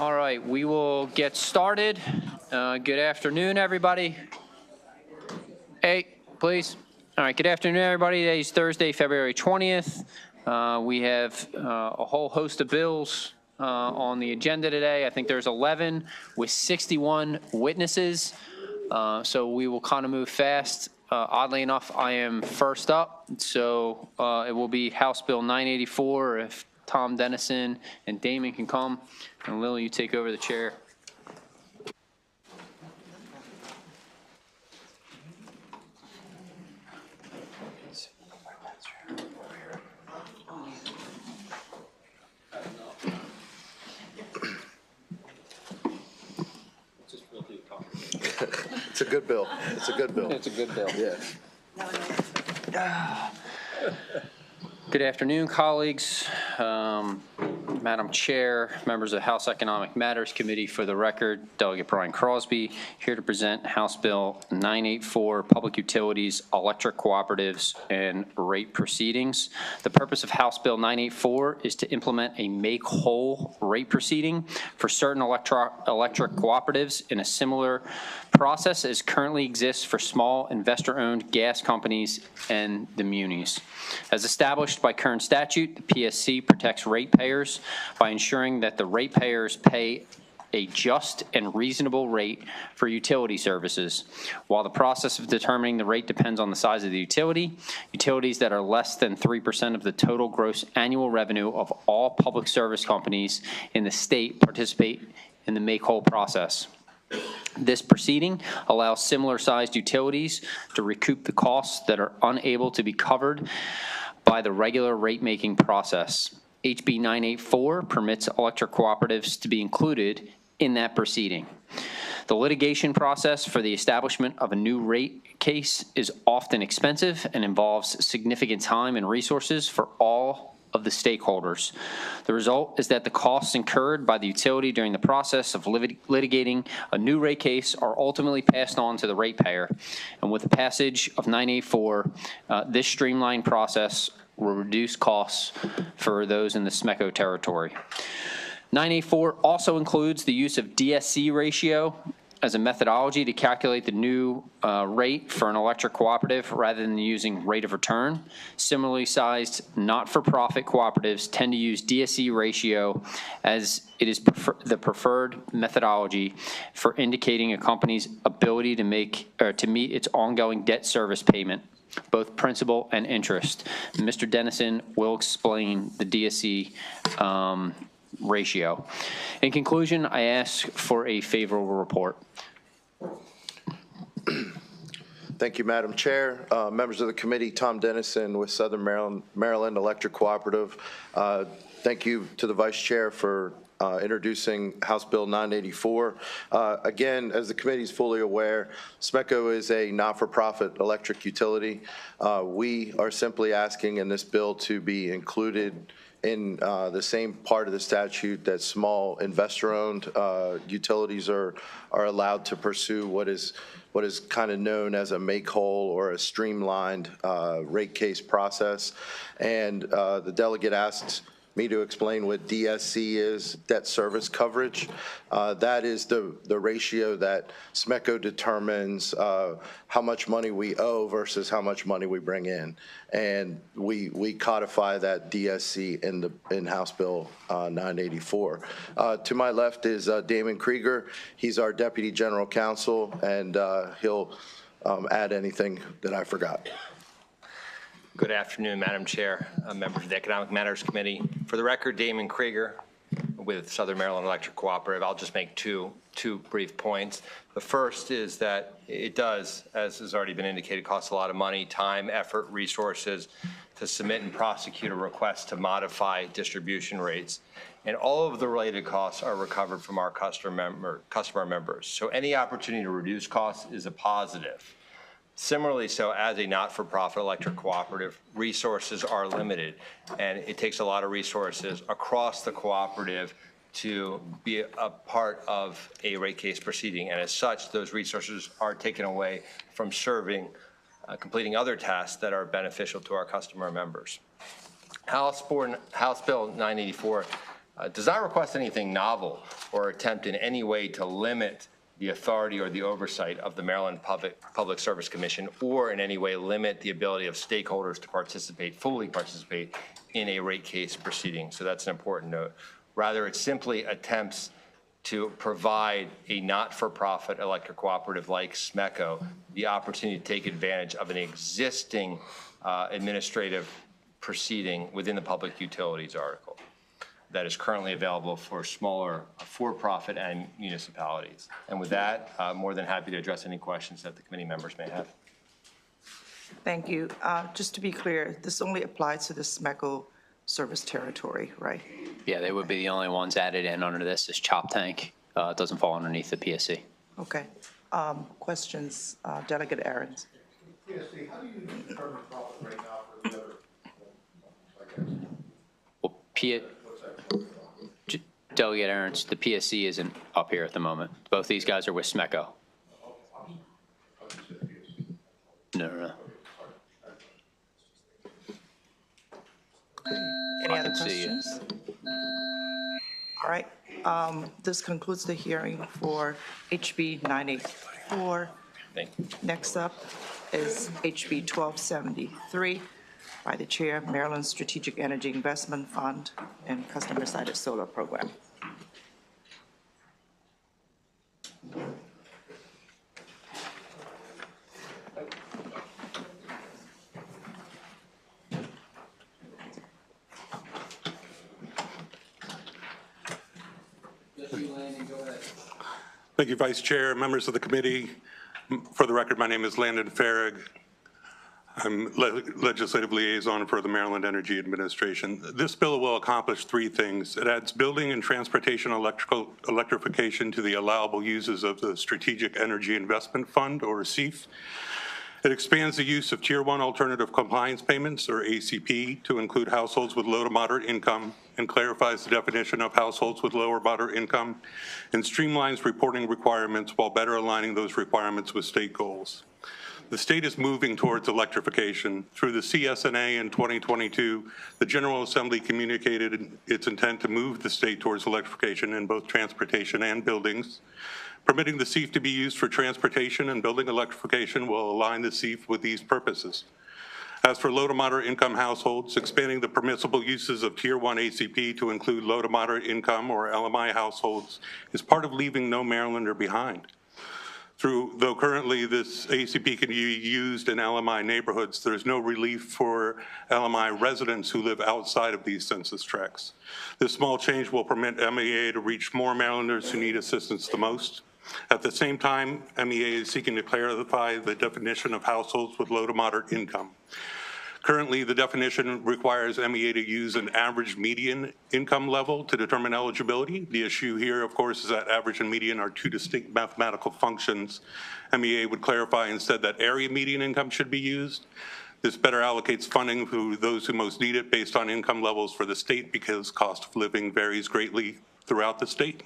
All right, we will get started. Good afternoon, everybody. Hey, please. All right, good afternoon, everybody. Today is Thursday, February 20th. We have a whole host of bills on the agenda today. I think there's 11 with 61 witnesses. So we will kind of move fast. Oddly enough, I am first up. So it will be House Bill 984 if Tom Dennison and Damon can come. And Lily, you take over the chair. It's a good bill. It's a good bill. It's a good bill. Yeah. Good afternoon, colleagues. Madam Chair, members of the House Economic Matters Committee. For the record, Delegate Brian Crosby here to present House Bill 984, Public Utilities, Electric Cooperatives, and Rate Proceedings. The purpose of House Bill 984 is to implement a make-whole rate proceeding for certain electric cooperatives in a similar process as currently exists for small investor-owned gas companies and the munis. As established by current statute, the PSC protects ratepayers by ensuring that the ratepayers pay a just and reasonable rate for utility services. While the process of determining the rate depends on the size of the utility, utilities that are less than 3% of the total gross annual revenue of all public service companies in the state participate in the make-whole process. This proceeding allows similar-sized utilities to recoup the costs that are unable to be covered by the regular rate-making process. HB 984 permits electric cooperatives to be included in that proceeding. The litigation process for the establishment of a new rate case is often expensive and involves significant time and resources for all of the stakeholders. The result is that the costs incurred by the utility during the process of litigating a new rate case are ultimately passed on to the ratepayer. And with the passage of 984, this streamlined process will reduce costs for those in the SMECO territory. 984 also includes the use of DSC ratio as a methodology to calculate the new rate for an electric cooperative rather than using rate of return. Similarly sized not-for-profit cooperatives tend to use DSC ratio as it is the preferred methodology for indicating a company's ability to meet its ongoing debt service payment, both principal and interest. Mr. Dennison will explain the DSC ratio. In conclusion, I ask for a favorable report. Thank you, Madam Chair. Members of the committee, Tom Dennison with Southern Maryland Electric Cooperative. Thank you to the Vice Chair for introducing House Bill 984. Again, as the committee is fully aware, SMECO is a not-for-profit electric utility. We are simply asking in this bill to be included in the same part of the statute that small investor-owned utilities are allowed to pursue what is kind of known as a make-whole or a streamlined rate case process. And the delegate asked me to explain what DSC is, debt service coverage. That is the ratio that SMECO determines how much money we owe versus how much money we bring in. And we codify that DSC in House Bill 984. To my left is Damon Krieger. He's our Deputy General Counsel, and he'll add anything that I forgot. Good afternoon, Madam Chair, members of the Economic Matters Committee. For the record, Damon Krieger with Southern Maryland Electric Cooperative. I'll just make two brief points. The first is that it does, as has already been indicated, cost a lot of money, time, effort, resources to submit and prosecute a request to modify distribution rates. And all of the related costs are recovered from our customer members. So any opportunity to reduce costs is a positive. Similarly, so as a not-for-profit electric cooperative, resources are limited, and it takes a lot of resources across the cooperative to be a part of a rate case proceeding. And as such, those resources are taken away from serving, completing other tasks that are beneficial to our customer members. House Bill 984 does not request anything novel or attempt in any way to limit the authority or the oversight of the Maryland Public Service Commission, or in any way limit the ability of stakeholders to fully participate in a rate case proceeding. So that's an important note. Rather, it simply attempts to provide a not-for-profit electric cooperative like SMECO the opportunity to take advantage of an existing administrative proceeding within the Public Utilities article that is currently available for smaller for-profit and municipalities. And with that, more than happy to address any questions that the committee members may have. Thank you. Just to be clear, this only applies to the SMECO service territory, right? Yeah, they would be the only ones added in under this chop tank. It doesn't fall underneath the PSC. Okay. Questions, Delegate Ahrens? PSC, how do you determine profit right now for the other, I guess? Well, Delegate Ahrens, the PSC isn't up here at the moment. Both these guys are with SMECO. No. Any I other can see it. questions? All right. This concludes the hearing for HB 984. Thank you. Next up is HB 1273 by the Chair, Maryland Strategic Energy Investment Fund and Customer-Sided Solar Program. Thank you, Vice Chair, members of the committee. For the record, my name is Landon Farrig. I'm legislative liaison for the Maryland Energy Administration. This bill will accomplish three things. It adds building and transportation electrification to the allowable uses of the Strategic Energy Investment Fund, or SEIF. It expands the use of Tier 1 alternative compliance payments, or ACP, to include households with low to moderate income, and clarifies the definition of households with low or moderate income, and streamlines reporting requirements while better aligning those requirements with state goals. The state is moving towards electrification. Through the CSNA in 2022, the General Assembly communicated its intent to move the state towards electrification in both transportation and buildings. Permitting the SEIF to be used for transportation and building electrification will align the SEIF with these purposes. As for low to moderate income households, expanding the permissible uses of Tier 1 ACP to include low to moderate income or LMI households is part of leaving no Marylander behind. Though currently this ACP can be used in LMI neighborhoods, there's no relief for LMI residents who live outside of these census tracts. This small change will permit MEA to reach more Marylanders who need assistance the most. At the same time, MEA is seeking to clarify the definition of households with low to moderate income. Currently, the definition requires MEA to use an average median income level to determine eligibility. The issue here, of course, is that average and median are two distinct mathematical functions. MEA would clarify instead that area median income should be used. This better allocates funding to those who most need it based on income levels for the state, because cost of living varies greatly throughout the state.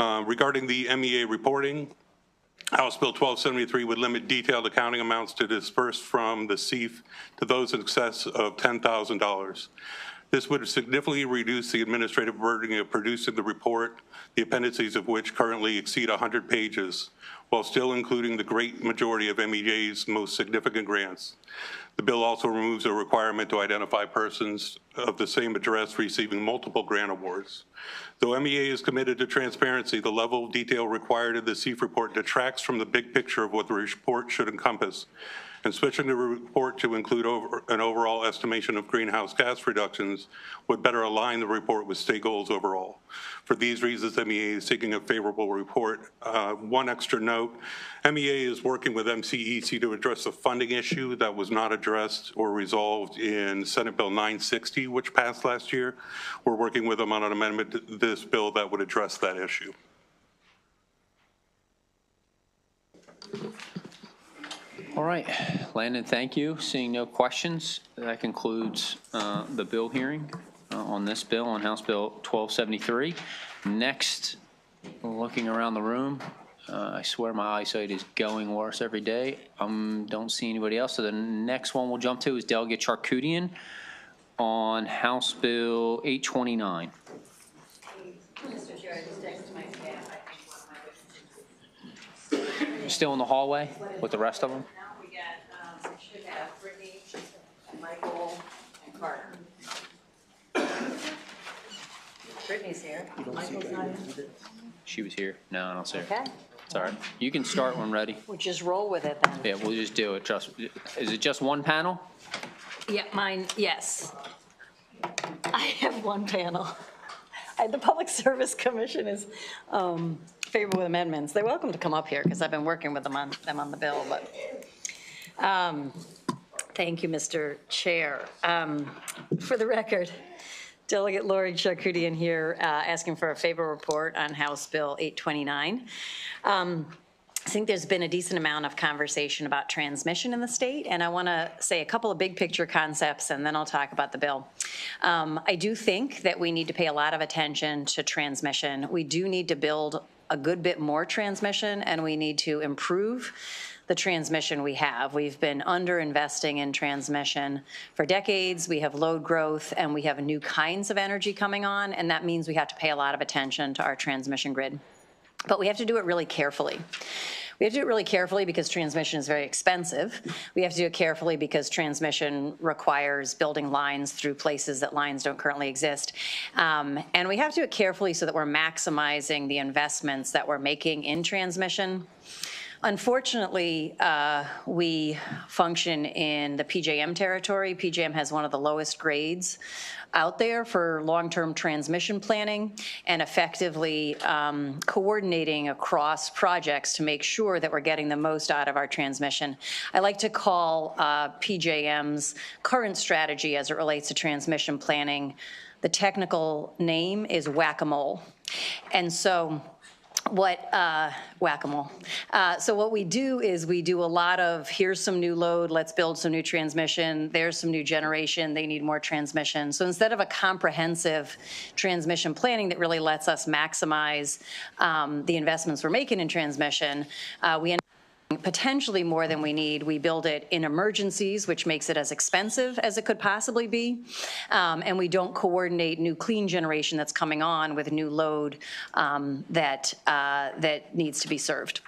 Regarding the MEA reporting, House Bill 1273 would limit detailed accounting amounts to disperse from the SEIF to those in excess of $10,000. This would significantly reduce the administrative burden of producing the report, the appendices of which currently exceed 100 pages, while still including the great majority of MEA's most significant grants. The bill also removes a requirement to identify persons of the same address receiving multiple grant awards. Though MEA is committed to transparency, the level of detail required in the SEIF report detracts from the big picture of what the report should encompass. And switching the report to include an overall estimation of greenhouse gas reductions would better align the report with state goals overall. For these reasons, MEA is seeking a favorable report. One extra note, MEA is working with MCEC to address a funding issue that was not addressed or resolved in Senate Bill 960, which passed last year. We're working with them on an amendment to this bill that would address that issue. All right, Landon, thank you. Seeing no questions, that concludes the bill hearing on this bill, on House Bill 1273. Next, looking around the room, I swear my eyesight is going worse every day. Don't see anybody else. So the next one we'll jump to is Delegate Charkoudian on House Bill 829. still in the hallway with the rest of them? Now we should have Brittany, Michael, and Carter. Brittany's here. Michael's not in. She was here. No, I don't see her. Okay, It's all right. You can start when ready. we'll just roll with it then. Yeah, we'll just do it. Is it just one panel? Yeah, mine, yes. I have one panel. The Public Service Commission is favorable with amendments. They're welcome to come up here because I've been working with them on the bill, but thank you, Mr. Chair. For the record, Delegate Lori Charkoudian here asking for a favorable report on House Bill 829. I think there's been a decent amount of conversation about transmission in the state, and I want to say a couple of big picture concepts, and then I'll talk about the bill. I do think that we need to pay a lot of attention to transmission. We do need to build a good bit more transmission, and we need to improve the transmission we have. We've been under-investing in transmission for decades. We have load growth, and we have new kinds of energy coming on, and that means we have to pay a lot of attention to our transmission grid. But we have to do it really carefully. We have to do it really carefully because transmission is very expensive. We have to do it carefully because transmission requires building lines through places that lines don't currently exist. And we have to do it carefully so that we're maximizing the investments that we're making in transmission. Unfortunately, we function in the PJM territory. PJM has one of the lowest grades out there for long-term transmission planning and effectively coordinating across projects to make sure that we're getting the most out of our transmission. I like to call PJM's current strategy as it relates to transmission planning, the technical name is whack-a-mole. And so whack-a-mole. So what we do is we do a lot of, here's some new load, let's build some new transmission, there's some new generation, they need more transmission. So instead of a comprehensive transmission planning that really lets us maximize the investments we're making in transmission, we end up potentially more than we need. We build it in emergencies, which makes it as expensive as it could possibly be. And we don't coordinate new clean generation that's coming on with new load that needs to be served.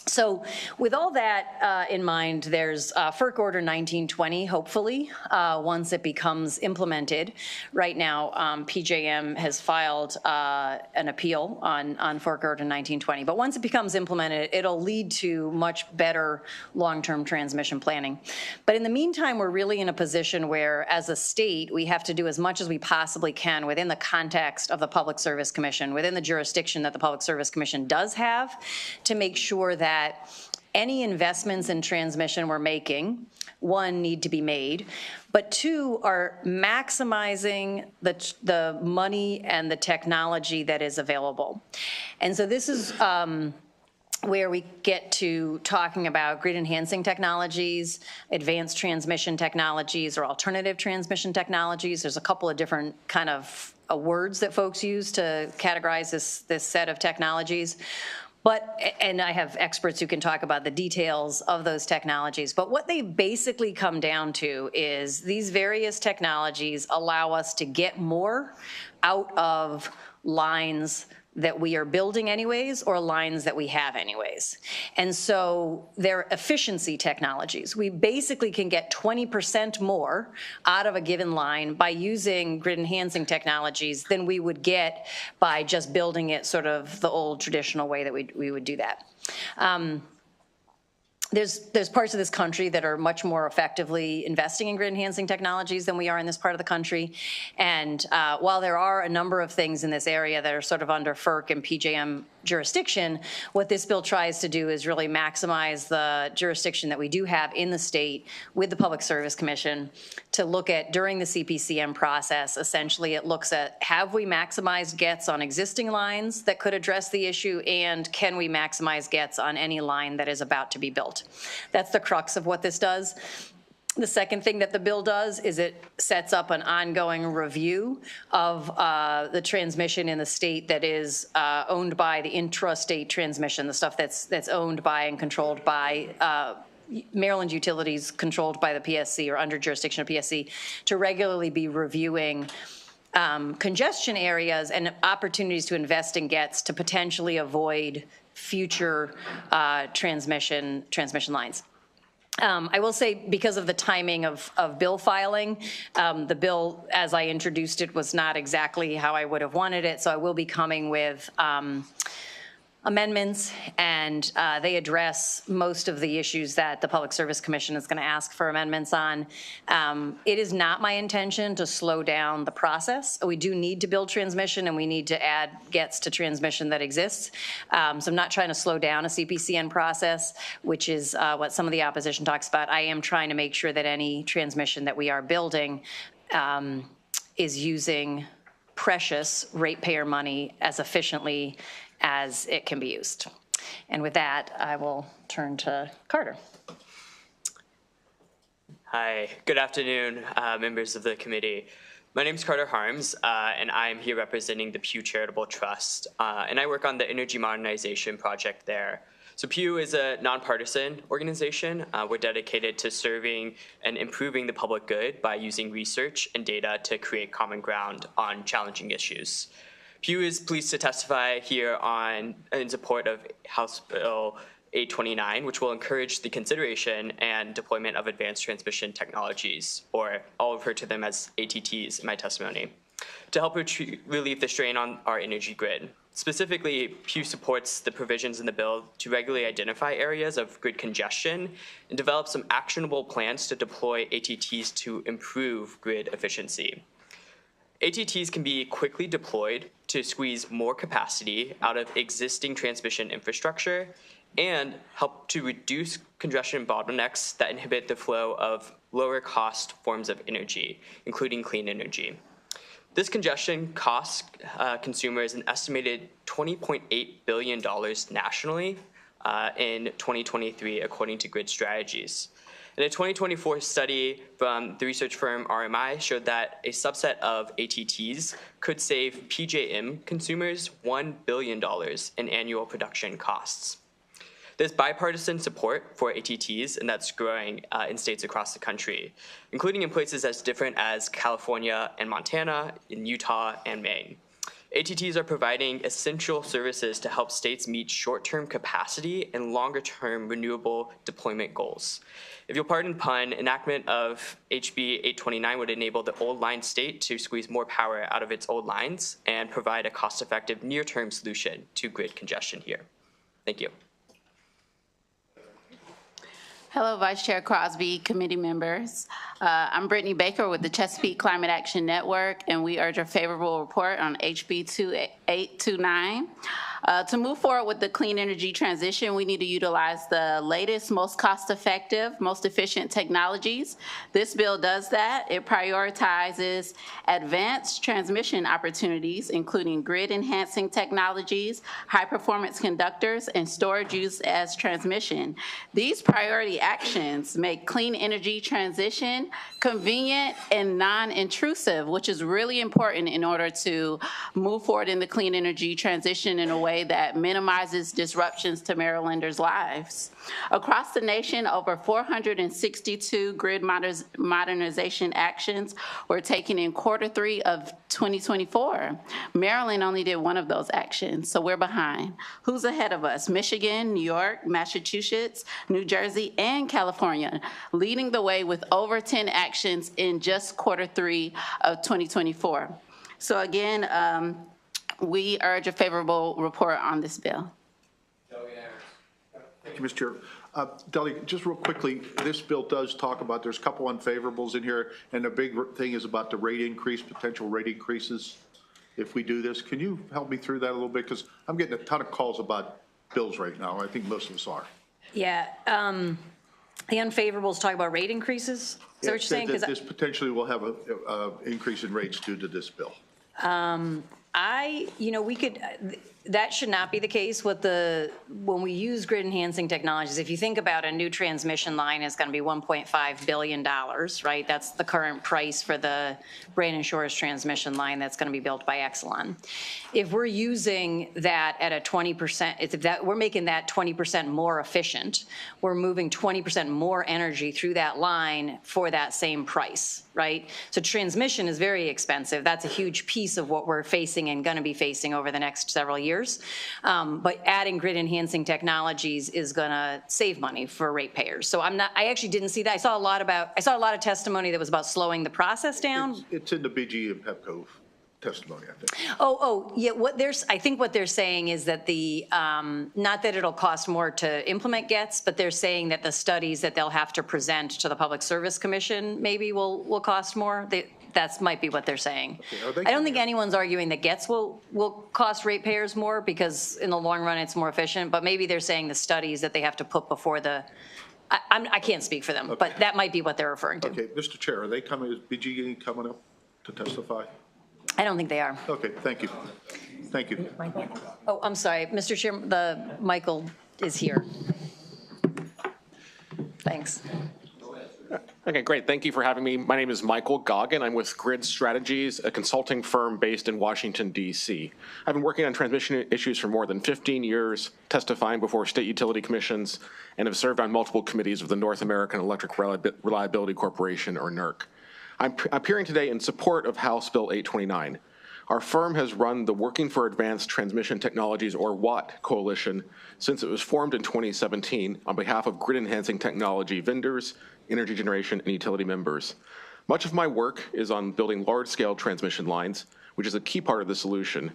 So with all that in mind, there's FERC Order 1920, hopefully, once it becomes implemented. Right now, PJM has filed an appeal on FERC Order 1920. But once it becomes implemented, it'll lead to much better long-term transmission planning. But in the meantime, we're really in a position where, as a state, we have to do as much as we possibly can within the context of the Public Service Commission, within the jurisdiction that the Public Service Commission does have, to make sure that any investments in transmission we're making, one, need to be made, but two, are maximizing the money and the technology that is available. And so this is where we get to talking about grid enhancing technologies, advanced transmission technologies, or alternative transmission technologies. There's a couple of different kind of words that folks use to categorize this set of technologies. But, and I have experts who can talk about the details of those technologies, but what they basically come down to is these various technologies allow us to get more out of lines that we are building anyways, or lines that we have anyways. And so they're efficiency technologies. We basically can get 20% more out of a given line by using grid enhancing technologies than we would get by just building it sort of the old traditional way that we would do that. There's parts of this country that are much more effectively investing in grid enhancing technologies than we are in this part of the country. And while there are a number of things in this area that are sort of under FERC and PJM jurisdiction, what this bill tries to do is really maximize the jurisdiction that we do have in the state with the Public Service Commission to look at during the CPCM process. Essentially, it looks at, have we maximized gets on existing lines that could address the issue, and can we maximize gets on any line that is about to be built? That's the crux of what this does. The second thing that the bill does is it sets up an ongoing review of the transmission in the state that is owned by the intrastate transmission, the stuff that's owned by and controlled by Maryland utilities controlled by the PSC or under jurisdiction of PSC, to regularly be reviewing congestion areas and opportunities to invest in gets to potentially avoid future transmission lines. I will say, because of the timing of bill filing, the bill, as I introduced it, was not exactly how I would have wanted it, so I will be coming with amendments, and they address most of the issues that the Public Service Commission is going to ask for amendments on. It is not my intention to slow down the process. We do need to build transmission, and we need to add gets to transmission that exists. So I'm not trying to slow down a CPCN process, which is what some of the opposition talks about. I am trying to make sure that any transmission that we are building is using precious ratepayer money as efficiently as it can be used. And with that, I will turn to Carter. Hi, good afternoon, members of the committee. My name is Carter Harms, and I'm here representing the Pew Charitable Trust, and I work on the energy modernization project there. So Pew is a nonpartisan organization. We're dedicated to serving and improving the public good by using research and data to create common ground on challenging issues. Pew is pleased to testify here in support of House Bill 829, which will encourage the consideration and deployment of advanced transmission technologies, or I'll refer to them as ATTs in my testimony, to help relieve the strain on our energy grid. Specifically, Pew supports the provisions in the bill to regularly identify areas of grid congestion and develop some actionable plans to deploy ATTs to improve grid efficiency. ATTs can be quickly deployed to squeeze more capacity out of existing transmission infrastructure and help to reduce congestion bottlenecks that inhibit the flow of lower cost forms of energy, including clean energy. This congestion costs consumers an estimated $20.8 billion nationally in 2023, according to Grid Strategies. And a 2024 study from the research firm RMI showed that a subset of ATTs could save PJM consumers $1 billion in annual production costs. There's bipartisan support for ATTs, and that's growing in states across the country, including in places as different as California and Montana, in Utah and Maine. ATTs are providing essential services to help states meet short-term capacity and longer-term renewable deployment goals. If you'll pardon pun, enactment of HB 829 would enable the old line state to squeeze more power out of its old lines and provide a cost-effective near-term solution to grid congestion here. Thank you. Hello, Vice Chair Crosby, committee members. I'm Brittany Baker with the Chesapeake Climate Action Network, and we urge a favorable report on HB 2829. To move forward with the clean energy transition, we need to utilize the latest, most cost-effective, most efficient technologies. This bill does that. It prioritizes advanced transmission opportunities, including grid-enhancing technologies, high-performance conductors, and storage used as transmission. These priority actions make clean energy transition convenient and non-intrusive, which is really important in order to move forward in the clean energy transition in a way that minimizes disruptions to Marylanders' lives. Across the nation, over 462 grid modernization actions were taken in Q3 of 2024. Maryland only did one of those actions, so we're behind. Who's ahead of us? Michigan, New York, Massachusetts, New Jersey, and California, leading the way with over 10 actions in just Q3 of 2024. So again, we urge a favorable report on this bill. Thank you, Mr. Chair. Delegate, just real quickly, this bill does talk about, there's a couple unfavorables in here, and the big thing is about the rate increase, potential rate increases if we do this. Can you help me through that a little bit? Because I'm getting a ton of calls about bills right now. I think most of us are. Yeah, the unfavorables talk about rate increases? Is that what you're saying? That this potentially will have an increase in rates due to this bill. We could, that should not be the case when we use grid enhancing technologies. If you think about a new transmission line is going to be $1.5 billion, right? That's the current price for the Brandon Shores transmission line that's going to be built by Exelon. If we're using that at a 20%, we're making that 20% more efficient, we're moving 20% more energy through that line for that same price, right? So transmission is very expensive. That's a huge piece of what we're facing and going to be facing over the next several years. years. But adding grid enhancing technologies is going to save money for ratepayers. So I actually didn't see that. I saw a lot of testimony that was about slowing the process down. It's in the BG and Pepco testimony, I think. Yeah, I think what they're saying is that not that it'll cost more to implement GETS, but they're saying that the studies that they'll have to present to the Public Service Commission maybe will cost more. That might be what they're saying. Okay, I don't think anyone's arguing that GETS will cost ratepayers more because in the long run it's more efficient, but maybe they're saying the studies that they have to put before I can't speak for them, but that might be what they're referring to. Okay, Mr. Chair, are they coming, is BG coming up to testify? I don't think they are. Okay, thank you. Thank you. Oh, I'm sorry, Mr. Chairman, Michael is here. Thanks. Okay, great. Thank you for having me. My name is Michael Goggin. I'm with Grid Strategies, a consulting firm based in Washington, D.C. I've been working on transmission issues for more than 15 years, testifying before state utility commissions, and have served on multiple committees of the North American Electric Reliability Corporation, or NERC. I'm appearing today in support of House Bill 829. Our firm has run the Working for Advanced Transmission Technologies, or WAT, coalition since it was formed in 2017 on behalf of grid enhancing technology vendors, energy generation, and utility members. Much of my work is on building large-scale transmission lines, which is a key part of the solution,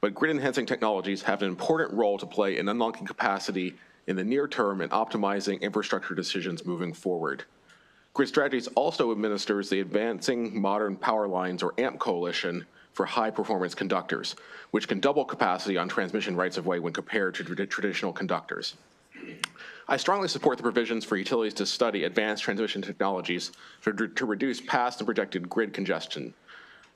but grid enhancing technologies have an important role to play in unlocking capacity in the near term and optimizing infrastructure decisions moving forward. Grid Strategies also administers the Advancing Modern Power Lines, or AMP coalition, for high-performance conductors, which can double capacity on transmission rights-of-way when compared to traditional conductors. I strongly support the provisions for utilities to study advanced transmission technologies to reduce past and projected grid congestion.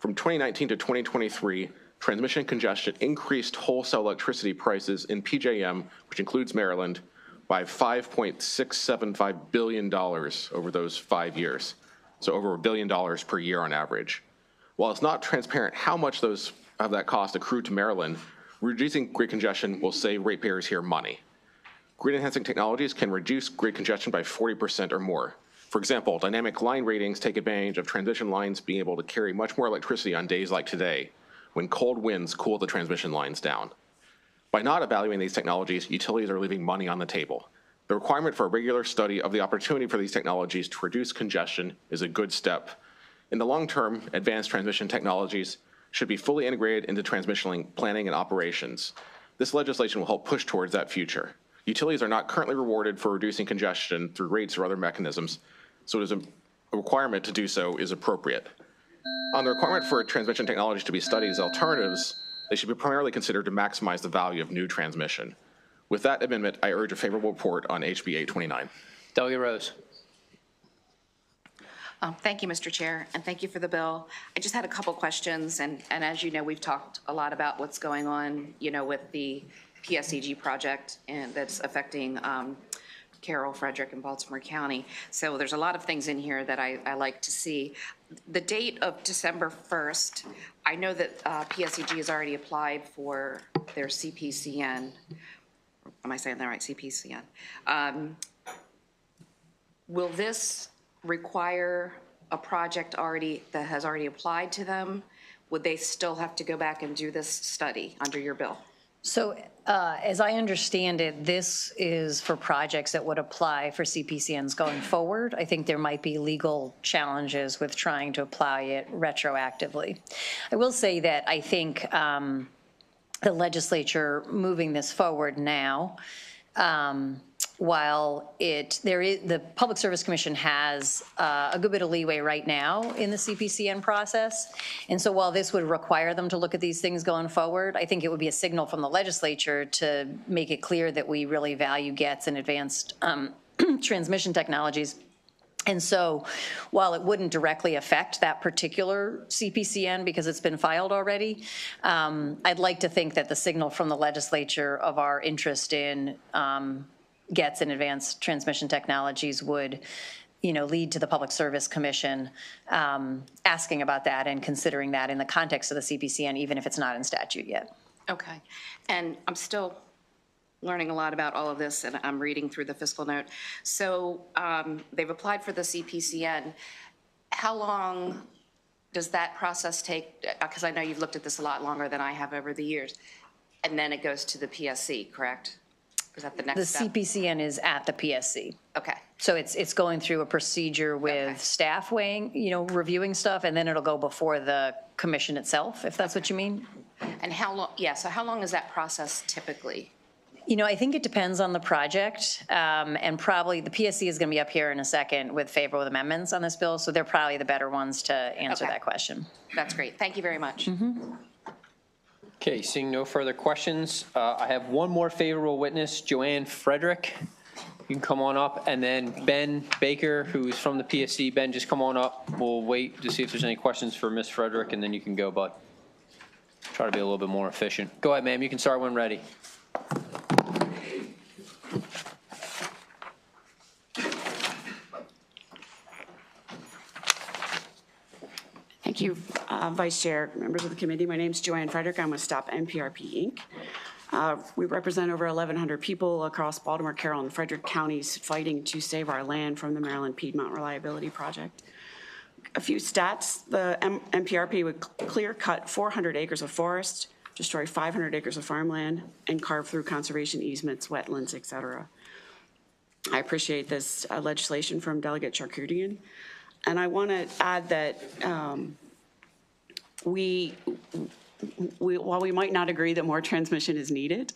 From 2019 to 2023, transmission congestion increased wholesale electricity prices in PJM, which includes Maryland, by $5.675 billion over those 5 years, so over $1 billion per year on average. While it's not transparent how much of that cost accrued to Maryland, reducing grid congestion will save ratepayers here money. Grid enhancing technologies can reduce grid congestion by 40% or more. For example, dynamic line ratings take advantage of transmission lines being able to carry much more electricity on days like today, when cold winds cool the transmission lines down. By not evaluating these technologies, utilities are leaving money on the table. The requirement for a regular study of the opportunity for these technologies to reduce congestion is a good step. In the long term, advanced transmission technologies should be fully integrated into transmission planning and operations. This legislation will help push towards that future. Utilities are not currently rewarded for reducing congestion through rates or other mechanisms, so it is a requirement to do so is appropriate. On the requirement for transmission technologies to be studied as alternatives, they should be primarily considered to maximize the value of new transmission. With that amendment, I urge a favorable report on HB 829. Delegate Rose. Thank you, Mr. Chair, and thank you for the bill. I just had a couple questions, and as you know, we've talked a lot about what's going on, with the PSEG project and that's affecting Carroll, Frederick, and Baltimore County. So there's a lot of things in here that I like to see. The date of December 1st, I know that PSEG has already applied for their CPCN. Am I saying that right? CPCN. Will this require a project that has already applied to them? Would they still have to go back and do this study under your bill? So as I understand it, this is for projects that would apply for CPCNs going forward. I think there might be legal challenges with trying to apply it retroactively. I will say that I think the legislature moving this forward now, while the Public Service Commission has a good bit of leeway right now in the CPCN process. And so while this would require them to look at these things going forward, I think it would be a signal from the legislature to make it clear that we really value GETS and advanced transmission technologies. And so while it wouldn't directly affect that particular CPCN because it's been filed already, I'd like to think that the signal from the legislature of our interest in GETS and advanced transmission technologies would, lead to the Public Service Commission asking about that and considering that in the context of the CPCN, even if it's not in statute yet. Okay. And I'm still learning a lot about all of this, and I'm reading through the fiscal note. So they've applied for the CPCN. How long does that process take? Because I know you've looked at this a lot longer than I have over the years. and then it goes to the PSC, correct? Is that the The next step? CPCN is at the PSC. Okay, So it's going through a procedure with Okay. staff weighing, reviewing stuff, and then it'll go before the commission itself, if that's what you mean. and how long, yeah, so how long is that process typically? I think it depends on the project, and probably the PSC is going to be up here in a second with favorable amendments on this bill, so they're probably the better ones to answer Okay. that question. That's great, thank you very much. Okay, seeing no further questions, I have one more favorable witness, Joanne Frederick. You can come on up, and then Ben Baker, who's from the PSC. Ben, just come on up. We'll wait to see if there's any questions for Ms. Frederick, and then you can go, bud. Try to be a little bit more efficient. Go ahead, ma'am, you can start when ready. Thank you, Vice Chair, members of the committee. My name is Joanne Frederick. I'm with Stop NPRP, Inc. We represent over 1,100 people across Baltimore, Carroll, and Frederick counties fighting to save our land from the Maryland Piedmont Reliability Project. A few stats, the NPRP would clear cut 400 acres of forest, destroy 500 acres of farmland, and carve through conservation easements, wetlands, et cetera. I appreciate this legislation from Delegate Charkoudian. And I want to add that while we might not agree that more transmission is needed,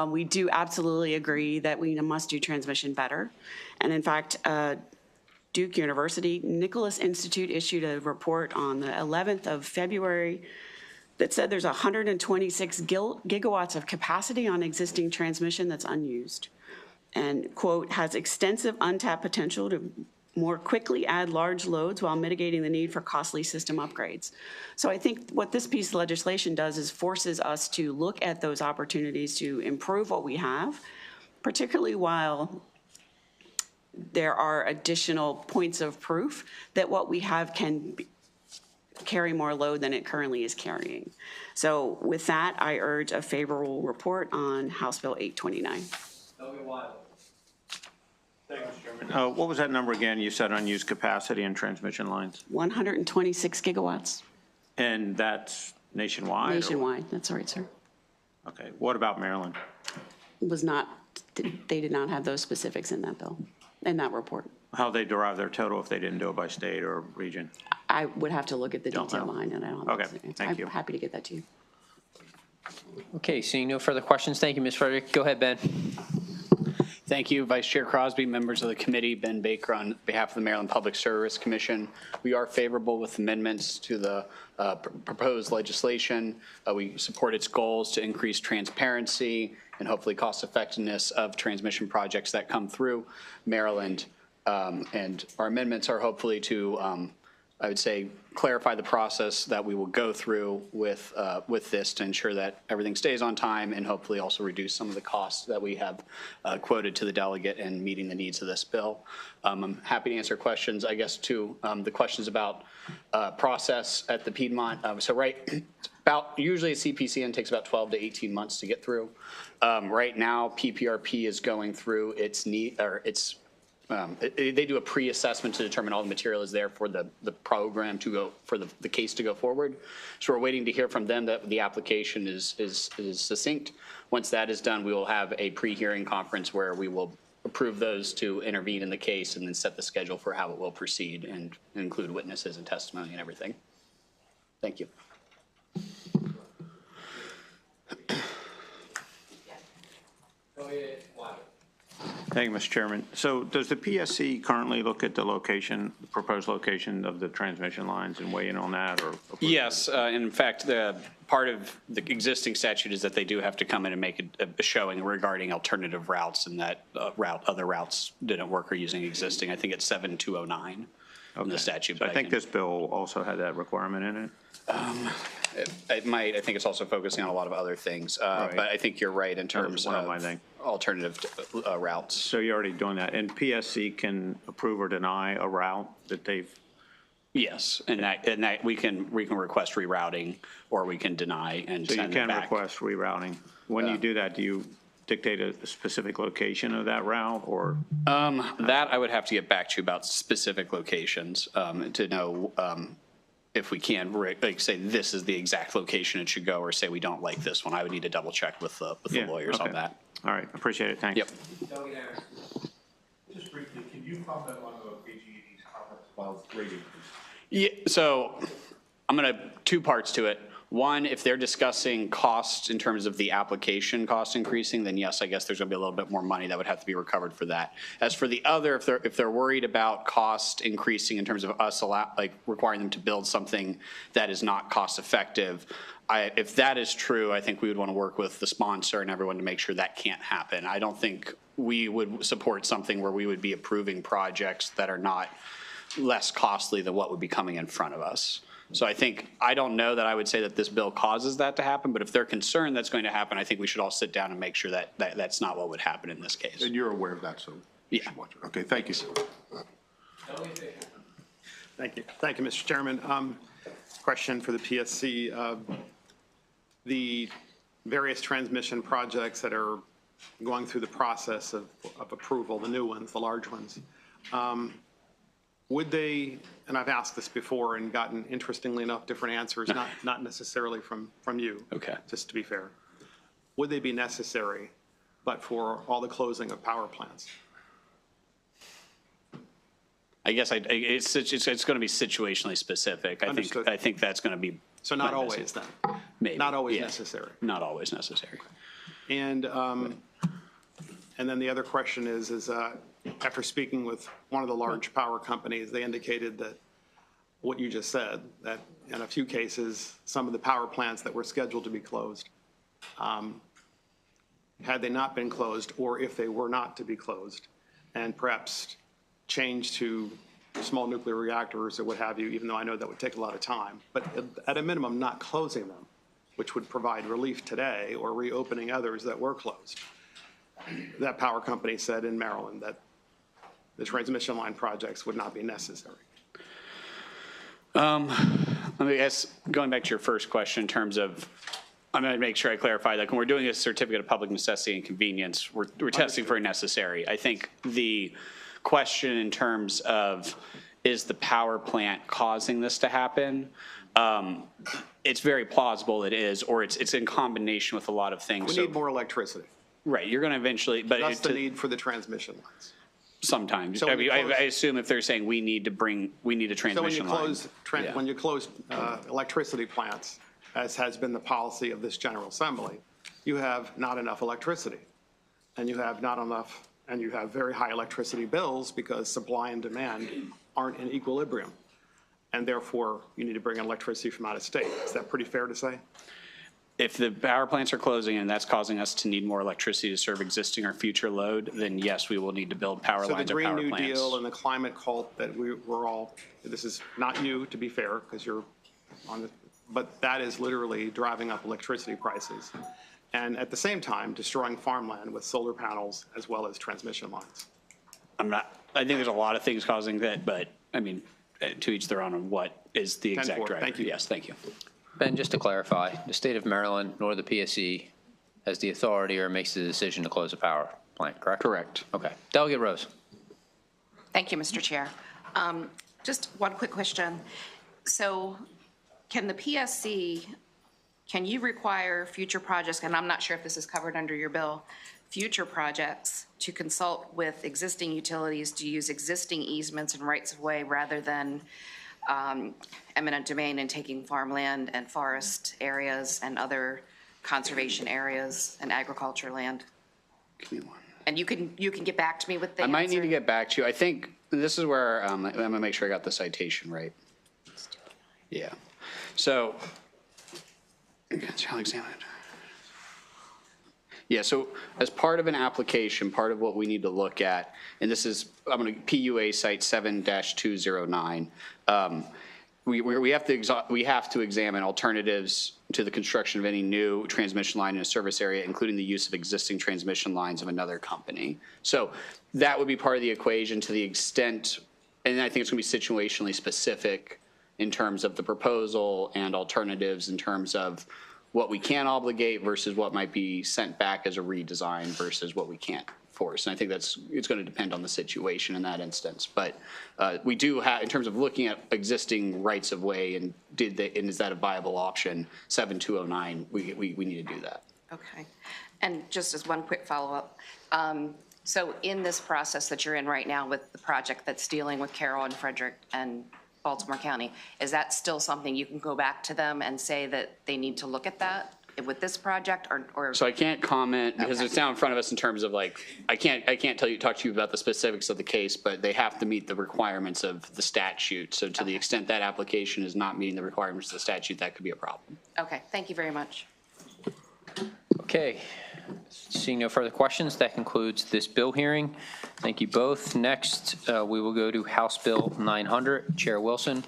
we do absolutely agree that we must do transmission better. And in fact, Duke University, Nicholas Institute issued a report on the 11th of February that said there's 126 gigawatts of capacity on existing transmission that's unused. And, quote, has extensive untapped potential to more quickly add large loads while mitigating the need for costly system upgrades. So I think what this piece of legislation does is forces us to look at those opportunities to improve what we have, particularly while there are additional points of proof that what we have can carry more load than it currently is carrying. So with that, I urge a favorable report on House Bill 829. What was that number again? You said unused capacity in transmission lines? 126 gigawatts And that's nationwide? or- nationwide. That's right, sir. Okay. What about Maryland? Was not, they did not have those specifics in that bill, in that report. How they derive their total if they didn't do it by state or region? I would have to look at the Don't detail know. behind it. I don't Okay, have the answer. thank you. I'm happy to get that to you. Okay, seeing no further questions, thank you, Ms. Frederick. Go ahead, Ben. Thank you, Vice Chair Crosby, members of the committee, Ben Baker on behalf of the Maryland Public Service Commission. We are favorable with amendments to the proposed legislation. We support its goals to increase transparency and hopefully cost effectiveness of transmission projects that come through Maryland. And our amendments are hopefully to, I would say, clarify the process that we will go through with this to ensure that everything stays on time and hopefully also reduce some of the costs that we have quoted to the delegate in meeting the needs of this bill. I'm happy to answer questions, I guess, to the questions about process at the Piedmont. So usually a CPCN takes about 12 to 18 months to get through. Right now, PPRP is going through they do a pre-assessment to determine all the material is there for the program to go, for the case to go forward. So we're waiting to hear from them that the application is succinct. Once that is done, we will have a pre-hearing conference where we will approve those to intervene in the case and then set the schedule for how it will proceed and include witnesses and testimony and everything. Thank you. Thank you, Mr. Chairman. So does the PSC currently look at the location, proposed location of the transmission lines and weigh in on that? Or Yes, in fact, the part of the existing statute is that they do have to come in and make a showing regarding alternative routes, and that other routes didn't work or using existing. I think it's 7209 in the statute. So I think this bill also had that requirement in it? It might. I think it's also focusing on a lot of other things. Right. But I think you're right in terms one of of my things. alternative routes. So you're already doing that. And PSC can approve or deny a route that they've? Yes, and that we can request rerouting, or we can deny and So you send it can back. request rerouting. When you do that, do you dictate a specific location of that route, or? That I would have to get back to you about specific locations to know if we can, like, say this is the exact location it should go, or say we don't like this one. I would need to double check with the Yeah, lawyers on okay. that. All right, appreciate it, thanks. Yep. Just briefly, can you comment on the PG&E's comments about rate increase? Yeah, so I'm going to, two parts to it. One, if they're discussing costs in terms of the application cost increasing, then yes, I guess there's going to be a little bit more money that would have to be recovered for that. As for the other, if they're worried about cost increasing in terms of us requiring them to build something that is not cost effective, if that is true, I think we would want to work with the sponsor and everyone to make sure that can't happen. I don't think we would support something where we would be approving projects that are not less costly than what would be coming in front of us. So I don't know that I would say that this bill causes that to happen, but if they're concerned that's going to happen, I think we should all sit down and make sure that that's not what would happen in this case. And you're aware of that, so. Yeah. Okay, thank you. Thank you. Thank you, Mr. Chairman. Question for the PSC. The various transmission projects that are going through the process of approval, the new ones, the large ones, would they, and I've asked this before and gotten, interestingly enough, different answers, not necessarily from you. Okay. Just to be fair. Would they be necessary, but for all the closing of power plants? I guess it's going to be situationally specific. Understood. I think that's going to be. So not always then? Maybe. Not always yeah. necessary? Not always necessary. And then the other question is after speaking with one of the large power companies, they indicated that what you just said, that in a few cases, some of the power plants that were scheduled to be closed, had they not been closed, or if they were not to be closed, and perhaps changed to small nuclear reactors or what have you, even though I know that would take a lot of time, but at a minimum, not closing them, which would provide relief today, or reopening others that were closed. That power company said in Maryland that the transmission line projects would not be necessary. Let me guess, going back to your first question in terms of, I'm going to make sure I clarify that when we're doing a certificate of public necessity and convenience, we're testing for necessary. I think the question in terms of is the power plant causing this to happen? It's very plausible it is, or it's in combination with a lot of things. We need more electricity. Right, you're going to eventually, but That's the need for the transmission lines. sometimes. So I when mean, you close- I assume if they're saying we need a transmission line. Yeah. When you close electricity plants, as has been the policy of this General Assembly, you have not enough electricity. And you have not enough, and you have very high electricity bills because supply and demand aren't in equilibrium. And therefore, you need to bring in electricity from out of state. Is that pretty fair to say? If the power plants are closing and that's causing us to need more electricity to serve existing or future load, then yes, we will need to build power lines or power So the Green New plants. Deal and the climate cult that we're all, this is not you, to be fair, because you're on the, but that is literally driving up electricity prices. And at the same time, destroying farmland with solar panels as well as transmission lines. I think there's a lot of things causing that, but I mean, to each their own on what is the exact 10-4. driver. Thank you. Yes, thank you. Ben, just to clarify, the state of Maryland nor the PSC has the authority or makes the decision to close a power plant, correct? Correct. Okay. Delegate Rose. Thank you, Mr. Chair. Just one quick question. So can the PSC, can you require future projects, and I'm not sure if this is covered under your bill, future projects to consult with existing utilities to use existing easements and rights of way rather than eminent domain and taking farmland and forest areas and other conservation areas and agriculture land? Give me one. And you can get back to me with the I might need answer? to get back to you. I think this is where I'm going to make sure I got the citation right. Yeah. So, shall examine it. Yeah, so as part of an application, part of what we need to look at, and this is, I'm going to, PUA site 7-209, we have to examine alternatives to the construction of any new transmission line in a service area, including the use of existing transmission lines of another company. So that would be part of the equation to the extent, and I think it's going to be situationally specific in terms of the proposal and alternatives in terms of what we can obligate versus what might be sent back as a redesign versus what we can't force. And I think it's going to depend on the situation in that instance. But we do have, in terms of looking at existing rights of way and is that a viable option, 7209, we need to do that. Okay. And just as one quick follow-up, so in this process that you're in right now with the project that's dealing with Carroll and Frederick and Baltimore County, is that still something you can go back to them and say that they need to look at that with this project or? So I can't comment because it's down in front of us in terms of like, I can't talk to you about the specifics of the case, but they have to meet the requirements of the statute. So to the extent that application is not meeting the requirements of the statute, that could be a problem. Okay, thank you very much. Okay. Seeing no further questions, that concludes this bill hearing. Thank you both. Next, we will go to House Bill 900. Chair Wilson.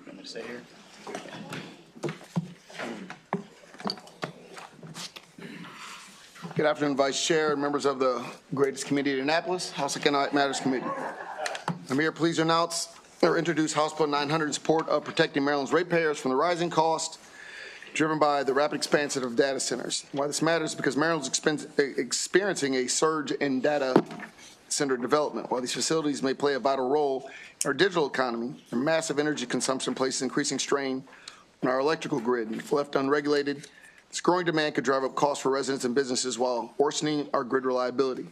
Want me to stay here? Good afternoon, Vice Chair and members of the greatest committee in Annapolis, House Economic Matters Committee. I'm here pleased to announce or introduce House Bill 900 in support of protecting Maryland's ratepayers from the rising cost driven by the rapid expansion of data centers. Why this matters is because Maryland's experiencing a surge in data center development. While these facilities may play a vital role in our digital economy, their massive energy consumption places increasing strain on our electrical grid. And if left unregulated, this growing demand could drive up costs for residents and businesses while worsening our grid reliability.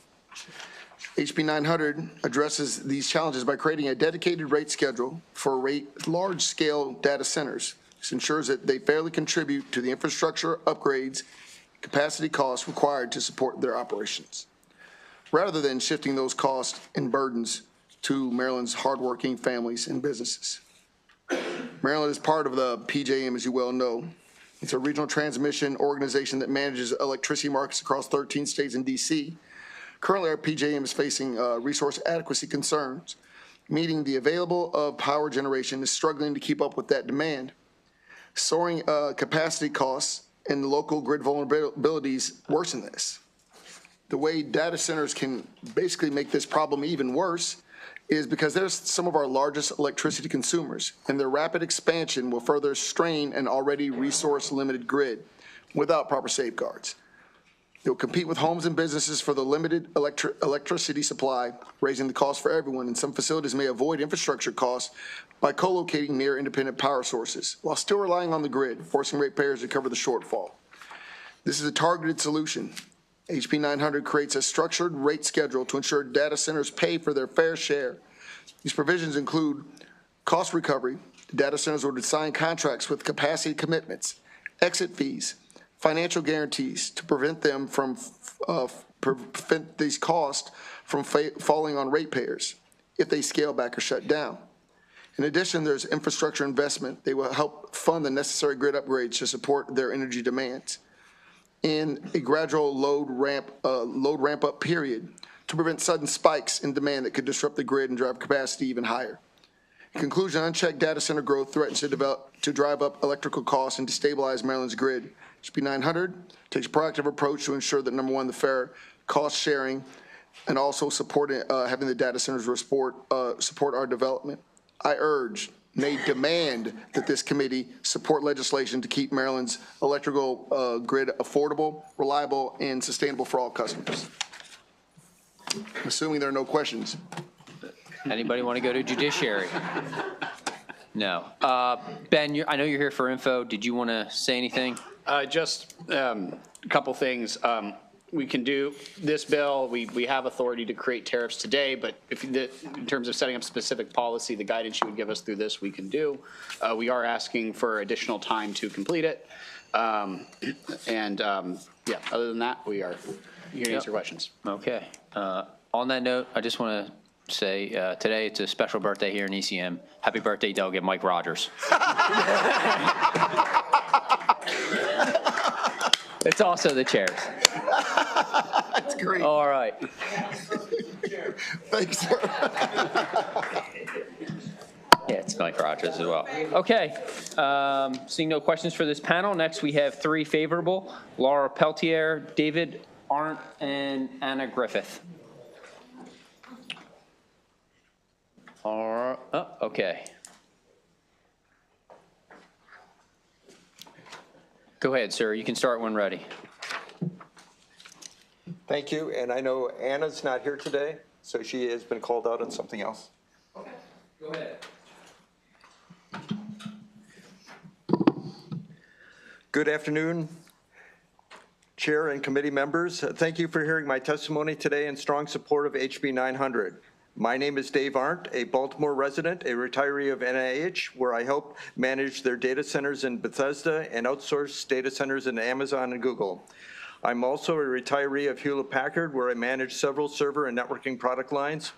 HB 900 addresses these challenges by creating a dedicated rate schedule for large-scale data centers. This ensures that they fairly contribute to the infrastructure upgrades, capacity costs required to support their operations, rather than shifting those costs and burdens to Maryland's hardworking families and businesses. Maryland is part of the PJM, as you well know. It's a regional transmission organization that manages electricity markets across 13 states and D.C. Currently, our PJM is facing resource adequacy concerns, meaning the available of power generation is struggling to keep up with that demand. Soaring capacity costs and local grid vulnerabilities worsen this. The way data centers can basically make this problem even worse is because they're some of our largest electricity consumers, and their rapid expansion will further strain an already resource-limited grid without proper safeguards. It will compete with homes and businesses for the limited electricity supply, raising the cost for everyone, and some facilities may avoid infrastructure costs by co-locating near independent power sources, while still relying on the grid, forcing ratepayers to cover the shortfall. This is a targeted solution. HB 900 creates a structured rate schedule to ensure data centers pay for their fair share. These provisions include cost recovery. Data centers will sign contracts with capacity commitments, exit fees, financial guarantees to prevent these costs from falling on ratepayers if they scale back or shut down. In addition, there's infrastructure investment. They will help fund the necessary grid upgrades to support their energy demands in a gradual load ramp up period to prevent sudden spikes in demand that could disrupt the grid and drive capacity even higher. In conclusion, unchecked data center growth threatens to drive up electrical costs and destabilize Maryland's grid. HB 900 takes a proactive approach to ensure that, number one, the fair cost sharing and also supporting having the data centers support our development. I urge, nay, demand that this committee support legislation to keep Maryland's electrical grid affordable, reliable, and sustainable for all customers. I'm assuming there are no questions. Anybody want to go to judiciary? No. Ben, I know you're here for info. Did you want to say anything? Just a couple things. We can do this bill. We have authority to create tariffs today, but in terms of setting up specific policy, the guidance you would give us through this, we can do. We are asking for additional time to complete it. Yeah, other than that, we are here to answer questions. Okay. On that note, I just want to say today it's a special birthday here in ECM. Happy birthday, Delegate Mike Rogers. It's also the chair's. That's great. All right. Thanks, sir. Yeah, it's Mike Rogers as well. Okay. Seeing no questions for this panel, next we have 3 favorable: Laura Peltier, David Arndt, and Anna Griffith. All right. Oh, okay. Go ahead, sir. You can start when ready. Thank you, and I know Anna's not here today, so she has been called out on something else. Okay, go ahead. Good afternoon, Chair and committee members. Thank you for hearing my testimony today in strong support of HB 900. My name is Dave Arndt, a Baltimore resident, a retiree of NIH, where I help manage their data centers in Bethesda and outsource data centers in Amazon and Google. I'm also a retiree of Hewlett-Packard, where I manage several server and networking product lines.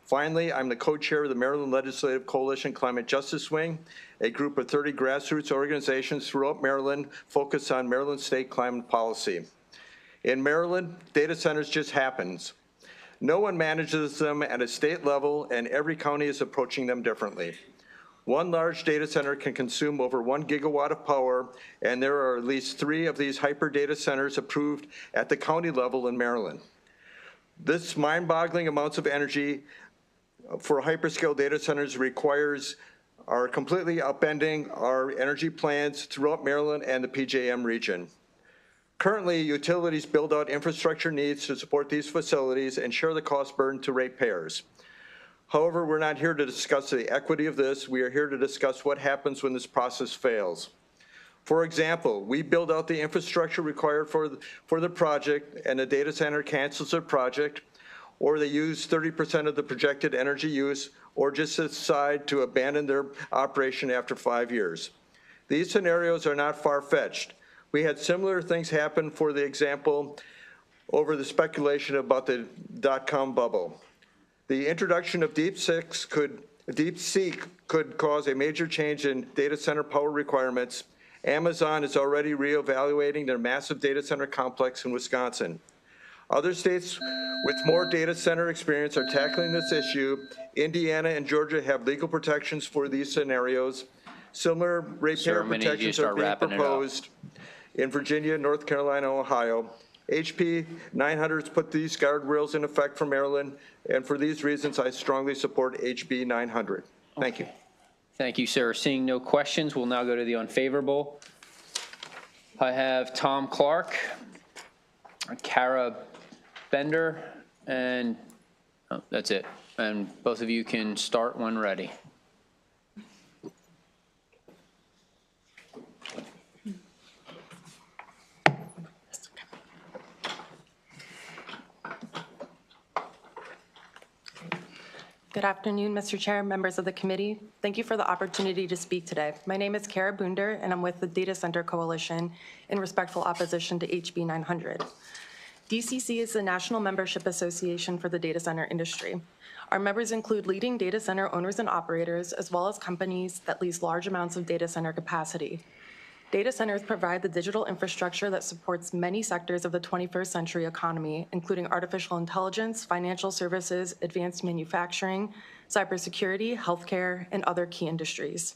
Finally, I'm the co-chair of the Maryland Legislative Coalition Climate Justice Wing, a group of 30 grassroots organizations throughout Maryland focused on Maryland state climate policy. In Maryland, data centers just happens. No one manages them at a state level, and every county is approaching them differently. One large data center can consume over 1 gigawatt of power, and there are at least 3 of these hyper data centers approved at the county level in Maryland. This mind-boggling amounts of energy for hyperscale data centers are completely upending our energy plans throughout Maryland and the PJM region. Currently, utilities build out infrastructure needs to support these facilities and share the cost burden to ratepayers. However, we're not here to discuss the equity of this. We are here to discuss what happens when this process fails. For example, we build out the infrastructure required for the project, and the data center cancels their project, or they use 30% of the projected energy use, or just decide to abandon their operation after 5 years. These scenarios are not far-fetched. We had similar things happen, for the example, over the speculation about the dot-com bubble. The introduction of DeepSeek could cause a major change in data center power requirements. Amazon is already reevaluating their massive data center complex in Wisconsin. Other states with more data center experience are tackling this issue. Indiana and Georgia have legal protections for these scenarios. Similar ratepayer protections are being proposed in Virginia, North Carolina, Ohio. HB 900 has put these guardrails in effect for Maryland, and for these reasons, I strongly support HB 900. Thank you. Thank you, sir. Seeing no questions, we'll now go to the unfavorable. I have Tom Clark, Kara Bender, and that's it. And both of you can start when ready. Good afternoon, Mr. Chair, members of the committee. Thank you for the opportunity to speak today. My name is Kara Bunder, and I'm with the Data Center Coalition in respectful opposition to HB 900. DCC is the National Membership Association for the data center industry. Our members include leading data center owners and operators, as well as companies that lease large amounts of data center capacity. Data centers provide the digital infrastructure that supports many sectors of the 21st century economy, including artificial intelligence, financial services, advanced manufacturing, cybersecurity, healthcare, and other key industries.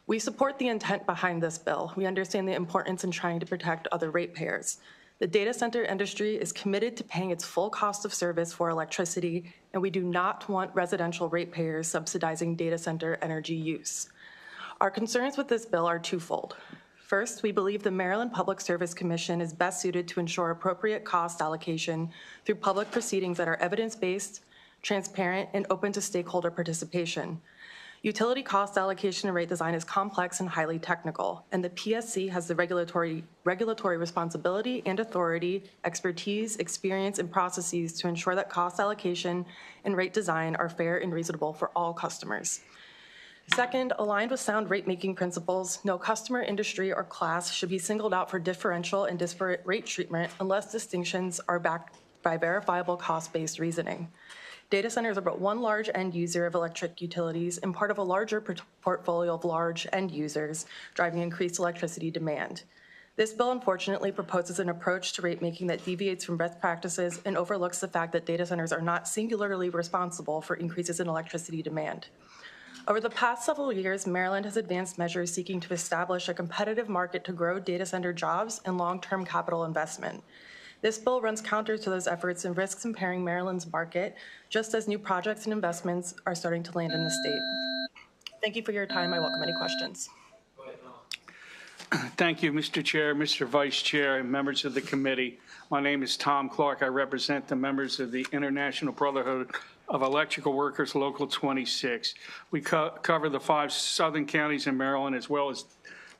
We support the intent behind this bill. We understand the importance in trying to protect other ratepayers. The data center industry is committed to paying its full cost of service for electricity, and we do not want residential ratepayers subsidizing data center energy use. Our concerns with this bill are twofold. First, we believe the Maryland Public Service Commission is best suited to ensure appropriate cost allocation through public proceedings that are evidence-based, transparent, and open to stakeholder participation. Utility cost allocation and rate design is complex and highly technical, and the PSC has the regulatory responsibility and authority, expertise, experience, and processes to ensure that cost allocation and rate design are fair and reasonable for all customers. Second, aligned with sound rate-making principles, no customer, industry, or class should be singled out for differential and disparate rate treatment unless distinctions are backed by verifiable cost-based reasoning. Data centers are but one large end user of electric utilities and part of a larger portfolio of large end users driving increased electricity demand. This bill unfortunately proposes an approach to rate-making that deviates from best practices and overlooks the fact that data centers are not singularly responsible for increases in electricity demand. Over the past several years, Maryland has advanced measures seeking to establish a competitive market to grow data center jobs and long-term capital investment. This bill runs counter to those efforts and risks impairing Maryland's market, just as new projects and investments are starting to land in the state. Thank you for your time. I welcome any questions. Thank you, Mr. Chair, Mr. Vice Chair, and members of the committee. My name is Tom Clark. I represent the members of the International Brotherhood of Electrical Workers, Local 26. We cover the 5 southern counties in Maryland as well as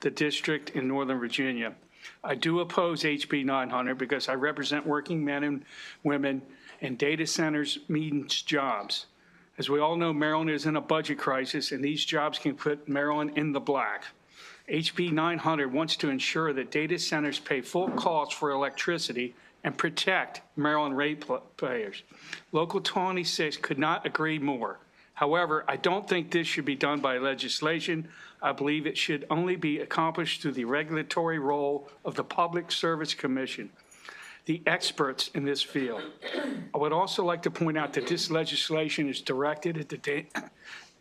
the district in Northern Virginia. I do oppose HB 900 because I represent working men and women and data centers means jobs. As we all know, Maryland is in a budget crisis, and these jobs can put Maryland in the black. HB 900 wants to ensure that data centers pay full cost for electricity and protect Maryland ratepayers. Local 26 could not agree more. However, I don't think this should be done by legislation. I believe it should only be accomplished through the regulatory role of the Public Service Commission, the experts in this field. I would also like to point out that this legislation is directed at the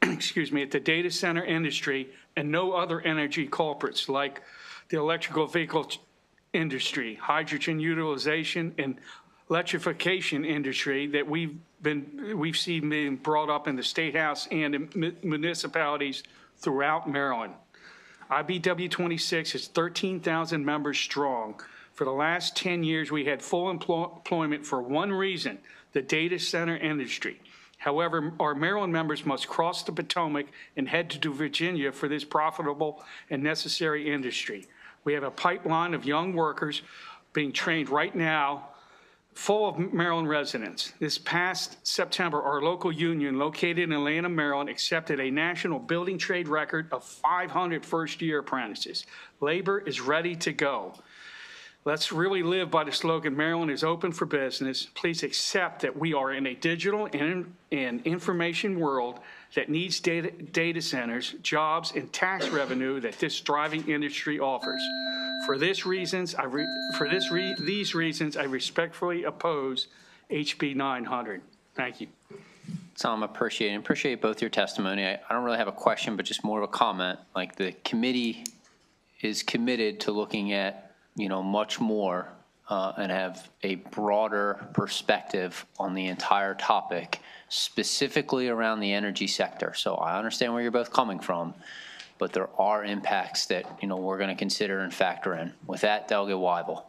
at the data center industry and no other energy culprits like the electrical vehicle industry, hydrogen utilization, and electrification industry that we've seen being brought up in the State House and in municipalities throughout Maryland. IBW 26 is 13,000 members strong. For the last 10 years, we had full employment for one reason, the data center industry. However, our Maryland members must cross the Potomac and head to Virginia for this profitable and necessary industry. We have a pipeline of young workers being trained right now, full of Maryland residents. This past September, our local union located in Atlanta, Maryland, accepted a national building trade record of 500 first-year apprentices. Labor is ready to go. Let's really live by the slogan, Maryland is open for business. Please accept that we are in a digital and information world that needs data centers, jobs, and tax revenue that this thriving industry offers. For these reasons, I respectfully oppose HB 900. Thank you. Tom, appreciate both your testimony. I don't really have a question, but just more of a comment. Like, the committee is committed to looking at much more and have a broader perspective on the entire topic, specifically around the energy sector. So I understand where you're both coming from, but there are impacts that we're going to consider and factor in. With that, Delegate Weibel.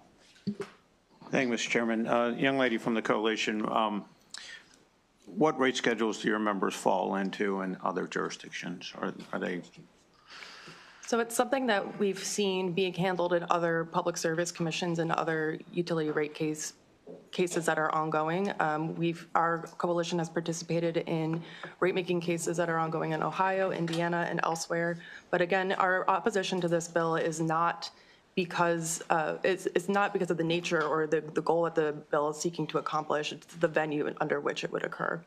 Thank you, Mr. Chairman. Young lady from the coalition, what rate schedules do your members fall into in other jurisdictions? Are they? So it's something that we've seen being handled in other public service commissions and other utility rate cases that are ongoing. Our coalition has participated in rate-making cases that are ongoing in Ohio, Indiana, and elsewhere. But again, our opposition to this bill is not because it's not because of the nature or the goal that the bill is seeking to accomplish. It's the venue under which it would occur.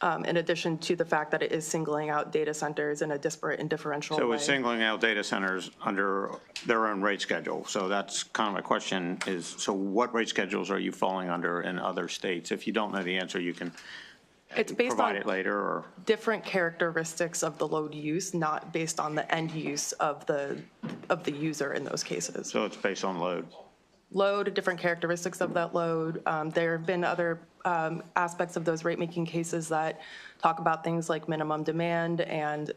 In addition to the fact that it is singling out data centers in a disparate and differential way. So it's singling out data centers under their own rate schedule. So that's kind of my question is, so what rate schedules are you falling under in other states? If you don't know the answer, you can provide it later. Or different characteristics of the load use, not based on the end use of the user in those cases. So it's based on load. Different characteristics of that load. There have been other aspects of those rate-making cases that talk about things like minimum demand and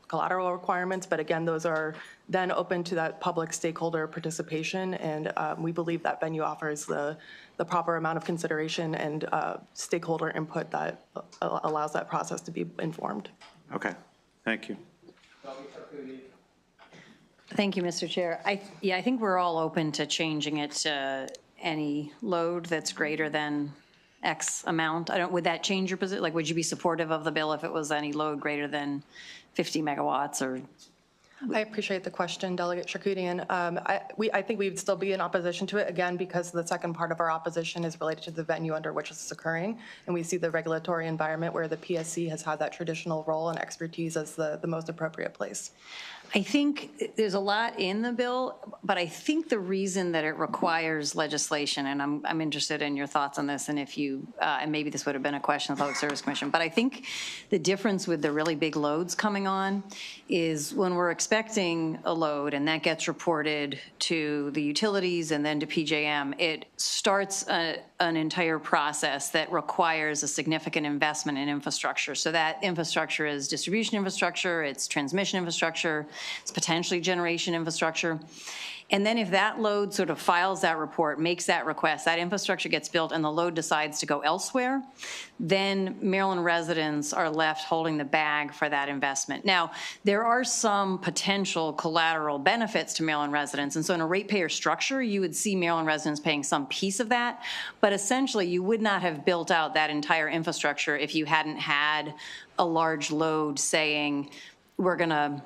collateral requirements, but again, those are then open to that public stakeholder participation, and we believe that venue offers the proper amount of consideration and stakeholder input that allows that process to be informed. Okay, thank you. Thank you, Mr. Chair. I think we're all open to changing it to any load that's greater than X amount. Would that change your position? Like, would you be supportive of the bill if it was any load greater than 50 megawatts or? I appreciate the question, Delegate Charkoudian. I think we'd still be in opposition to it, again, because the second part of our opposition is related to the venue under which this is occurring. And we see the regulatory environment where the PSC has had that traditional role and expertise as the most appropriate place. I think there's a lot in the bill, but I think the reason that it requires legislation, and I'm interested in your thoughts on this, and if you, and maybe this would have been a question of the Public Service Commission, but I think the difference with the really big loads coming on is when we're expecting expecting a load and that gets reported to the utilities and then to PJM, it starts an entire process that requires a significant investment in infrastructure. So that infrastructure is distribution infrastructure, it's transmission infrastructure, it's potentially generation infrastructure. And then if that load sort of files that report, makes that request, that infrastructure gets built and the load decides to go elsewhere, then Maryland residents are left holding the bag for that investment. Now, there are some potential collateral benefits to Maryland residents. And so in a ratepayer structure, you would see Maryland residents paying some piece of that. But essentially, you would not have built out that entire infrastructure if you hadn't had a large load saying, we're going to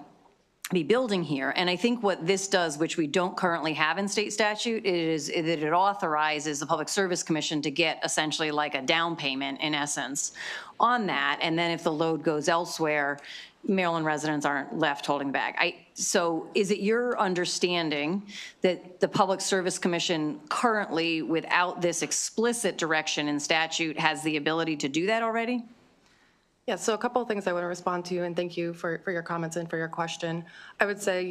be building here. And I think what this does, which we don't currently have in state statute, is that it authorizes the Public Service Commission to get essentially like a down payment, in essence, on that. And then if the load goes elsewhere, Maryland residents aren't left holding the bag. So is it your understanding that the Public Service Commission currently, without this explicit direction in statute, has the ability to do that already? Yeah, so a couple of things I want to respond to, and thank you for your comments and for your question. I would say,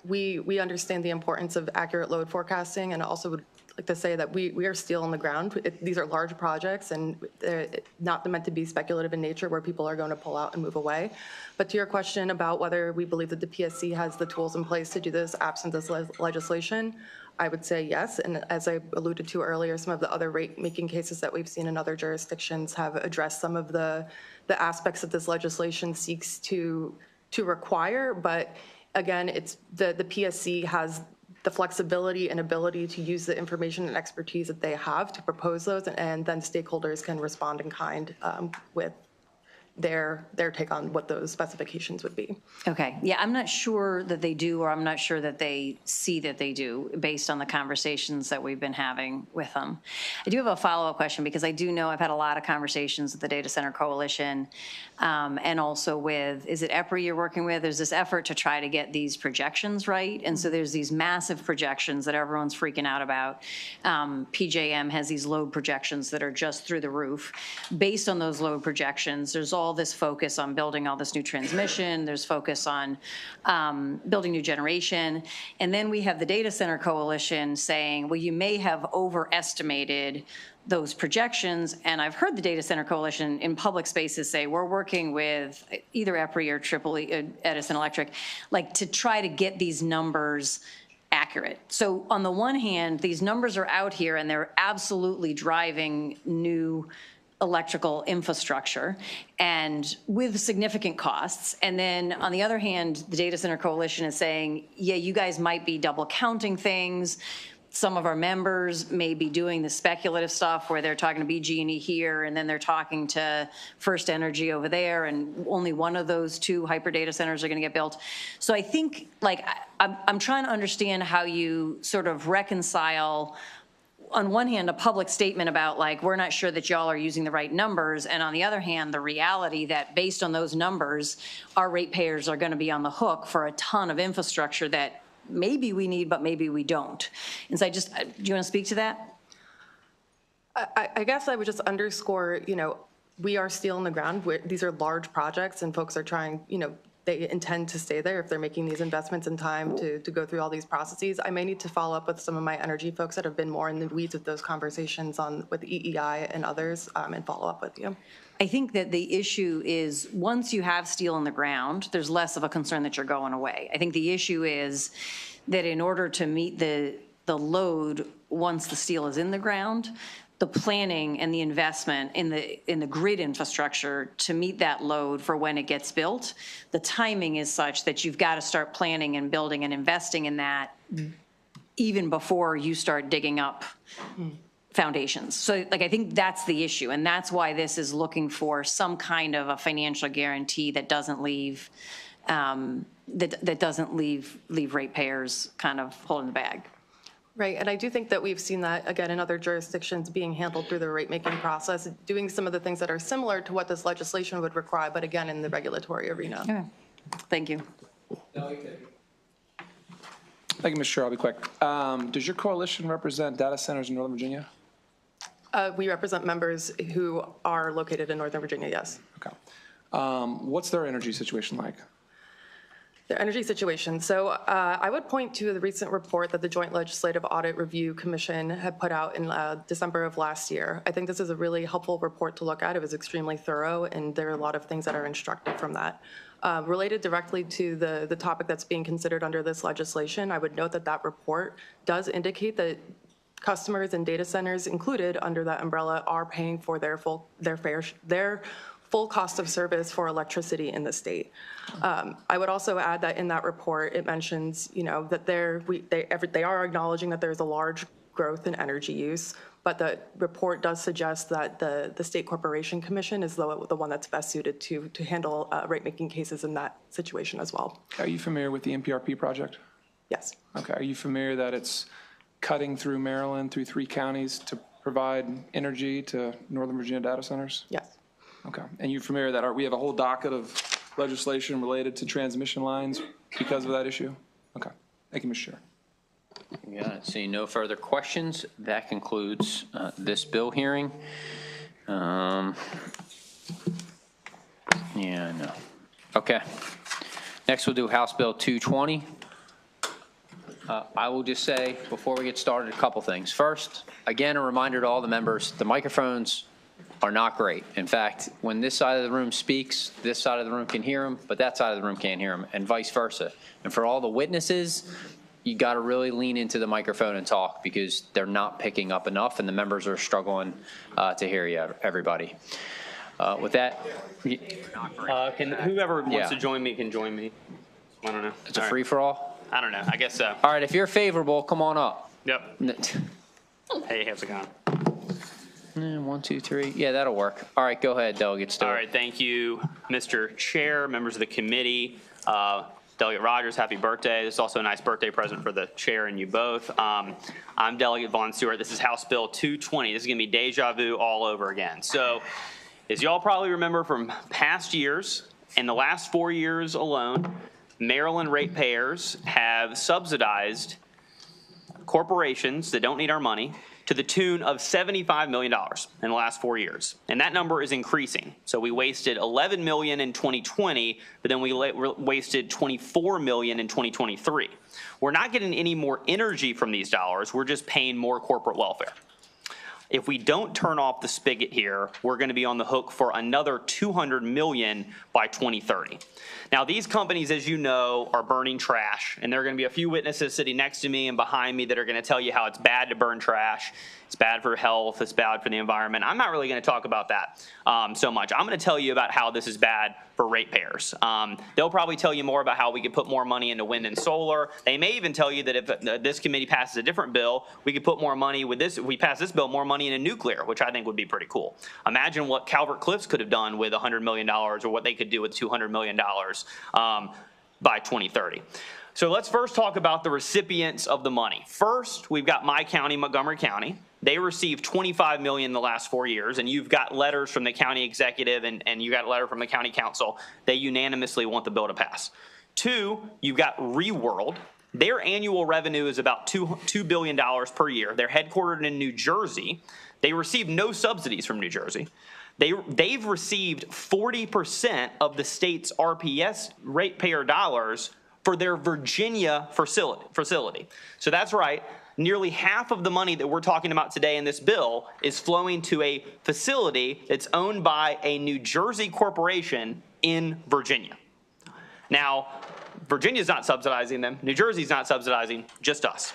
we understand the importance of accurate load forecasting, and also would like to say that we are steel on the ground. These are large projects, and they're not meant to be speculative in nature where people are going to pull out and move away. But to your question about whether we believe that the PSC has the tools in place to do this absent this legislation, I would say yes. And as I alluded to earlier, some of the other rate-making cases that we've seen in other jurisdictions have addressed some of the aspects that this legislation seeks to require. But again, it's the PSC has the flexibility and ability to use the information and expertise that they have to propose those, and then stakeholders can respond in kind with their take on what those specifications would be. Okay, yeah, I'm not sure that they do, or I'm not sure that they see that they do, based on the conversations that we've been having with them. I do have a follow-up question, because I do know I've had a lot of conversations with the Data Center Coalition, and also with, is it EPRI you're working with? There's this effort to try to get these projections right, and so there's these massive projections that everyone's freaking out about. PJM has these load projections that are just through the roof. Based on those load projections, there's all this focus on building all this new transmission, there's focus on building new generation, and then we have the Data Center Coalition saying, well, you may have overestimated those projections. And I've heard the Data Center Coalition in public spaces say, we're working with either EPRI or Edison Electric, like to try to get these numbers accurate. So on the one hand, these numbers are out here and they're absolutely driving new electrical infrastructure and with significant costs. And then on the other hand, the Data Center Coalition is saying, yeah, you guys might be double counting things. Some of our members may be doing the speculative stuff where they're talking to BG&E here and then they're talking to First Energy over there, and only one of those two hyper data centers are going to get built. So I think, like, I'm trying to understand how you sort of reconcile, on one hand, a public statement about, like, we're not sure that y'all are using the right numbers, and on the other hand, the reality that based on those numbers, our ratepayers are going to be on the hook for a ton of infrastructure that maybe we need, but maybe we don't. And so do you want to speak to that? I guess I would just underscore, we are steel in the ground. These are large projects, and folks are trying, they intend to stay there if they're making these investments in time to go through all these processes. I may need to follow up with some of my energy folks that have been more in the weeds with those conversations with EEI and others, and follow up with you. I think that the issue is, once you have steel in the ground, there's less of a concern that you're going away. I think the issue is that in order to meet the load once the steel is in the ground, the planning and the investment in the grid infrastructure to meet that load for when it gets built, the timing is such that you've got to start planning and building and investing in that even before you start digging up foundations. So, like, I think that's the issue, and that's why this is looking for some kind of a financial guarantee that doesn't leave that doesn't leave ratepayers kind of holding the bag. Right, and I do think that we've seen that, again, in other jurisdictions being handled through the rate-making process, doing some of the things that are similar to what this legislation would require, but again, in the regulatory arena. Okay. Thank you. Thank you, Mr. Chair. I'll be quick. Does your coalition represent data centers in Northern Virginia? We represent members who are located in Northern Virginia, yes. Okay. What's their energy situation like? The energy situation. So I would point to the recent report that the Joint Legislative Audit Review Commission had put out in December of last year. I think this is a really helpful report to look at. It was extremely thorough, and there are a lot of things that are instructive from that. Related directly to the topic that's being considered under this legislation, I would note that that report does indicate that customers and data centers included under that umbrella are paying for their full cost of service for electricity in the state. I would also add that in that report, it mentions, that they are acknowledging that there's a large growth in energy use, but the report does suggest that the State Corporation Commission is the one that's best suited to handle rate-making cases in that situation as well. Are you familiar with the MPRP project? Yes. Okay. Are you familiar that it's cutting through Maryland, through 3 counties to provide energy to Northern Virginia data centers? Yes. Okay. And you're familiar that we have a whole docket of legislation related to transmission lines because of that issue? Okay. Thank you, Mr. Chair. Got it. Seeing no further questions, that concludes this bill hearing. Yeah, I know. Okay. Next, we'll do House Bill 220. I will just say, before we get started, a couple things. First, again, a reminder to all the members, the microphones are not great. In fact, when this side of the room speaks, this side of the room can hear them, but that side of the room can't hear them, and vice versa. And for all the witnesses, you got to really lean into the microphone and talk because they're not picking up enough, and the members are struggling to hear you, everybody. With that, can whoever wants to join me can join me. I don't know. It's a free-for-all? I don't know. I guess so. All right, if you're favorable, come on up. Yep. Hey, how's it going? 1, 2, 3. Yeah, that'll work. All right, go ahead, Delegate Stewart. All right, thank you, Mr. Chair, members of the committee. Delegate Rogers, happy birthday. This is also a nice birthday present for the chair and you both. I'm Delegate Vaughn Stewart. This is House Bill 220. This is going to be deja vu all over again. So, as y'all probably remember from past years, in the last 4 years alone, Maryland ratepayers have subsidized corporations that don't need our money to the tune of $75 million in the last 4 years. And that number is increasing. So we wasted $11 million in 2020, but then we wasted $24 million in 2023. We're not getting any more energy from these dollars. We're just paying more corporate welfare. If we don't turn off the spigot here, we're going to be on the hook for another $200 million by 2030. Now, these companies, as you know, are burning trash, and there are going to be a few witnesses sitting next to me and behind me that are going to tell you how it's bad to burn trash. It's bad for health. It's bad for the environment. I'm not really going to talk about that so much. I'm going to tell you about how this is bad for ratepayers. They'll probably tell you more about how we could put more money into wind and solar. They may even tell you that if this committee passes a different bill, we could put more money with this. If we pass this bill, more money into nuclear, which I think would be pretty cool. Imagine what Calvert Cliffs could have done with $100 million or what they could do with $200 million by 2030. So let's first talk about the recipients of the money. First, we've got my county, Montgomery County. They received $25 million in the last 4 years, and you've got letters from the county executive and you got a letter from the county council. They unanimously want the bill to pass. 2, you've got ReWorld. Their annual revenue is about $2 billion per year. They're headquartered in New Jersey. They receive no subsidies from New Jersey. They've received 40% of the state's RPS ratepayer dollars for their Virginia facility. So that's right. Nearly half of the money that we're talking about today in this bill is flowing to a facility that's owned by a New Jersey corporation in Virginia. Now, Virginia's not subsidizing them. New Jersey's not subsidizing, just us.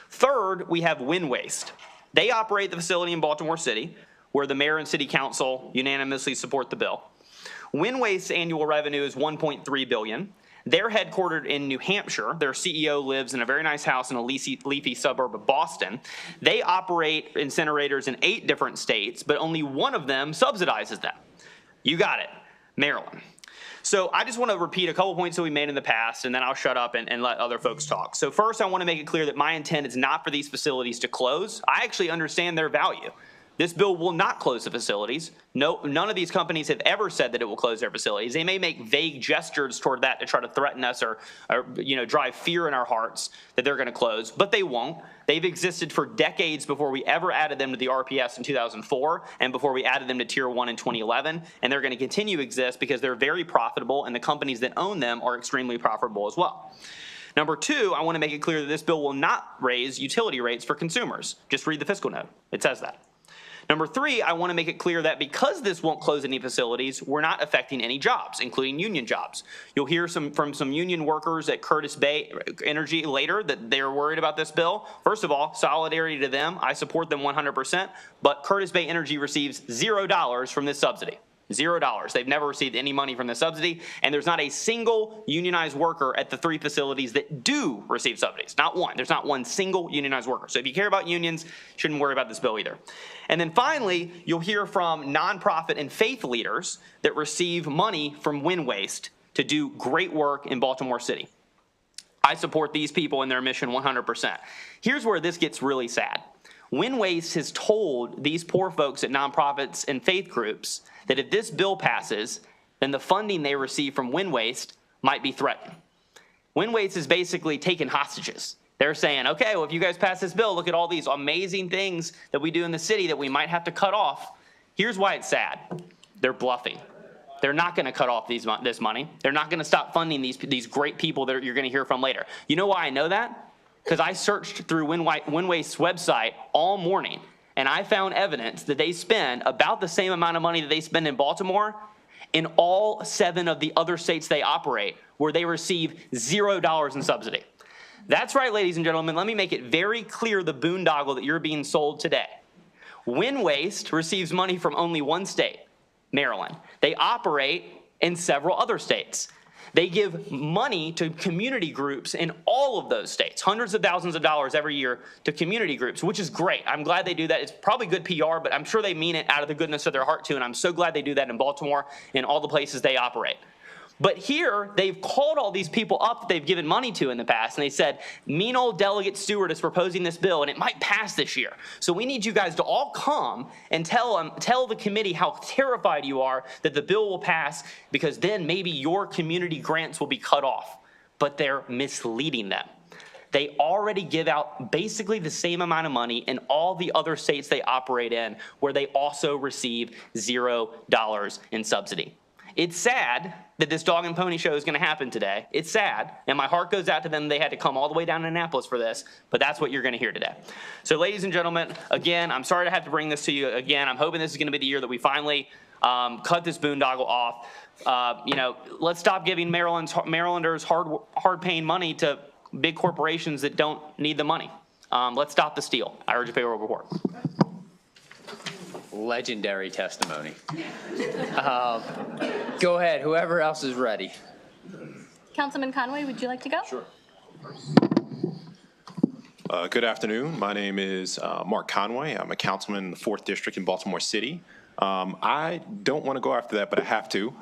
Third, we have Wind Waste. They operate the facility in Baltimore City, where the mayor and city council unanimously support the bill. Wind Waste's annual revenue is $1.3 billion. They're headquartered in New Hampshire. Their CEO lives in a very nice house in a leafy suburb of Boston. They operate incinerators in 8 different states, but only one of them subsidizes them. You got it, Maryland. So I just want to repeat a couple points that we made in the past, and then I'll shut up and let other folks talk. So first, I want to make it clear that my intent is not for these facilities to close. I actually understand their value. This bill will not close the facilities. No, none of these companies have ever said that it will close their facilities. They may make vague gestures toward that to try to threaten us or drive fear in our hearts that they're going to close, but they won't. They've existed for decades before we ever added them to the RPS in 2004 and before we added them to Tier 1 in 2011, and they're going to continue to exist because they're very profitable and the companies that own them are extremely profitable as well. Number two, I want to make it clear that this bill will not raise utility rates for consumers. Just read the fiscal note. It says that. Number three, I want to make it clear that because this won't close any facilities, we're not affecting any jobs, including union jobs. You'll hear from some union workers at Curtis Bay Energy later that they're worried about this bill. First of all, solidarity to them. I support them 100%, but Curtis Bay Energy receives $0 from this subsidy. $0. They've never received any money from the subsidy, and there's not a single unionized worker at the 3 facilities that do receive subsidies. Not one. There's not one single unionized worker. So if you care about unions, you shouldn't worry about this bill either. And then finally, you'll hear from nonprofit and faith leaders that receive money from Wind Waste to do great work in Baltimore City. I support these people in their mission 100%. Here's where this gets really sad. Wind Waste has told these poor folks at nonprofits and faith groups that if this bill passes, then the funding they receive from Wind Waste might be threatened. Wind Waste is basically taking hostages. They're saying, okay, well, if you guys pass this bill, look at all these amazing things that we do in the city that we might have to cut off. Here's why it's sad. They're bluffing. They're not going to cut off this money. They're not going to stop funding these great people that you're going to hear from later. You know why I know that? Because I searched through Wind Waste's website all morning, and I found evidence that they spend about the same amount of money that they spend in Baltimore in all 7 of the other states they operate, where they receive $0 in subsidy. That's right, ladies and gentlemen. Let me make it very clear the boondoggle that you're being sold today. Wind Waste receives money from only one state, Maryland. They operate in several other states. They give money to community groups in all of those states, hundreds of thousands of dollars every year to community groups, which is great. I'm glad they do that. It's probably good PR, but I'm sure they mean it out of the goodness of their heart too, and I'm so glad they do that in Baltimore and all the places they operate. But here, they've called all these people up that they've given money to in the past, and they said, mean old Delegate Stewart is proposing this bill, and it might pass this year. So we need you guys to all come and tell the committee how terrified you are that the bill will pass, because then maybe your community grants will be cut off. But they're misleading them. They already give out basically the same amount of money in all the other states they operate in, where they also receive $0 in subsidy. It's sad that this dog and pony show is going to happen today. It's sad, and my heart goes out to them. They had to come all the way down to Annapolis for this, but that's what you're going to hear today. So, ladies and gentlemen, again, I'm sorry to have to bring this to you again. I'm hoping this is going to be the year that we finally cut this boondoggle off. Let's stop giving Marylanders hard-paying money to big corporations that don't need the money. Let's stop the steal. I urge a favorable report. Legendary testimony. Go ahead, whoever else is ready. Councilman Conway, would you like to go? Sure. Good afternoon. My name is Mark Conway. I'm a councilman in the 4th District in Baltimore City. I don't want to go after that, but I have to.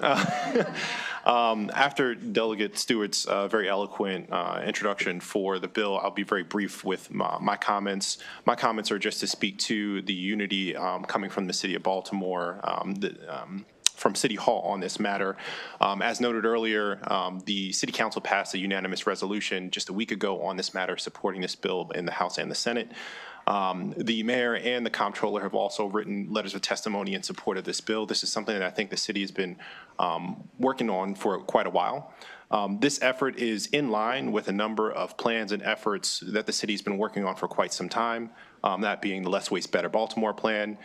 After Delegate Stewart's very eloquent introduction for the bill, I'll be very brief with my comments. My comments are just to speak to the unity coming from the city of Baltimore, from City Hall on this matter. As noted earlier, the City Council passed a unanimous resolution just a week ago on this matter supporting this bill in the House and the Senate. The mayor and the comptroller have also written letters of testimony in support of this bill. This is something that I think the city has been working on for quite a while. This effort is in line with a number of plans and efforts that the city's been working on for quite some time, that being the Less Waste, Better Baltimore plan,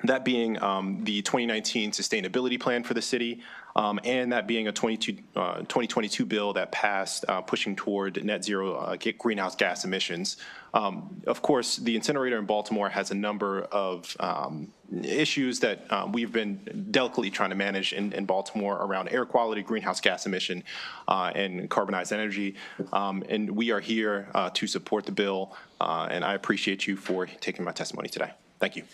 that being the 2019 sustainability plan for the city, and that being a 2022 bill that passed pushing toward net zero greenhouse gas emissions. Of course, the incinerator in Baltimore has a number of issues that we've been delicately trying to manage in Baltimore around air quality, greenhouse gas emission, and carbonized energy. And we are here to support the bill, and I appreciate you for taking my testimony today. Thank you.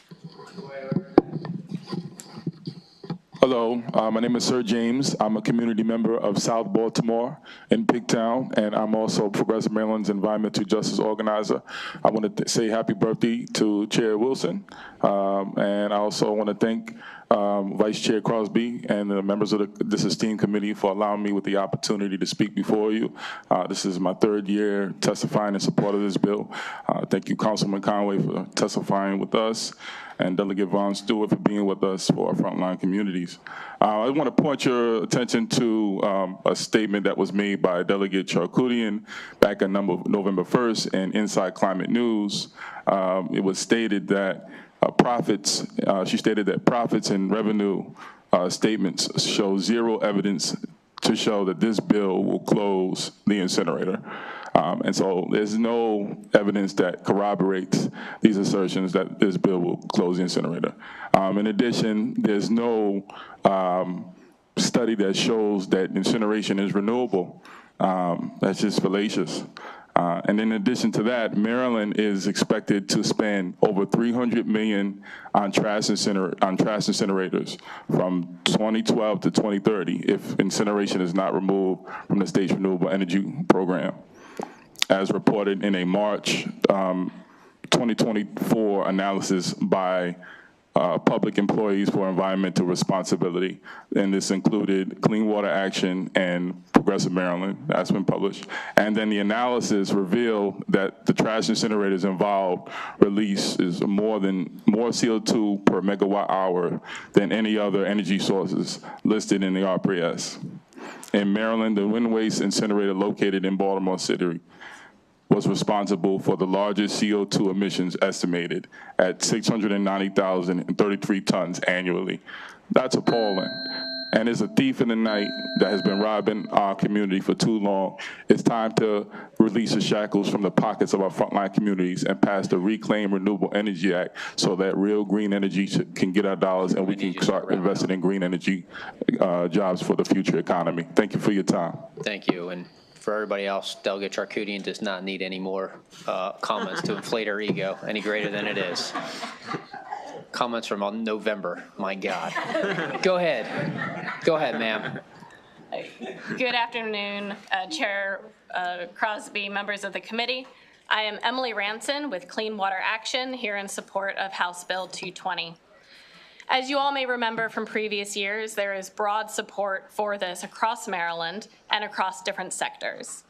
Hello, my name is Sir James. I'm a community member of South Baltimore in Pigtown, and I'm also Progressive Maryland's Environmental Justice Organizer. I want to say happy birthday to Chair Wilson, and I also want to thank Vice Chair Crosby and the members of this esteemed committee for allowing me with the opportunity to speak before you. This is my third year testifying in support of this bill. Thank you, Councilman Conway, for testifying with us, and Delegate Von Stewart for being with us for our frontline communities. I want to point your attention to a statement that was made by Delegate Charkoudian back on November 1st in Inside Climate News. It was stated that she stated that profits and revenue statements show zero evidence to show that this bill will close the incinerator. And so there's no evidence that corroborates these assertions that this bill will close the incinerator. In addition, there's no study that shows that incineration is renewable. That's just fallacious. And in addition to that, Maryland is expected to spend over $300 million on trash incinerators from 2012 to 2030 if incineration is not removed from the state's renewable energy program, as reported in a March 2024 analysis by Public Employees for Environmental Responsibility. And this included Clean Water Action and Progressive Maryland. That's been published. And then the analysis revealed that the trash incinerators involved release is more CO2 per megawatt hour than any other energy sources listed in the RPS. In Maryland, the wind waste incinerator located in Baltimore City was responsible for the largest CO2 emissions estimated at 690,033 tons annually. That's appalling. And as a thief in the night that has been robbing our community for too long, it's time to release the shackles from the pockets of our frontline communities and pass the Reclaim Renewable Energy Act so that real green energy can get our dollars and we can start investing in green energy jobs for the future economy. Thank you for your time. Thank you. And for everybody else, Delegate Charkoudian does not need any more comments to inflate her ego any greater than it is. Comments from November, my God. Go ahead. Go ahead, ma'am. Good afternoon, Chair Crosby, members of the committee. I am Emily Ranson with Clean Water Action here in support of House Bill 220. As you all may remember from previous years, there is broad support for this across Maryland and across different sectors.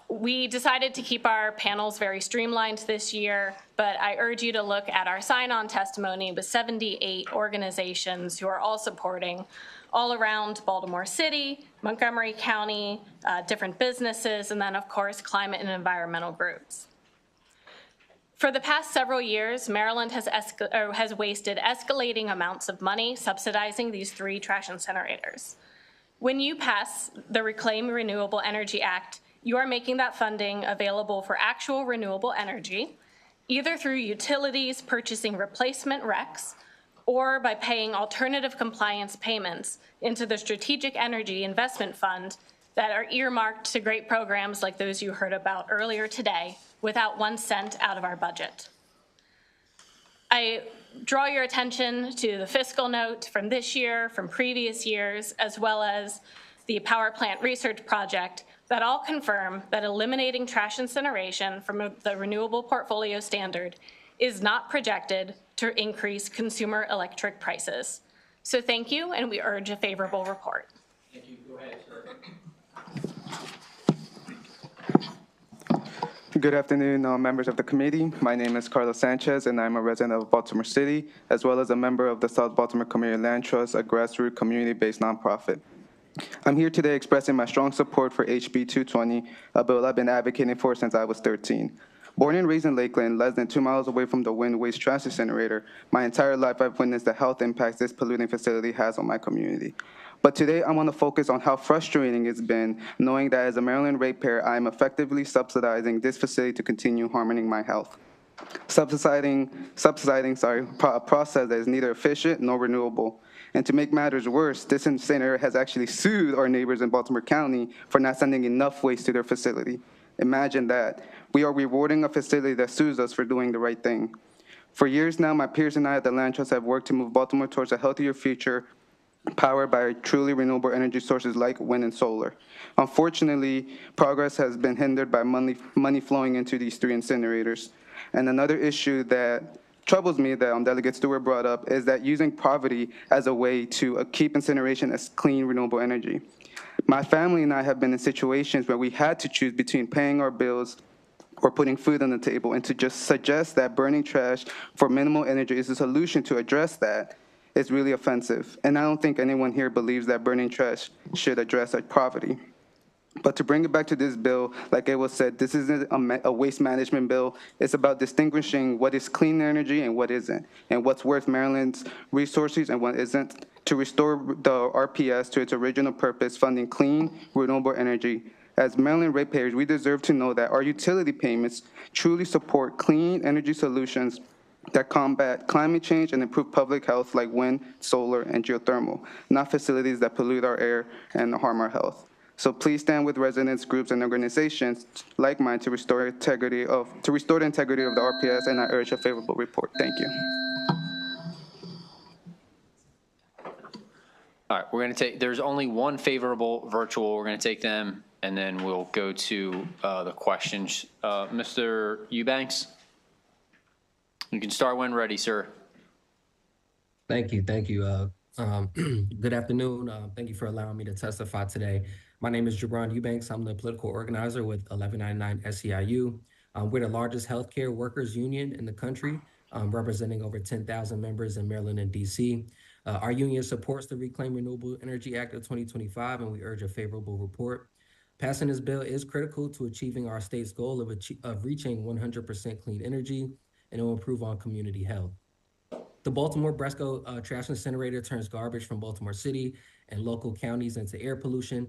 We decided to keep our panels very streamlined this year, but I urge you to look at our sign-on testimony with 78 organizations who are all supporting all around Baltimore City, Montgomery County, different businesses, and then of course climate and environmental groups. For the past several years, Maryland has wasted escalating amounts of money subsidizing these 3 trash incinerators. When you pass the Reclaim Renewable Energy Act, you are making that funding available for actual renewable energy, either through utilities purchasing replacement RECs or by paying alternative compliance payments into the Strategic Energy Investment Fund that are earmarked to great programs like those you heard about earlier today, without 1 cent out of our budget. I draw your attention to the fiscal note from this year, from previous years, as well as the power plant research project that all confirm that eliminating trash incineration from the renewable portfolio standard is not projected to increase consumer electric prices. So thank you, and we urge a favorable report. Thank you. Go ahead, sir. Good afternoon, members of the committee. My name is Carlos Sanchez, and I'm a resident of Baltimore City, as well as a member of the South Baltimore Community Land Trust, a grassroots community-based nonprofit. I'm here today expressing my strong support for HB 220, a bill I've been advocating for since I was 13. Born and raised in Lakeland, less than 2 miles away from the wind waste trash incinerator, my entire life I've witnessed the health impacts this polluting facility has on my community. But today I want to focus on how frustrating it's been knowing that as a Maryland ratepayer, I am effectively subsidizing this facility to continue harming my health. Subsidizing a process that is neither efficient nor renewable. And to make matters worse, this incinerator has actually sued our neighbors in Baltimore County for not sending enough waste to their facility. Imagine that. We are rewarding a facility that sues us for doing the right thing. For years now, my peers and I at the Land Trust have worked to move Baltimore towards a healthier future powered by truly renewable energy sources like wind and solar. Unfortunately, progress has been hindered by money flowing into these 3 incinerators. And another issue that troubles me that Delegate Stewart brought up is that using poverty as a way to keep incineration as clean, renewable energy. My family and I have been in situations where we had to choose between paying our bills or putting food on the table, and to just suggest that burning trash for minimal energy is a solution to address that is really offensive. And I don't think anyone here believes that burning trash should address poverty. But to bring it back to this bill, like it was said, this isn't a waste management bill. It's about distinguishing what is clean energy and what isn't, and what's worth Maryland's resources and what isn't, to restore the RPS to its original purpose, funding clean, renewable energy. As Maryland ratepayers, we deserve to know that our utility payments truly support clean energy solutions that combat climate change and improve public health like wind, solar, and geothermal, not facilities that pollute our air and harm our health. So please stand with residents, groups, and organizations like mine to restore the integrity of the RPS, and I urge a favorable report. Thank you. All right, we're going to take, there's only one favorable virtual. We're going to take them, and then we'll go to the questions. Mr. Eubanks, you can start when ready, sir. Thank you. Thank you. Good afternoon. Thank you for allowing me to testify today. My name is Jabron Eubanks. I'm the political organizer with 1199 SEIU. We're the largest healthcare workers union in the country, representing over 10,000 members in Maryland and DC. Our union supports the Reclaim Renewable Energy Act of 2025, and we urge a favorable report. Passing this bill is critical to achieving our state's goal of reaching 100% clean energy, and it will improve on community health. The Baltimore Bresco trash incinerator turns garbage from Baltimore City and local counties into air pollution,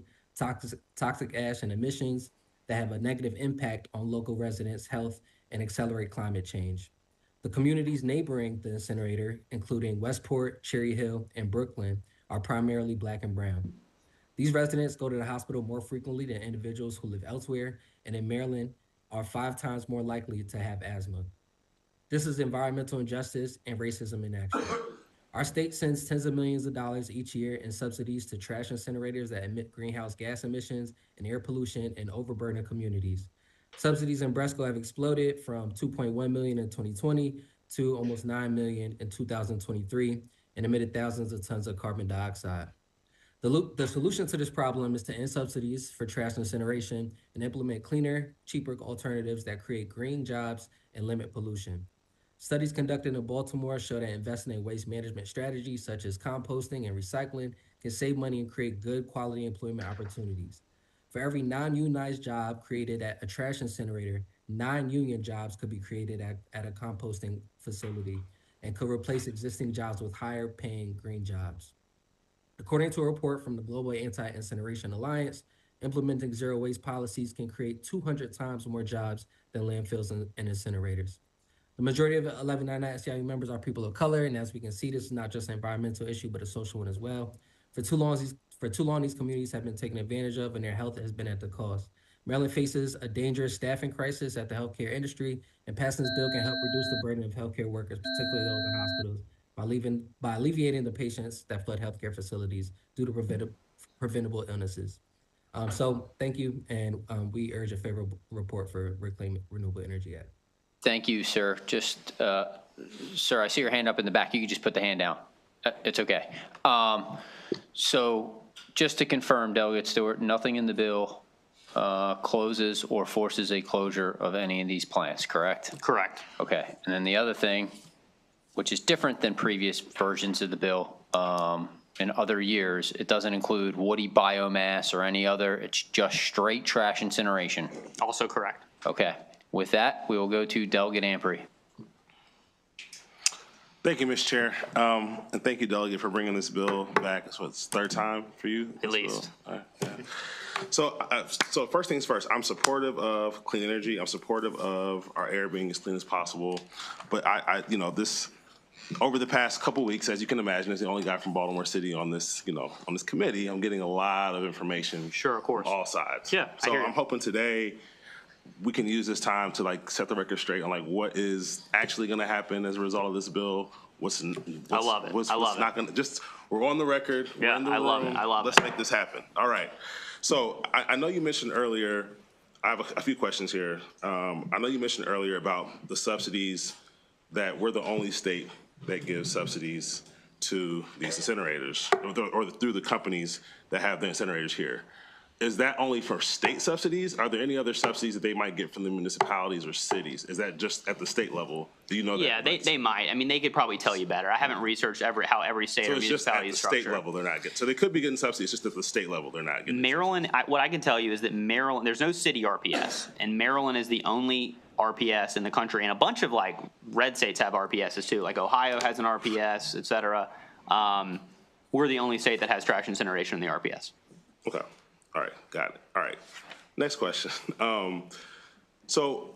toxic ash, and emissions that have a negative impact on local residents' health and accelerate climate change. The communities neighboring the incinerator, including Westport, Cherry Hill, and Brooklyn, are primarily Black and brown. These residents go to the hospital more frequently than individuals who live elsewhere, and in Maryland are 5 times more likely to have asthma. This is environmental injustice and racism in action. Our state sends tens of millions of dollars each year in subsidies to trash incinerators that emit greenhouse gas emissions and air pollution and overburden communities. Subsidies in Bresco have exploded from $2.1 million in 2020 to almost $9 million in 2023 and emitted thousands of tons of carbon dioxide. The solution to this problem is to end subsidies for trash incineration and implement cleaner, cheaper alternatives that create green jobs and limit pollution. Studies conducted in Baltimore show that investing in waste management strategies such as composting and recycling can save money and create good quality employment opportunities. For every non-unionized job created at a trash incinerator, 9 union jobs could be created at a composting facility and could replace existing jobs with higher paying green jobs. According to a report from the Global Anti-Incineration Alliance, implementing zero waste policies can create 200 times more jobs than landfills and incinerators. The majority of 1199 SEIU members are people of color, and as we can see, this is not just an environmental issue, but a social one as well. For too long, these communities have been taken advantage of, and their health has been at the cost. Maryland faces a dangerous staffing crisis at the healthcare industry, and passing this bill can help reduce the burden of healthcare workers, particularly those in hospitals, by alleviating the patients that flood healthcare facilities due to preventable illnesses. So thank you, and we urge a favorable report for Reclaim Renewable Energy Act. Thank you, sir. Just, sir, I see your hand up in the back. You can just put the hand down. It's okay. So just to confirm, Delegate Stewart, nothing in the bill closes or forces a closure of any of these plants, correct? Correct. Okay. And then the other thing, which is different than previous versions of the bill in other years, it doesn't include woody biomass or any other. It's just straight trash incineration. Also correct. Okay. With that, we will go to Delegate Amprey. Thank you, Mr. Chair. And thank you, Delegate, for bringing this bill back. It's what, 3rd time for you? At least. Yeah. So first things first, I'm supportive of clean energy. I'm supportive of our air being as clean as possible. But this, over the past couple weeks, as you can imagine, as the only guy from Baltimore City on this, on this committee, I'm getting a lot of information. Sure, of course. From all sides. Yeah, So I'm hoping today we can use this time to set the record straight on what is actually going to happen as a result of this bill, I love it. What's I love not it. gonna, we're on the record. We're Yeah, in the I love room. it. I love Let's make this happen. All right. So I know you mentioned earlier, I have a few questions here. I know you mentioned earlier about the subsidies, that we're the only state that gives subsidies to these incinerators, or through the companies that have the incinerators here. Is that only for state subsidies? Are there any other subsidies that they might get from the municipalities or cities? Is that just at the state level? Do you know that? Yeah, they might. I mean, they could probably tell you better. I haven't researched how every state So or it's just at municipality the is state structured. level they're not getting. So they could be getting subsidies, just at the state level they're not getting. Maryland, what I can tell you is that Maryland, there's no city RPS, and Maryland is the only RPS in the country, and a bunch of like red states have RPSs too, like Ohio has an RPS, et cetera. We're the only state that has trash incineration in the RPS. Okay. All right. Got it. All right. Next question. So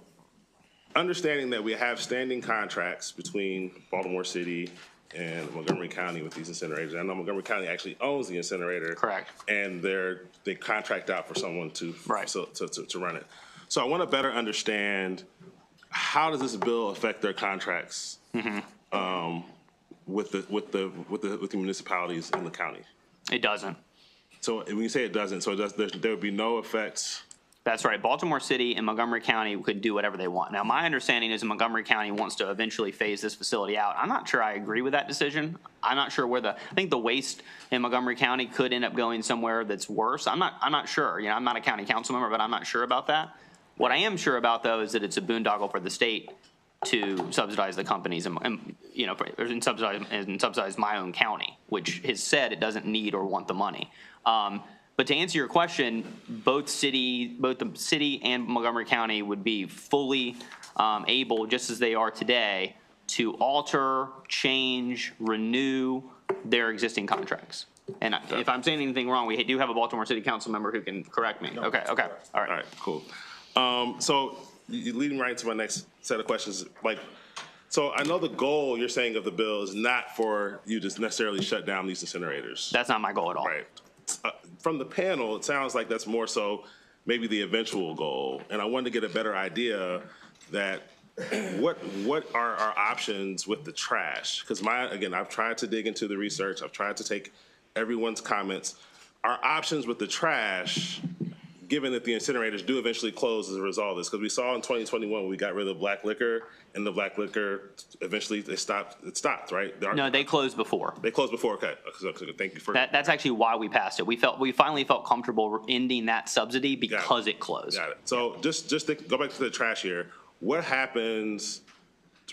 understanding that we have standing contracts between Baltimore City and Montgomery County with these incinerators. I know Montgomery County actually owns the incinerator. Correct. And they contract out for someone to run it. So I want to better understand, how does this bill affect their contracts with the municipalities in the county? It doesn't. So when you say it doesn't, so there would be no effects? That's right. Baltimore City and Montgomery County could do whatever they want. Now, my understanding is Montgomery County wants to eventually phase this facility out. I'm not sure I agree with that decision. I'm not sure I think the waste in Montgomery County could end up going somewhere that's worse. I'm not sure. You know, I'm not a county council member, but I'm not sure about that. What I am sure about, though, is that it's a boondoggle for the state to subsidize the companies and subsidize my own county, which has said it doesn't need or want the money. But to answer your question, both the city and Montgomery County would be fully able, just as they are today, to alter, change, renew their existing contracts. And if I'm saying anything wrong, we do have a Baltimore City Council member who can correct me. Okay. All right. All right, cool. So you're leading right into my next set of questions. So I know the goal you're saying of the bill is not for you to necessarily shut down these incinerators. That's not my goal at all. Right. From the panel, it sounds like that's more so maybe the eventual goal. And I wanted to get a better idea that what are our options with the trash? Because again, I've tried to dig into the research. I've tried to take everyone's comments. Our options with the trash, given that the incinerators do eventually close as a result of this, because we saw in 2021 we got rid of black liquor, and the black liquor eventually it stopped, right? No, they closed before. They closed before. Okay, thank you for that. That's actually why we passed it. We finally felt comfortable ending that subsidy because it closed. Got it. So just go back to the trash here. What happens?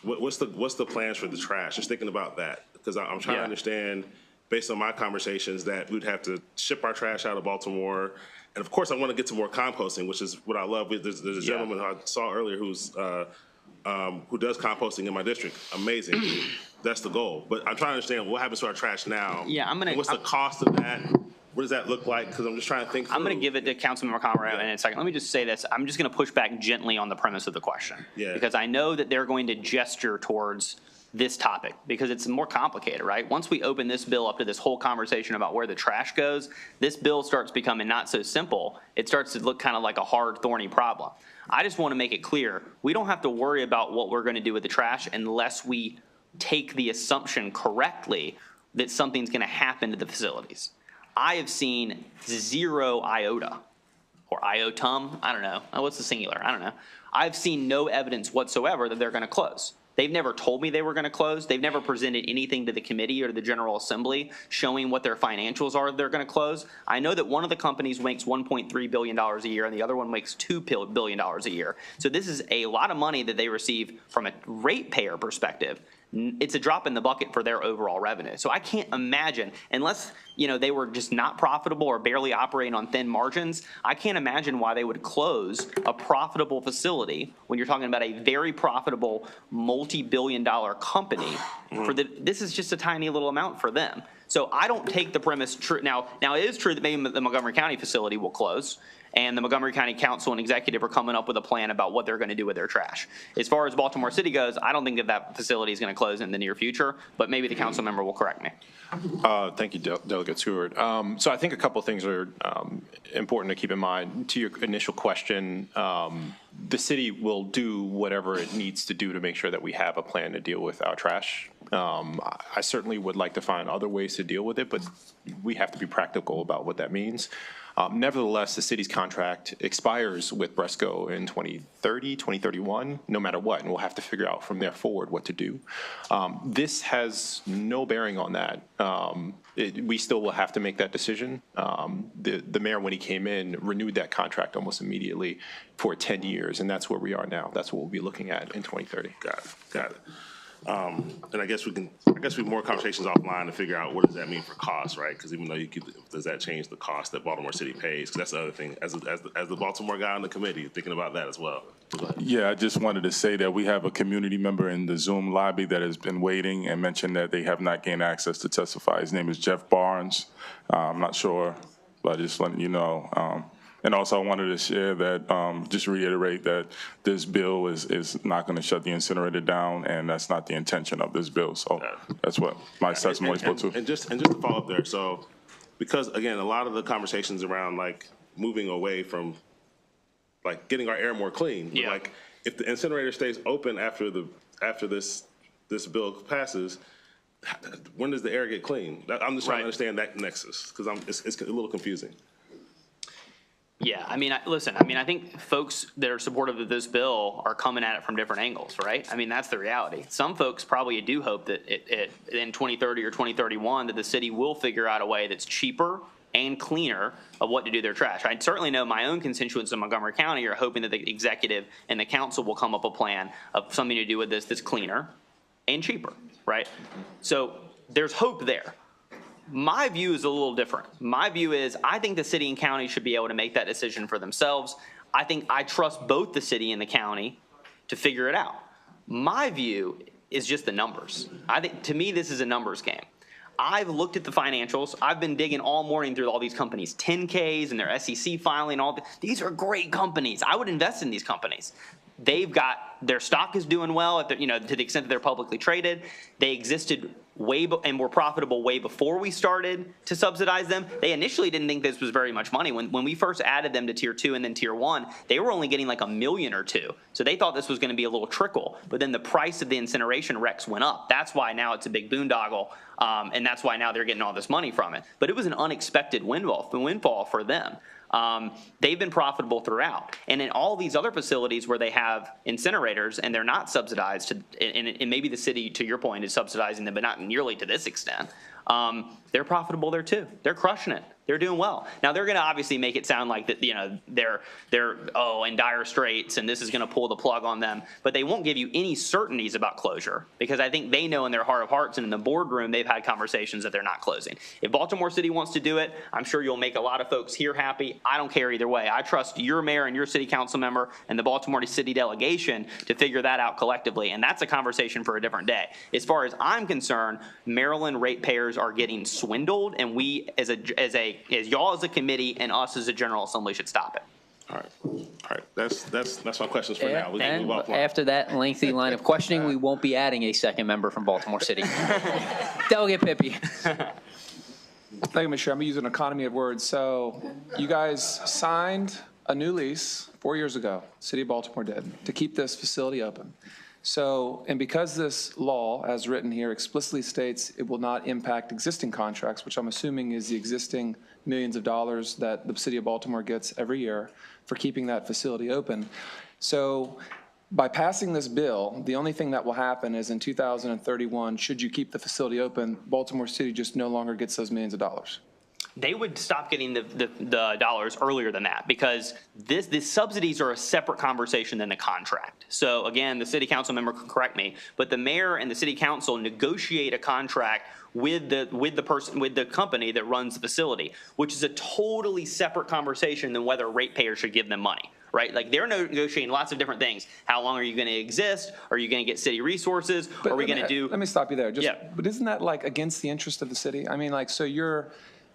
What's the plans for the trash? Just thinking about that, because I'm trying to understand, based on my conversations, that we'd have to ship our trash out of Baltimore. And of course, I want to get to more composting, which is what I love. There's a gentleman who I saw earlier who does composting in my district. Amazing. That's the goal. But I'm trying to understand what happens to our trash now. Yeah, what's the cost of that? What does that look like? Because I'm just trying to think through. I'm going to give it to Councilmember Conrad in a second. Let me just say this. I'm just going to push back gently on the premise of the question. Yeah. Because I know that they're going to gesture towards this topic because it's more complicated, right? Once we open this bill up to this whole conversation about where the trash goes, this bill starts becoming not so simple. It starts to look kind of like a hard, thorny problem. I just want to make it clear, we don't have to worry about what we're going to do with the trash unless we take the assumption correctly that something's going to happen to the facilities. I have seen 0 iota or iotum, I don't know. What's the singular? I don't know. I've seen no evidence whatsoever that they're going to close. They've never told me they were going to close. They've never presented anything to the committee or to the General Assembly showing what their financials are they're going to close. I know that one of the companies makes $1.3 billion a year and the other one makes $2 billion a year. So this is a lot of money that they receive from a ratepayer perspective. It's a drop in the bucket for their overall revenue. So I can't imagine, unless they were just not profitable or barely operating on thin margins, I can't imagine why they would close a profitable facility when you're talking about a very profitable multi-billion-dollar company. This is just a tiny little amount for them. So I don't take the premise true. Now it is true that maybe the Montgomery County facility will close, and the Montgomery County Council and Executive are coming up with a plan about what they're going to do with their trash. As far as Baltimore City goes, I don't think that facility is going to close in the near future, but maybe the council member will correct me. Thank you, Delegate Seward. So I think a couple of things are important to keep in mind. To your initial question, the city will do whatever it needs to do to make sure that we have a plan to deal with our trash. I certainly would like to find other ways to deal with it, but we have to be practical about what that means. Nevertheless, the city's contract expires with Bresco in 2030, 2031, no matter what, and we'll have to figure out from there forward what to do. This has no bearing on that. We still will have to make that decision. The mayor, when he came in, renewed that contract almost immediately for 10 years, and that's where we are now. That's what we'll be looking at in 2030. Got it. And I guess we have more conversations offline to figure out what does that mean for costs, right? Because even though does that change the cost that Baltimore City pays? Because that's the other thing. As the Baltimore guy on the committee, thinking about that as well. Yeah, I just wanted to say that we have a community member in the Zoom lobby that has been waiting and mentioned that they have not gained access to testify. His name is Jeff Barnes. I'm not sure, but just letting you know. And also I wanted to share that, just reiterate that this bill is not going to shut the incinerator down, and that's not the intention of this bill. So that's what my testimony spoke to. And just to follow up there, so because again, a lot of the conversations around like moving away from like getting our air more clean, like if the incinerator stays open after this bill passes, when does the air get clean? I'm just trying to understand that nexus because it's a little confusing. Yeah, I mean, listen, I mean, I think folks that are supportive of this bill are coming at it from different angles, right? I mean, that's the reality. Some folks probably do hope that in 2030 or 2031 that the city will figure out a way that's cheaper and cleaner of what to do their trash. I certainly know my own constituents in Montgomery County are hoping that the executive and the council will come up with a plan of something to do with this that's cleaner and cheaper, right? So there's hope there. My view is a little different. My view is I think the city and county should be able to make that decision for themselves. I trust both the city and the county to figure it out. My view is just the numbers. I think to me this is a numbers game. I've looked at the financials. I've been digging all morning through all these companies, 10Ks and their SEC filing. These are great companies. I would invest in these companies. They've got their stock is doing well, to the extent that they're publicly traded. They existed and were profitable way before we started to subsidize them. They initially didn't think this was very much money. When we first added them to tier 2 and then tier 1, they were only getting like $1 million or $2 million. So they thought this was going to be a little trickle. But then the price of the incineration RECs went up. That's why now it's a big boondoggle, and that's why now they're getting all this money from it. But it was an unexpected windfall for them. They've been profitable throughout. And in all these other facilities where they have incinerators and they're not subsidized, and maybe the city, to your point, is subsidizing them, but not nearly to this extent, they're profitable there too. They're crushing it. They're doing well. Now they're going to obviously make it sound like that, they're in dire straits and this is going to pull the plug on them, but they won't give you any certainties about closure because I think they know in their heart of hearts and in the boardroom they've had conversations that they're not closing. If Baltimore City wants to do it, I'm sure you'll make a lot of folks here happy. I don't care either way. I trust your mayor and your city council member and the Baltimore City delegation to figure that out collectively, and that's a conversation for a different day. As far as I'm concerned, Maryland ratepayers are getting swindled, and we as y'all as a committee and us as a General Assembly should stop it. All right. That's my questions for now. We can And move off. after that lengthy line of questioning, we won't be adding a second member from Baltimore City. Delegate Pippi. Thank you, Mr. Chair. I'm using an economy of words. So you guys signed a new lease 4 years ago, City of Baltimore did, to keep this facility open. So, and because this law, as written here, explicitly states it will not impact existing contracts, which I'm assuming is the existing millions of dollars that the City of Baltimore gets every year for keeping that facility open. So by passing this bill, the only thing that will happen is in 2031, should you keep the facility open, Baltimore City just no longer gets those millions of dollars. They would stop getting the dollars earlier than that because the subsidies are a separate conversation than the contract. So again, the city council member could correct me, but the mayor and the city council negotiate a contract with the company that runs the facility, which is a totally separate conversation than whether ratepayers should give them money. Right? Like they're negotiating lots of different things. How long are you going to exist? Are you going to get city resources? Are we going to do? Let me stop you there. But isn't that like against the interest of the city? I mean, like, so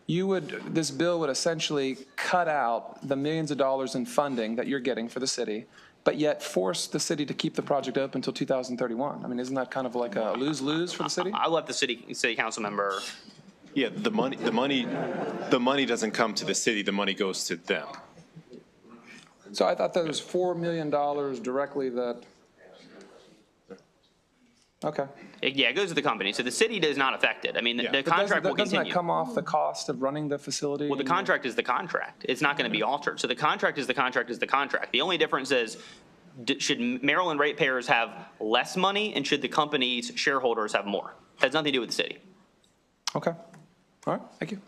this bill would essentially cut out the millions of dollars in funding that you're getting for the city, but yet force the city to keep the project open until 2031. I mean, isn't that kind of like a lose-lose for the city? I'll let the city council member. Yeah, the money doesn't come to the city. The money goes to them. So I thought there was $4 million directly that. Okay. Yeah, it goes to the company. So the city is not affected. I mean, the But contract will doesn't continue. that come off the cost of running the facility? Well, the contract is the contract. It's not going to be altered. So the contract is the contract is the contract. The only difference is, should Maryland ratepayers have less money, and should the company's shareholders have more? It has nothing to do with the city. Okay. All right. Thank you.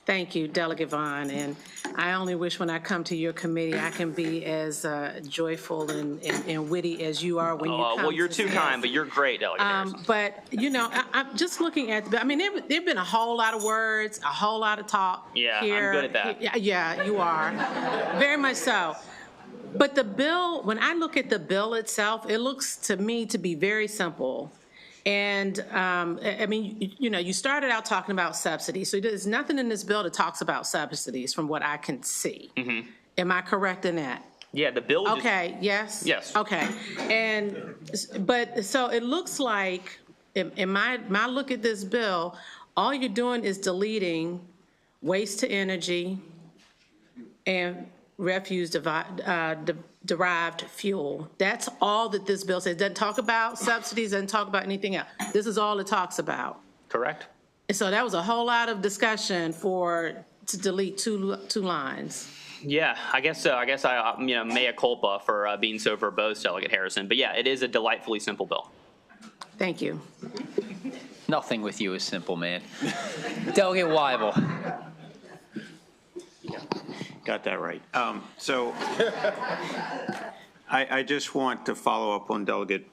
Thank you, Delegate Vaughn. And I only wish when I come to your committee, I can be as joyful and witty as you are when you come. Well, you're too kind, but you're great, Delegate Harrison. But, you know, I'm just looking at, I mean, there've been a whole lot of words, a whole lot of talk Yeah, here. I'm good at that. Yeah, you are. Very much so. But the bill, when I look at the bill itself, it looks to me to be very simple. And, I mean, you know, you started out talking about subsidies. So there's nothing in this bill that talks about subsidies from what I can see. Mm-hmm. Am I correct in that? Yeah, the bill. Okay, yes? Yes. Okay. But so it looks like, in my look at this bill, all you're doing is deleting waste to energy and refuse derived fuel. That's all that this bill says. It doesn't talk about subsidies, doesn't talk about anything else. This is all it talks about. Correct. And so that was a whole lot of discussion to delete two lines. Yeah, I guess so. I guess I, mea culpa for being so verbose, Delegate Harrison. But yeah, it is a delightfully simple bill. Thank you. Nothing with you is simple, man. Delegate Weibel. Got that right. So I just want to follow up on Delegate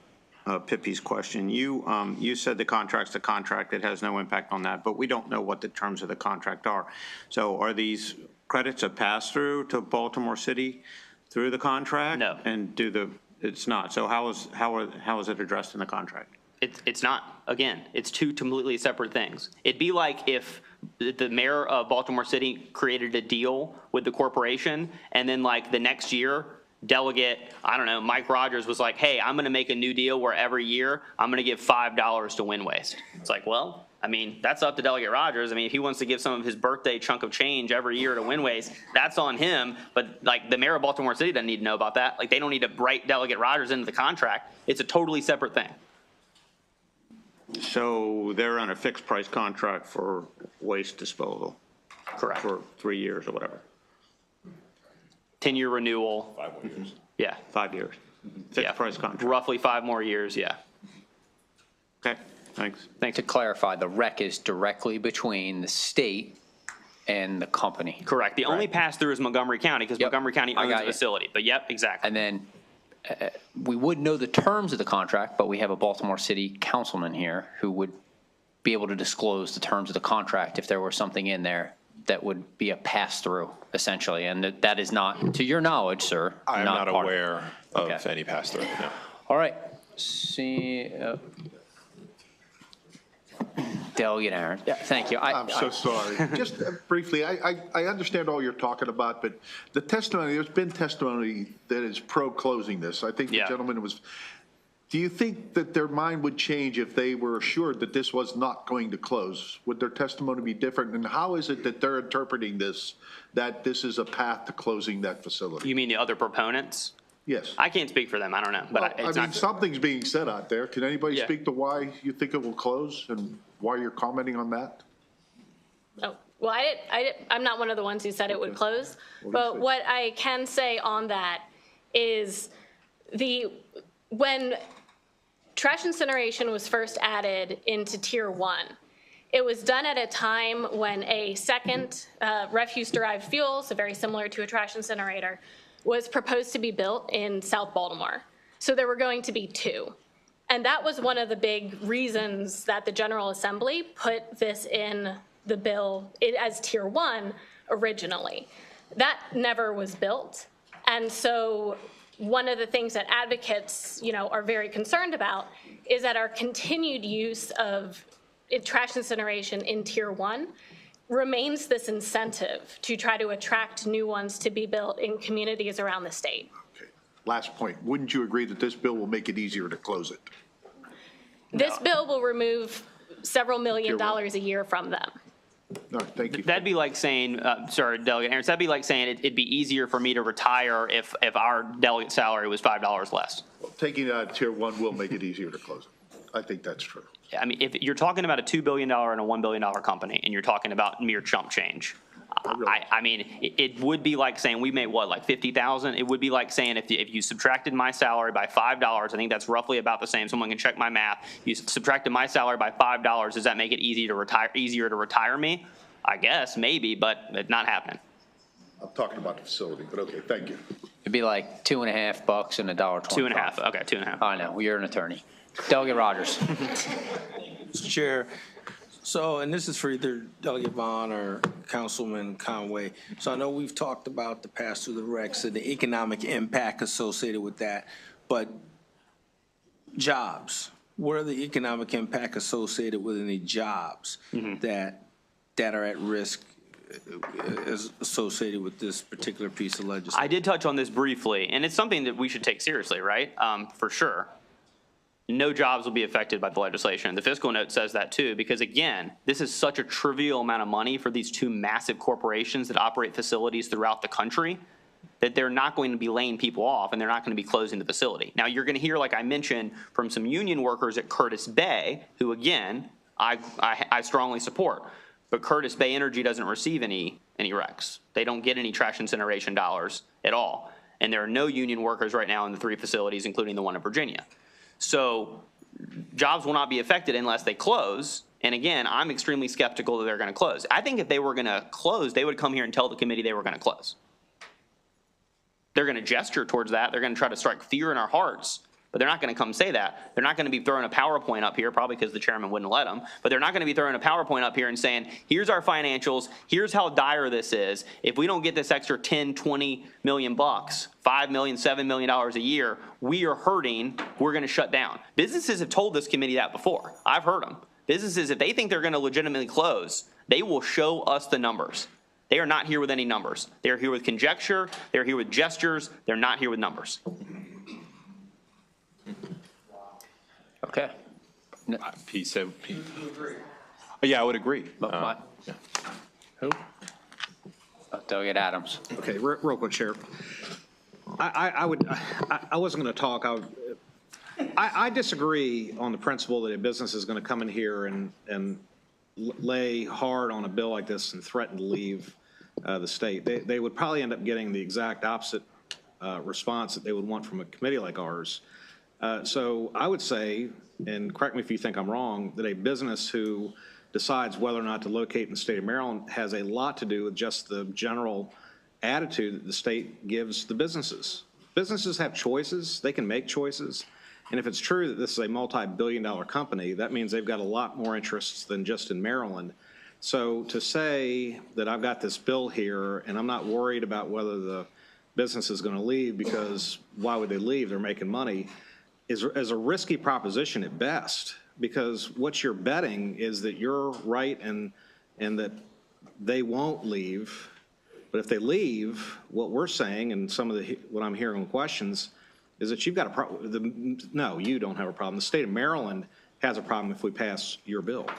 Pippy's question. You said the contract's the contract. It has no impact on that, but we don't know what the terms of the contract are. So are these credits a pass-through to Baltimore City through the contract? No. And it's not. So how is it addressed in the contract? It's not. Again, it's two completely separate things. It'd be like if the mayor of Baltimore City created a deal with the corporation, and then like the next year, Delegate, I don't know, Mike Rogers was like, hey, I'm going to make a new deal where every year I'm going to give $5 to Wind Waste. It's like, well, I mean, that's up to Delegate Rogers. I mean, if he wants to give some of his birthday chunk of change every year to Wind Waste, that's on him. But like the mayor of Baltimore City doesn't need to know about that. Like they don't need to write Delegate Rogers into the contract. It's a totally separate thing. So they're on a fixed price contract for waste disposal? Correct. For 3 years or whatever? 10-year renewal. 5 more years. Yeah. 5 years. Fixed price contract. Roughly 5 more years, yeah. Okay, thanks. To clarify, the rec is directly between the state and the company. Correct. The only pass-through is Montgomery County because Montgomery County owns the facility. But yep, exactly. And then we would know the terms of the contract, but we have a Baltimore City councilman here who would be able to disclose the terms of the contract if there were something in there that would be a pass-through, essentially. And that is not, to your knowledge, sir. I am not part aware of any pass-through, no. All right. See, Delegate Aaron. Yeah, thank you. I'm so sorry. Just briefly, I understand all you're talking about, but the testimony, there's been testimony that is pro-closing this. I think the gentleman was, do you think that their mind would change if they were assured that this was not going to close? Would their testimony be different? And how is it that they're interpreting this, that this is a path to closing that facility? You mean the other proponents? Yes. I can't speak for them. I don't know. But Well, I mean, something's being said out there. Can anybody speak to why you think it will close and why you're commenting on that? Oh, well, I'm not one of the ones who said it would close. But what I can say on that is when trash incineration was first added into Tier 1, it was done at a time when a second refuse-derived fuel, so very similar to a trash incinerator, was proposed to be built in South Baltimore. So there were going to be 2. And that was one of the big reasons that the General Assembly put this in the bill as Tier 1 originally. That never was built. And so one of the things that advocates, are very concerned about is that our continued use of trash incineration in Tier 1 remains this incentive to try to attract new ones to be built in communities around the state. Okay. Last point. Wouldn't you agree that this bill will make it easier to close it? This bill will remove several $1 million a year from them. No, thank you. That'd be like saying, sorry, Delegate Aaronson, that'd be like saying it'd be easier for me to retire if our delegate salary was $5 less. Well, taking it out of tier one will make it easier to close it. I think that's true. I mean, if you're talking about a $2 billion and a $1 billion company, and you're talking about mere chump change, I mean, it would be like saying we made what, like 50,000? It would be like saying if you subtracted my salary by $5, I think that's roughly about the same. Someone can check my math. You subtracted my salary by $5. Does that make it easier to retire me? I guess maybe, but it's not happening. I'm talking about the facility, but okay, thank you. It'd be like $2.50 and $1.25. 2.5. Okay, 2.5. I know. You're an attorney. Delegate Rogers. Mr. Chair, so, and this is for either Delegate Vaughn or Councilman Conway. So I know we've talked about the pass through the recs and the economic impact associated with that, but jobs, what are the economic impact associated with any jobs that are at risk is associated with this particular piece of legislation? I did touch on this briefly, and it's something that we should take seriously, right? For sure. No jobs will be affected by the legislation. The fiscal note says that too, because again, this is such a trivial amount of money for these two massive corporations that operate facilities throughout the country that they're not going to be laying people off and they're not going to be closing the facility. Now, you're going to hear, like I mentioned, from some union workers at Curtis Bay, who again, I strongly support. But Curtis Bay Energy doesn't receive any recs. They don't get any trash incineration dollars at all. And there are no union workers right now in the three facilities, including the one in Virginia. So jobs will not be affected unless they close. And again, I'm extremely skeptical that they're going to close. I think if they were going to close, they would come here and tell the committee they were going to close. They're going to gesture towards that. They're going to try to strike fear in our hearts. But they're not going to come say that. They're not going to be throwing a PowerPoint up here, probably because the chairman wouldn't let them. But they're not going to be throwing a PowerPoint up here and saying, here's our financials. Here's how dire this is. If we don't get this extra 10, 20 million bucks, $5 million, $7 million a year, we are hurting. We're going to shut down. Businesses have told this committee that before. I've heard them. Businesses, if they think they're going to legitimately close, they will show us the numbers. They are not here with any numbers. They're here with conjecture. They're here with gestures. They're not here with numbers. Okay. He said, yeah, I would agree. Who? Delegate Adams. Okay, real quick, Chair. I wasn't going to talk. I disagree on the principle that a business is going to come in here and lay hard on a bill like this and threaten to leave the state. They would probably end up getting the exact opposite response that they would want from a committee like ours. So I would say, and correct me if you think I'm wrong, that a business who decides whether or not to locate in the state of Maryland has a lot to do with just the general attitude that the state gives the businesses. Businesses have choices. They can make choices. And if it's true that this is a multi-billion-dollar company, that means they've got a lot more interests than just in Maryland. So to say that I've got this bill here and I'm not worried about whether the business is going to leave, because why would they leave? They're making money. Is a risky proposition at best, because what you're betting is that you're right and that they won't leave. But if they leave, what we're saying and some of what I'm hearing in questions is that you've got a problem. No, you don't have a problem. The state of Maryland has a problem if we pass your bill.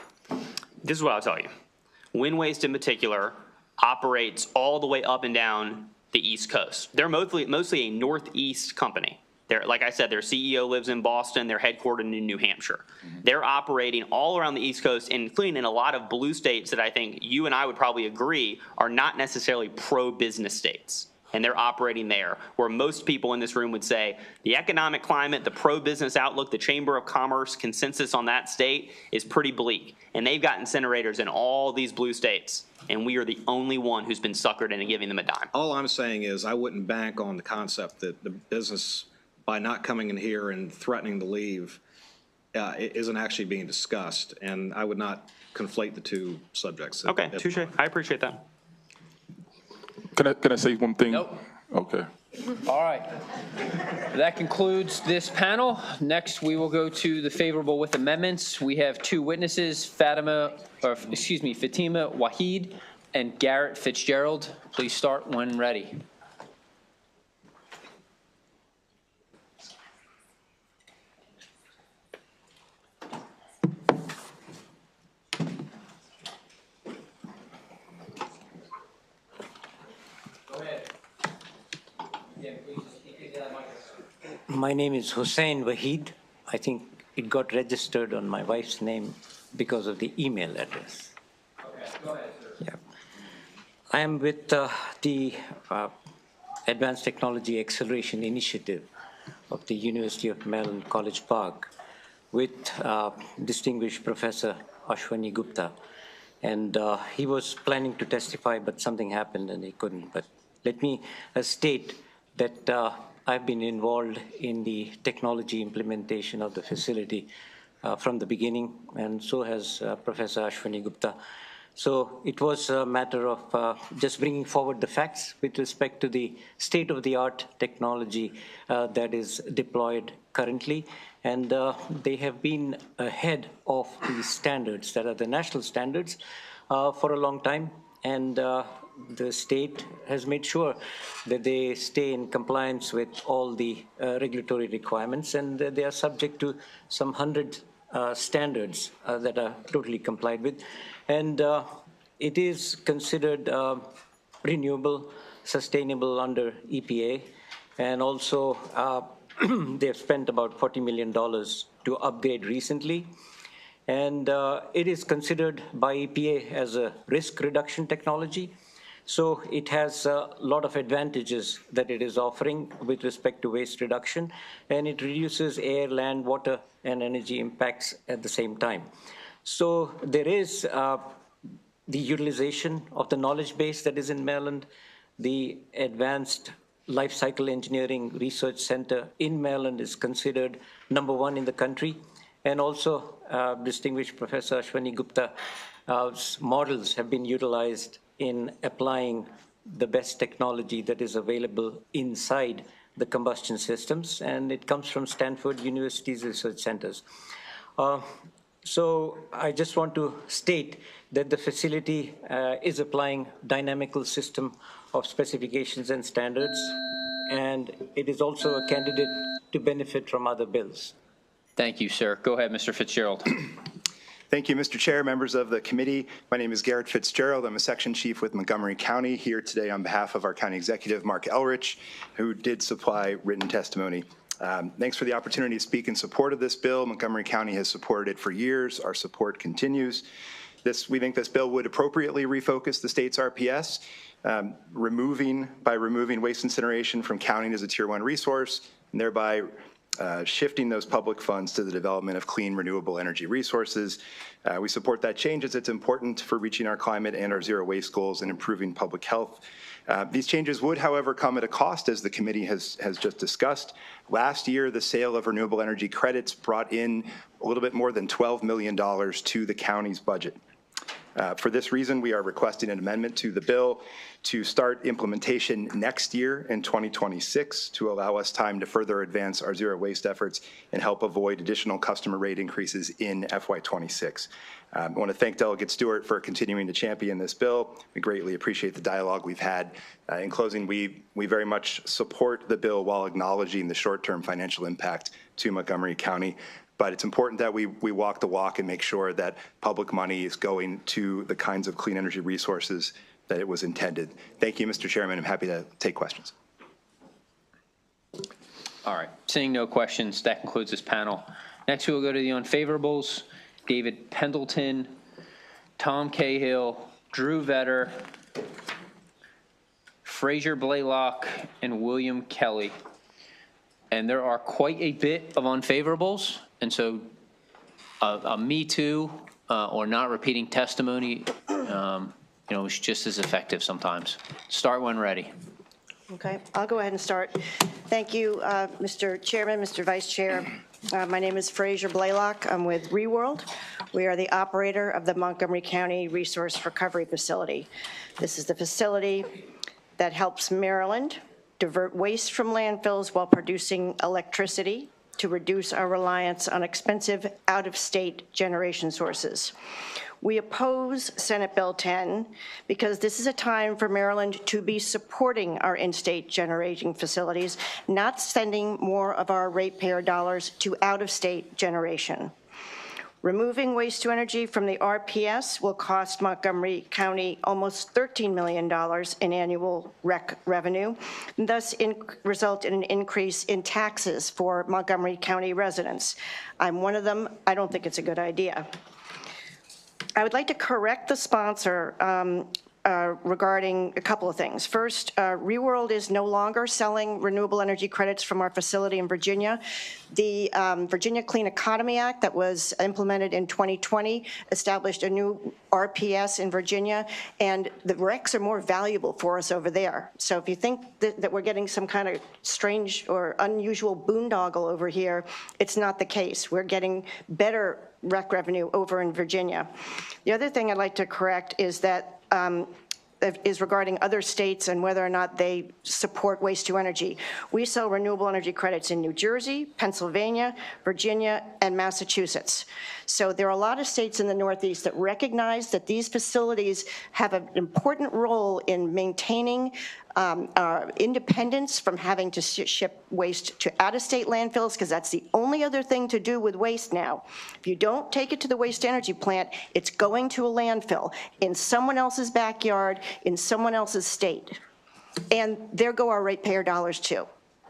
This is what I'll tell you. Wind Waste in particular operates all the way up and down the East Coast. They're mostly a Northeast company. Like I said, their CEO lives in Boston. They're headquartered in New Hampshire. They're operating all around the East Coast, including in a lot of blue states that I think you and I would probably agree are not necessarily pro-business states. And they're operating there, where most people in this room would say the economic climate, the pro-business outlook, the Chamber of Commerce consensus on that state is pretty bleak. And they've got incinerators in all these blue states. And we are the only one who's been suckered into giving them a dime. All I'm saying is I wouldn't bank on the concept that the business, by not coming in here and threatening to leave, it isn't actually being discussed. And I would not conflate the two subjects. Okay, touche. I appreciate that. Can I say one thing? Nope. Okay. All right. That concludes this panel. Next, we will go to the favorable with amendments. We have two witnesses, Fatima Wahid and Garrett Fitzgerald. Please start when ready. My name is Hussein Wahid. I think it got registered on my wife's name because of the email address. Okay, go ahead, sir. Yeah. I am with the Advanced Technology Acceleration Initiative of the University of Maryland, College Park, with distinguished Professor Ashwani Gupta. And he was planning to testify, but something happened and he couldn't. But let me state that I've been involved in the technology implementation of the facility from the beginning, and so has Professor Ashwani Gupta. So it was a matter of just bringing forward the facts with respect to the state-of-the-art technology that is deployed currently. And they have been ahead of the standards that are the national standards for a long time. And the state has made sure that they stay in compliance with all the regulatory requirements, and they are subject to some 100 standards that are totally complied with. And it is considered renewable, sustainable under EPA, and also they've spent about $40 million to upgrade recently. And it is considered by EPA as a risk reduction technology. So it has a lot of advantages that it is offering with respect to waste reduction, and it reduces air, land, water, and energy impacts at the same time. So there is the utilization of the knowledge base that is in Maryland, the Advanced Life Cycle Engineering Research Center in Maryland is considered #1 in the country. And also distinguished Professor Ashwani Gupta's models have been utilized in applying the best technology that is available inside the combustion systems, and it comes from Stanford University's research centers. So I just want to state that the facility is applying dynamical system of specifications and standards, and it is also a candidate to benefit from other bills. Thank you, sir. Go ahead, Mr. Fitzgerald. Thank you, Mr. Chair, members of the committee. My name is Garrett Fitzgerald. I'm a section chief with Montgomery County, here today on behalf of our county executive, Mark Elrich, who did supply written testimony. Thanks for the opportunity to speak in support of this bill. Montgomery County has supported it for years. Our support continues. We think this bill would appropriately refocus the state's RPS, by removing waste incineration from counting as a Tier 1 resource, and thereby shifting those public funds to the development of clean, renewable energy resources. We support that change as it's important for reaching our climate and our zero waste goals and improving public health. These changes would, however, come at a cost, as the committee has just discussed. Last year, the sale of renewable energy credits brought in a little bit more than $12 million to the county's budget. For this reason, we are requesting an amendment to the bill to start implementation next year in 2026 to allow us time to further advance our zero waste efforts and help avoid additional customer rate increases in FY26. I want to thank Delegate Stewart for continuing to champion this bill. We greatly appreciate the dialogue we've had. In closing, we very much support the bill while acknowledging the short-term financial impact to Montgomery County. But it's important that we walk the walk and make sure that public money is going to the kinds of clean energy resources that it was intended. Thank you, Mr. Chairman. I'm happy to take questions. All right, seeing no questions, that concludes this panel. Next, we will go to the unfavorables. David Pendleton, Tom Cahill, Drew Vetter, Fraser Blaylock, and William Kelly. And there are quite a bit of unfavorables. And so a me too or not repeating testimony, is just as effective sometimes. Start when ready. Okay, I'll go ahead and start. Thank you, Mr. Chairman, Mr. Vice Chair. My name is Fraser Blaylock. I'm with ReWorld. We are the operator of the Montgomery County Resource Recovery Facility. This is the facility that helps Maryland divert waste from landfills while producing electricity to reduce our reliance on expensive out-of-state generation sources. We oppose Senate Bill 10 because this is a time for Maryland to be supporting our in-state generating facilities, not sending more of our ratepayer dollars to out-of-state generation. Removing waste to energy from the RPS will cost Montgomery County almost $13 million in annual rec revenue, and thus result in an increase in taxes for Montgomery County residents. I'm one of them. I don't think it's a good idea. I would like to correct the sponsor regarding a couple of things. First, ReWorld is no longer selling renewable energy credits from our facility in Virginia. The Virginia Clean Economy Act that was implemented in 2020 established a new RPS in Virginia, and the RECs are more valuable for us over there. So if you think that we're getting some kind of strange or unusual boondoggle over here, it's not the case. We're getting better REC revenue over in Virginia. The other thing I'd like to correct is that is regarding other states and whether or not they support waste to energy. We sell renewable energy credits in New Jersey, Pennsylvania, Virginia, and Massachusetts. So there are a lot of states in the Northeast that recognize that these facilities have an important role in maintaining our independence from having to ship waste to out-of-state landfills, because that's the only other thing to do with waste now. If you don't take it to the waste energy plant, it's going to a landfill in someone else's backyard, in someone else's state. And there go our ratepayer dollars too,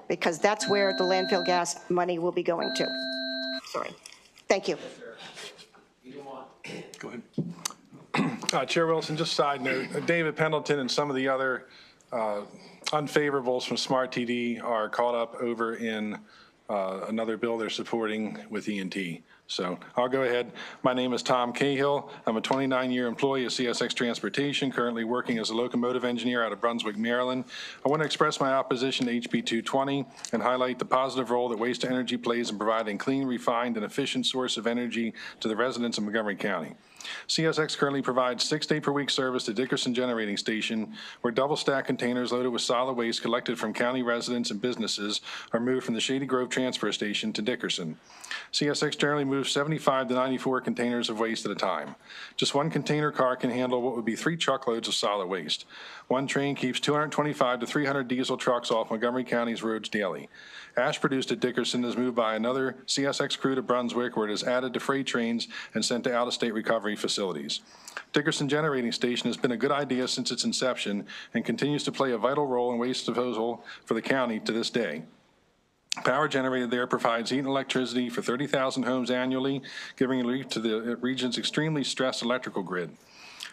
because that's where the landfill gas money will be going to. Sorry. Thank you. Go ahead. Chair Wilson, just side note, David Pendleton and some of the other unfavorables from Smart TD are caught up over in another bill they're supporting with E&T. So I'll go ahead. My name is Tom Cahill. I'm a 29-year employee of CSX Transportation, currently working as a locomotive engineer out of Brunswick, Maryland. I want to express my opposition to HB 220 and highlight the positive role that waste to energy plays in providing clean, refined, and efficient source of energy to the residents of Montgomery County. CSX currently provides 6-day-per-week service to Dickerson Generating Station, where double-stack containers loaded with solid waste collected from county residents and businesses are moved from the Shady Grove Transfer Station to Dickerson. CSX generally moves 75 to 94 containers of waste at a time. Just one container car can handle what would be 3 truckloads of solid waste. One train keeps 225 to 300 diesel trucks off Montgomery County's roads daily. Ash produced at Dickerson is moved by another CSX crew to Brunswick, where it is added to freight trains and sent to out-of-state recovery facilities. Dickerson Generating Station has been a good idea since its inception and continues to play a vital role in waste disposal for the county to this day. Power generated there provides heat and electricity for 30,000 homes annually, giving relief to the region's extremely stressed electrical grid.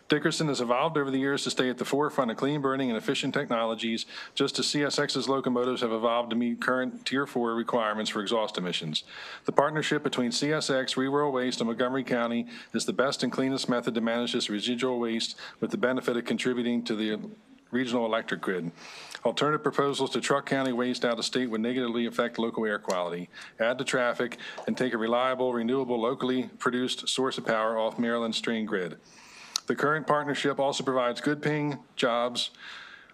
Dickerson has evolved over the years to stay at the forefront of clean burning and efficient technologies, just as CSX's locomotives have evolved to meet current Tier 4 requirements for exhaust emissions. The partnership between CSX, ReWorld Waste, and Montgomery County is the best and cleanest method to manage this residual waste, with the benefit of contributing to the regional electric grid. Alternative proposals to truck county waste out of state would negatively affect local air quality, add to traffic, and take a reliable, renewable, locally produced source of power off Maryland's strained grid. The current partnership also provides good-paying jobs.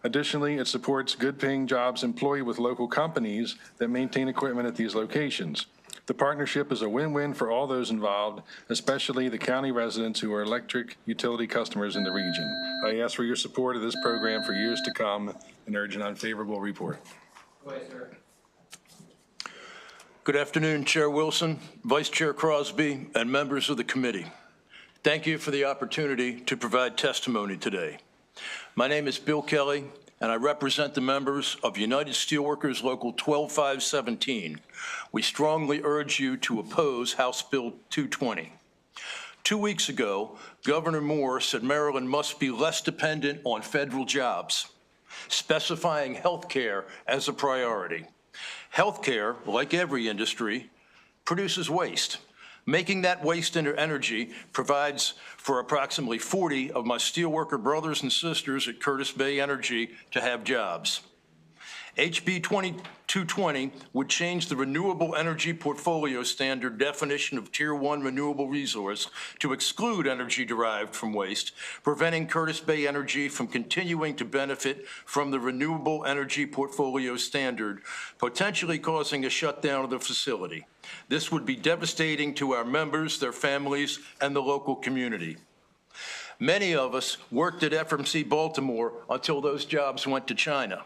Additionally, it supports good-paying jobs employed with local companies that maintain equipment at these locations. The partnership is a win-win for all those involved, especially the county residents who are electric utility customers in the region. I ask for your support of this program for years to come and urge an unfavorable report. Go ahead, sir. Good afternoon, Chair Wilson, Vice Chair Crosby, and members of the committee. Thank you for the opportunity to provide testimony today. My name is Bill Kelly, and I represent the members of United Steelworkers Local 12517. We strongly urge you to oppose House Bill 220. 2 weeks ago, Governor Moore said Maryland must be less dependent on federal jobs, specifying health care as a priority. Health care, like every industry, produces waste. Making that waste into energy provides for approximately 40 of my steelworker brothers and sisters at Curtis Bay Energy to have jobs. HB 2220 would change the renewable energy portfolio standard definition of Tier 1 renewable resource to exclude energy derived from waste, preventing Curtis Bay Energy from continuing to benefit from the renewable energy portfolio standard, potentially causing a shutdown of the facility. This would be devastating to our members, their families, and the local community. Many of us worked at FMC Baltimore until those jobs went to China.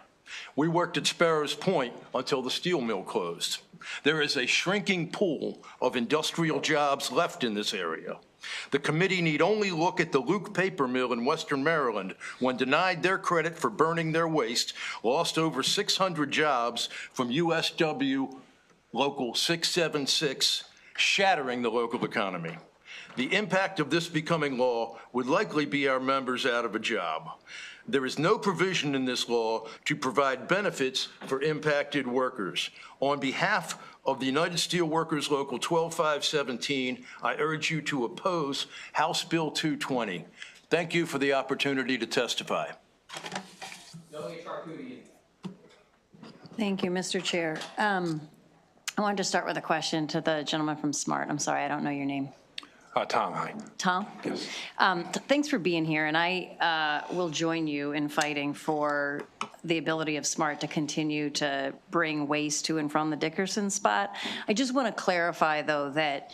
We worked at Sparrows Point until the steel mill closed. There is a shrinking pool of industrial jobs left in this area. The committee need only look at the Luke Paper Mill in Western Maryland, when denied their credit for burning their waste, lost over 600 jobs from USW Local 676, shattering the local economy. The impact of this becoming law would likely be our members out of a job. There is no provision in this law to provide benefits for impacted workers. On behalf of the United Steelworkers Local 12517, I urge you to oppose House Bill 220. Thank you for the opportunity to testify. Thank you, Mr. Chair. I wanted to start with a question to the gentleman from SMART. I'm sorry, I don't know your name. Tom, hi. Tom? Yes. Thanks for being here, and I will join you in fighting for the ability of SMART to continue to bring waste to and from the Dickerson spot. I just want to clarify, though, that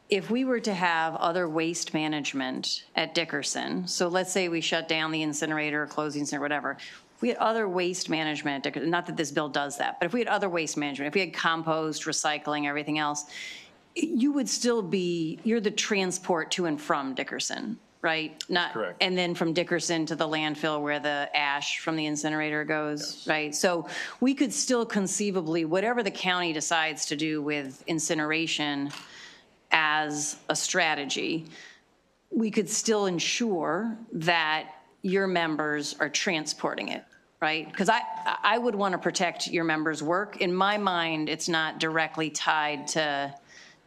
if we were to have other waste management at Dickerson, so let's say we shut down the incinerator, close the incinerator, whatever, if we had other waste management, not that this bill does that, but if we had other waste management, if we had compost, recycling, everything else, you would still be, you're the transport to and from Dickerson, right? Not, correct. And then from Dickerson to the landfill where the ash from the incinerator goes, yes. Right? So we could still conceivably, whatever the county decides to do with incineration as a strategy, we could still ensure that your members are transporting it, right? Because I would want to protect your members' work. In my mind, it's not directly tied to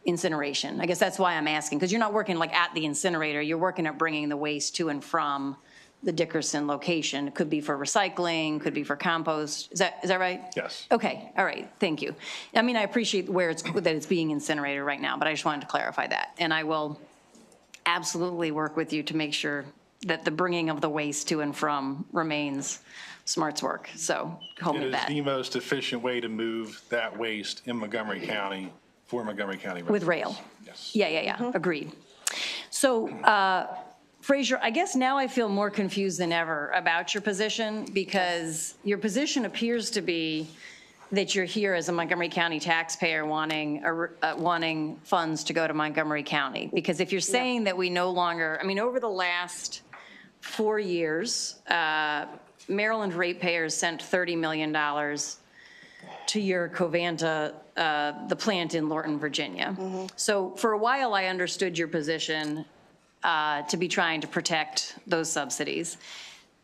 incineration. I guess that's why I'm asking, because you're not working like at the incinerator, you're working at bringing the waste to and from the Dickerson location. It could be for recycling, could be for compost. Is that right? Yes. Okay, all right, thank you. I mean, I appreciate that it's being incinerated right now, but I just wanted to clarify that. And I will absolutely work with you to make sure that the bringing of the waste to and from remains SMART's work. So hold me It is that. the most efficient way to move that waste in Montgomery County for Montgomery County residents. With rail. Yes. Yeah, agreed. So, Frazier, I guess now I feel more confused than ever about your position, because your position appears to be that you're here as a Montgomery County taxpayer wanting funds to go to Montgomery County. Because if you're saying that we no longer, I mean, over the last 4 years, Maryland ratepayers sent $30 million to your Covanta, the plant in Lorton, Virginia. Mm-hmm. So for a while, I understood your position to be trying to protect those subsidies.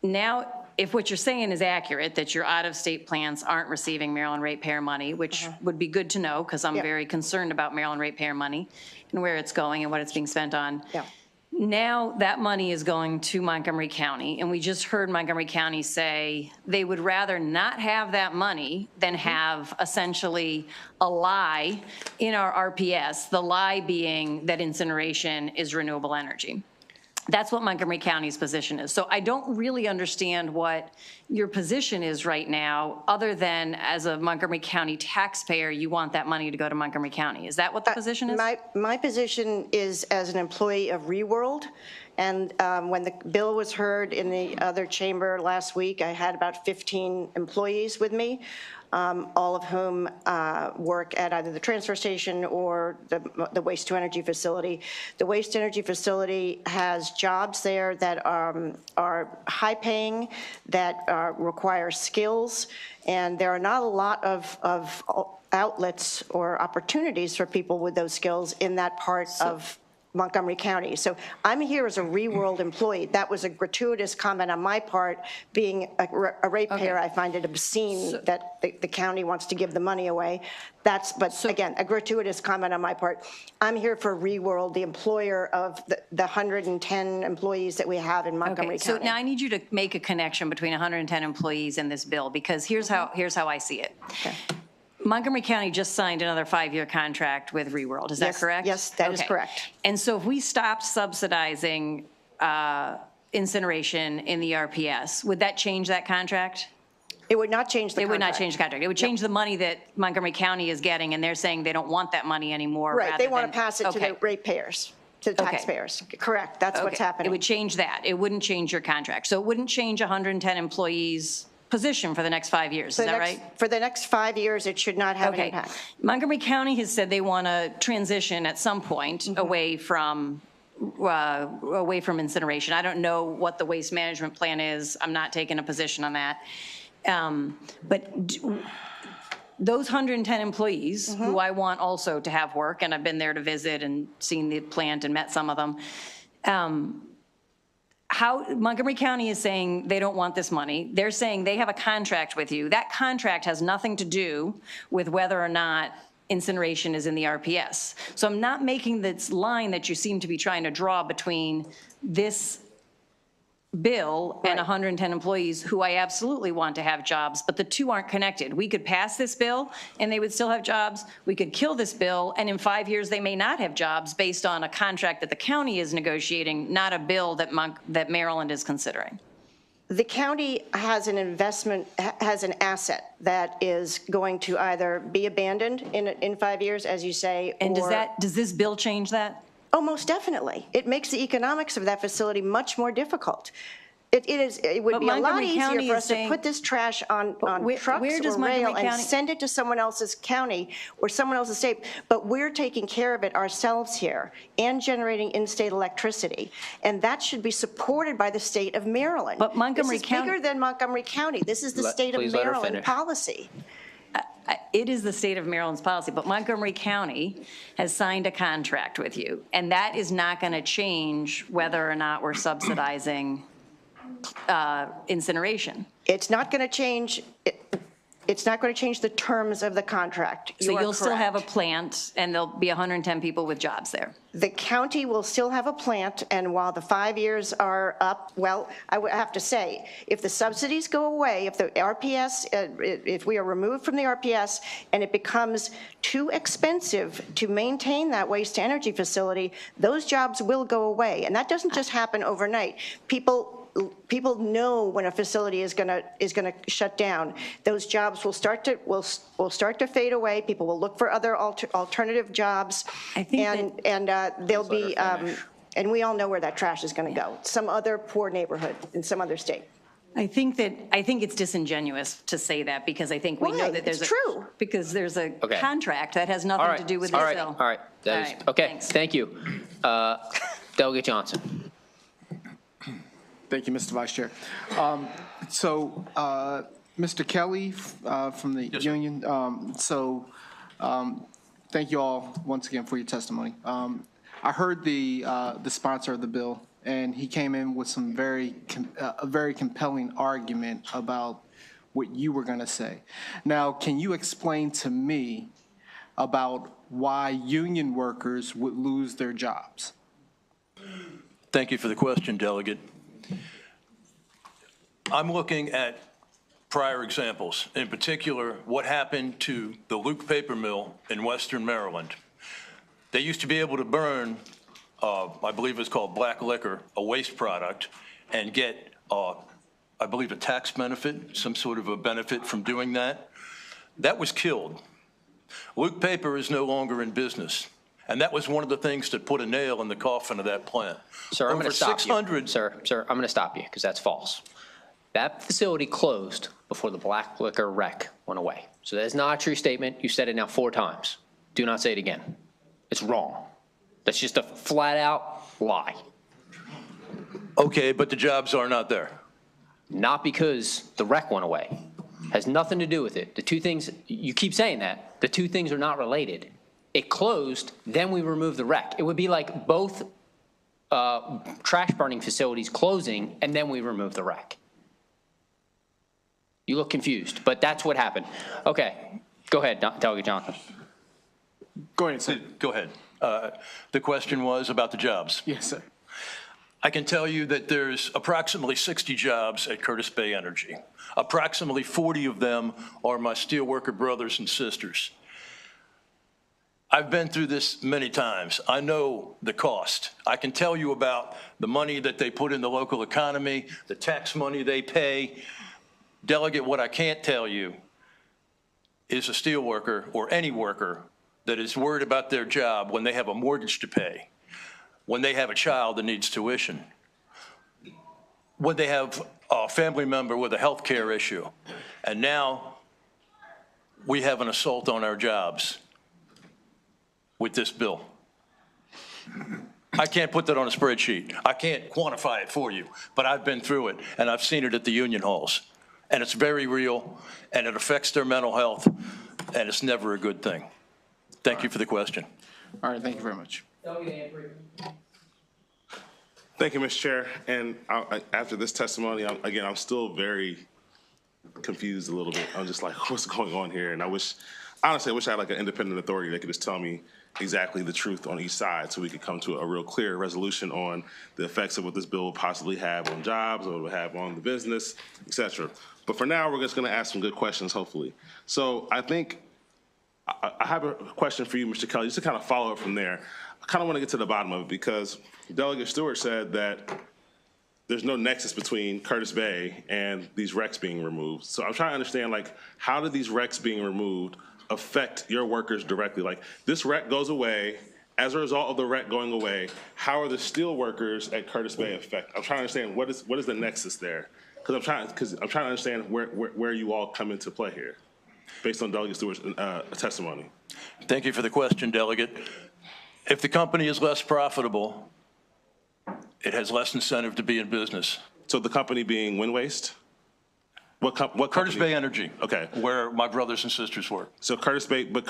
Now, if what you're saying is accurate, that your out-of-state plants aren't receiving Maryland ratepayer money, which would be good to know, because I'm very concerned about Maryland ratepayer money and where it's going and what it's being spent on. Yeah. Now that money is going to Montgomery County, and we just heard Montgomery County say they would rather not have that money than have essentially a lie in our RPS, the lie being that incineration is renewable energy. That's what Montgomery County's position is. So I don't really understand what your position is right now, other than as a Montgomery County taxpayer, you want that money to go to Montgomery County. Is that what the position is? My position is as an employee of ReWorld. And when the bill was heard in the other chamber last week, I had about 15 employees with me, all of whom work at either the transfer station or the waste-to-energy facility. The waste-to-energy facility has jobs there that are high-paying, that require skills, and there are not a lot of outlets or opportunities for people with those skills in that part of Montgomery County. So I'm here as a ReWorld employee. That was a gratuitous comment on my part. Being a ratepayer, I find it obscene that the county wants to give the money away. But again, a gratuitous comment on my part. I'm here for ReWorld, the employer of the 110 employees that we have in Montgomery County. So now I need you to make a connection between 110 employees and this bill, because here's how I see it. Okay. Montgomery County just signed another 5-year contract with ReWorld. Is that correct? Yes, that is correct. And so if we stopped subsidizing incineration in the RPS, would that change that contract? It would not change the contract. It would not change the contract. It would change the money that Montgomery County is getting, and they're saying they don't want that money anymore. Right, they want to pass it to the ratepayers, to the taxpayers. Correct, that's what's happening. It would change that. It wouldn't change your contract. So it wouldn't change 110 employees position for the next 5 years, is that right? For the next 5 years, it should not have an Okay. impact. Montgomery County has said they want to transition at some point away from incineration. I don't know what the waste management plan is. I'm not taking a position on that. Those 110 employees, who I want also to have work, and I've been there to visit and seen the plant and met some of them, how Montgomery County is saying they don't want this money. They're saying they have a contract with you. That contract has nothing to do with whether or not incineration is in the RPS. So I'm not making this line that you seem to be trying to draw between this bill and 110 employees who I absolutely want to have jobs, but the two aren't connected. We could pass this bill and they would still have jobs. We could kill this bill and in 5 years they may not have jobs based on a contract that the county is negotiating, not a bill that Maryland is considering. The county has an asset that is going to either be abandoned in 5 years, as you say, and or... does this bill change that? Oh, most definitely. It makes the economics of that facility much more difficult. It would be a lot easier for us to put this trash on trucks or rail and send it to someone else's county or someone else's state, but we're taking care of it ourselves here and generating in-state electricity, and that should be supported by the state of Maryland. But Montgomery County... This is bigger than Montgomery County. This is the state of Maryland policy. It is the state of Maryland's policy, but Montgomery County has signed a contract with you, and that is not going to change whether or not we're subsidizing incineration. It's not going to change. It's not going to change the terms of the contract. So you'll still have a plant, and there'll be 110 people with jobs there. The county will still have a plant, and while the 5 years are up, well, I would have to say, if the subsidies go away, if the RPS, if we are removed from the RPS and it becomes too expensive to maintain that waste-to-energy facility, those jobs will go away. And that doesn't just happen overnight. People know when a facility is going to shut down. Those jobs will start to fade away. People will look for other alternative jobs, and they'll be and we all know where that trash is going to go. Some other poor neighborhood in some other state. I think it's disingenuous to say that because I think we know that there's true. Because there's a contract that has nothing to do with this bill. All right. Okay. Thanks. Thank you. Delegate Johnson. Thank you, Mr. Vice Chair. Mr. Kelly from the union, thank you all once again for your testimony. I heard the sponsor of the bill, and he came in with some a very compelling argument about what you were going to say. Now, can you explain to me about why union workers would lose their jobs? Thank you for the question, Delegate. I'm looking at prior examples, in particular, what happened to the Luke Paper Mill in Western Maryland. They used to be able to burn, I believe it's called black liquor, a waste product, and get, I believe, a tax benefit, some sort of a benefit from doing that. That was killed. Luke Paper is no longer in business. And that was one of the things that put a nail in the coffin of that plant. Sir, I'm going to stop you. Sir, I'm going to stop you because that's false. That facility closed before the black liquor wreck went away. So that is not a true statement. You said it now 4 times. Do not say it again. It's wrong. That's just a flat-out lie. Okay, but the jobs are not there. Not because the wreck went away. Has nothing to do with it. The two things, you keep saying that, the two things are not related. It closed, then we removed the wreck. It would be like both trash burning facilities closing, and then we removed the wreck. You look confused, but that's what happened. Okay, go ahead, Delegate Johnson. Go ahead, sir. Go ahead. The question was about the jobs. Yes, sir. I can tell you that there's approximately 60 jobs at Curtis Bay Energy. Approximately 40 of them are my steelworker brothers and sisters. I've been through this many times. I know the cost. I can tell you about the money that they put in the local economy, the tax money they pay. Delegate, what I can't tell you is a steelworker or any worker that is worried about their job when they have a mortgage to pay, when they have a child that needs tuition, when they have a family member with a health care issue. And now we have an assault on our jobs with this bill. I can't put that on a spreadsheet. I can't quantify it for you, but I've been through it, and I've seen it at the union halls. And it's very real, and it affects their mental health, and it's never a good thing. Thank you for the question. All right, thank you very much. Thank you, Mr. Chair. And after this testimony, I'm still very confused a little bit. I'm just like, what's going on here? And honestly, I wish I had like an independent authority that could just tell me exactly the truth on each side so we could come to a real clear resolution on the effects of what this bill will possibly have on jobs, what it will have on the business, et cetera. But for now, we're just going to ask some good questions, hopefully. So I think I have a question for you, Mr. Kelly, just to kind of follow up from there. I kind of want to get to the bottom of it because Delegate Stewart said that there's no nexus between Curtis Bay and these RECs being removed. So I'm trying to understand, like, how do these RECs being removed affect your workers directly? Like, this REC goes away. As a result of the REC going away, how are the steel workers at Curtis Bay affected? I'm trying to understand what is the nexus there? Because I'm trying to understand where you all come into play here, based on Delegate Stewart's testimony. Thank you for the question, Delegate. If the company is less profitable, it has less incentive to be in business. So the company being Wind Waste? What Curtis Bay Energy. Okay. Where my brothers and sisters work. So Curtis Bay, but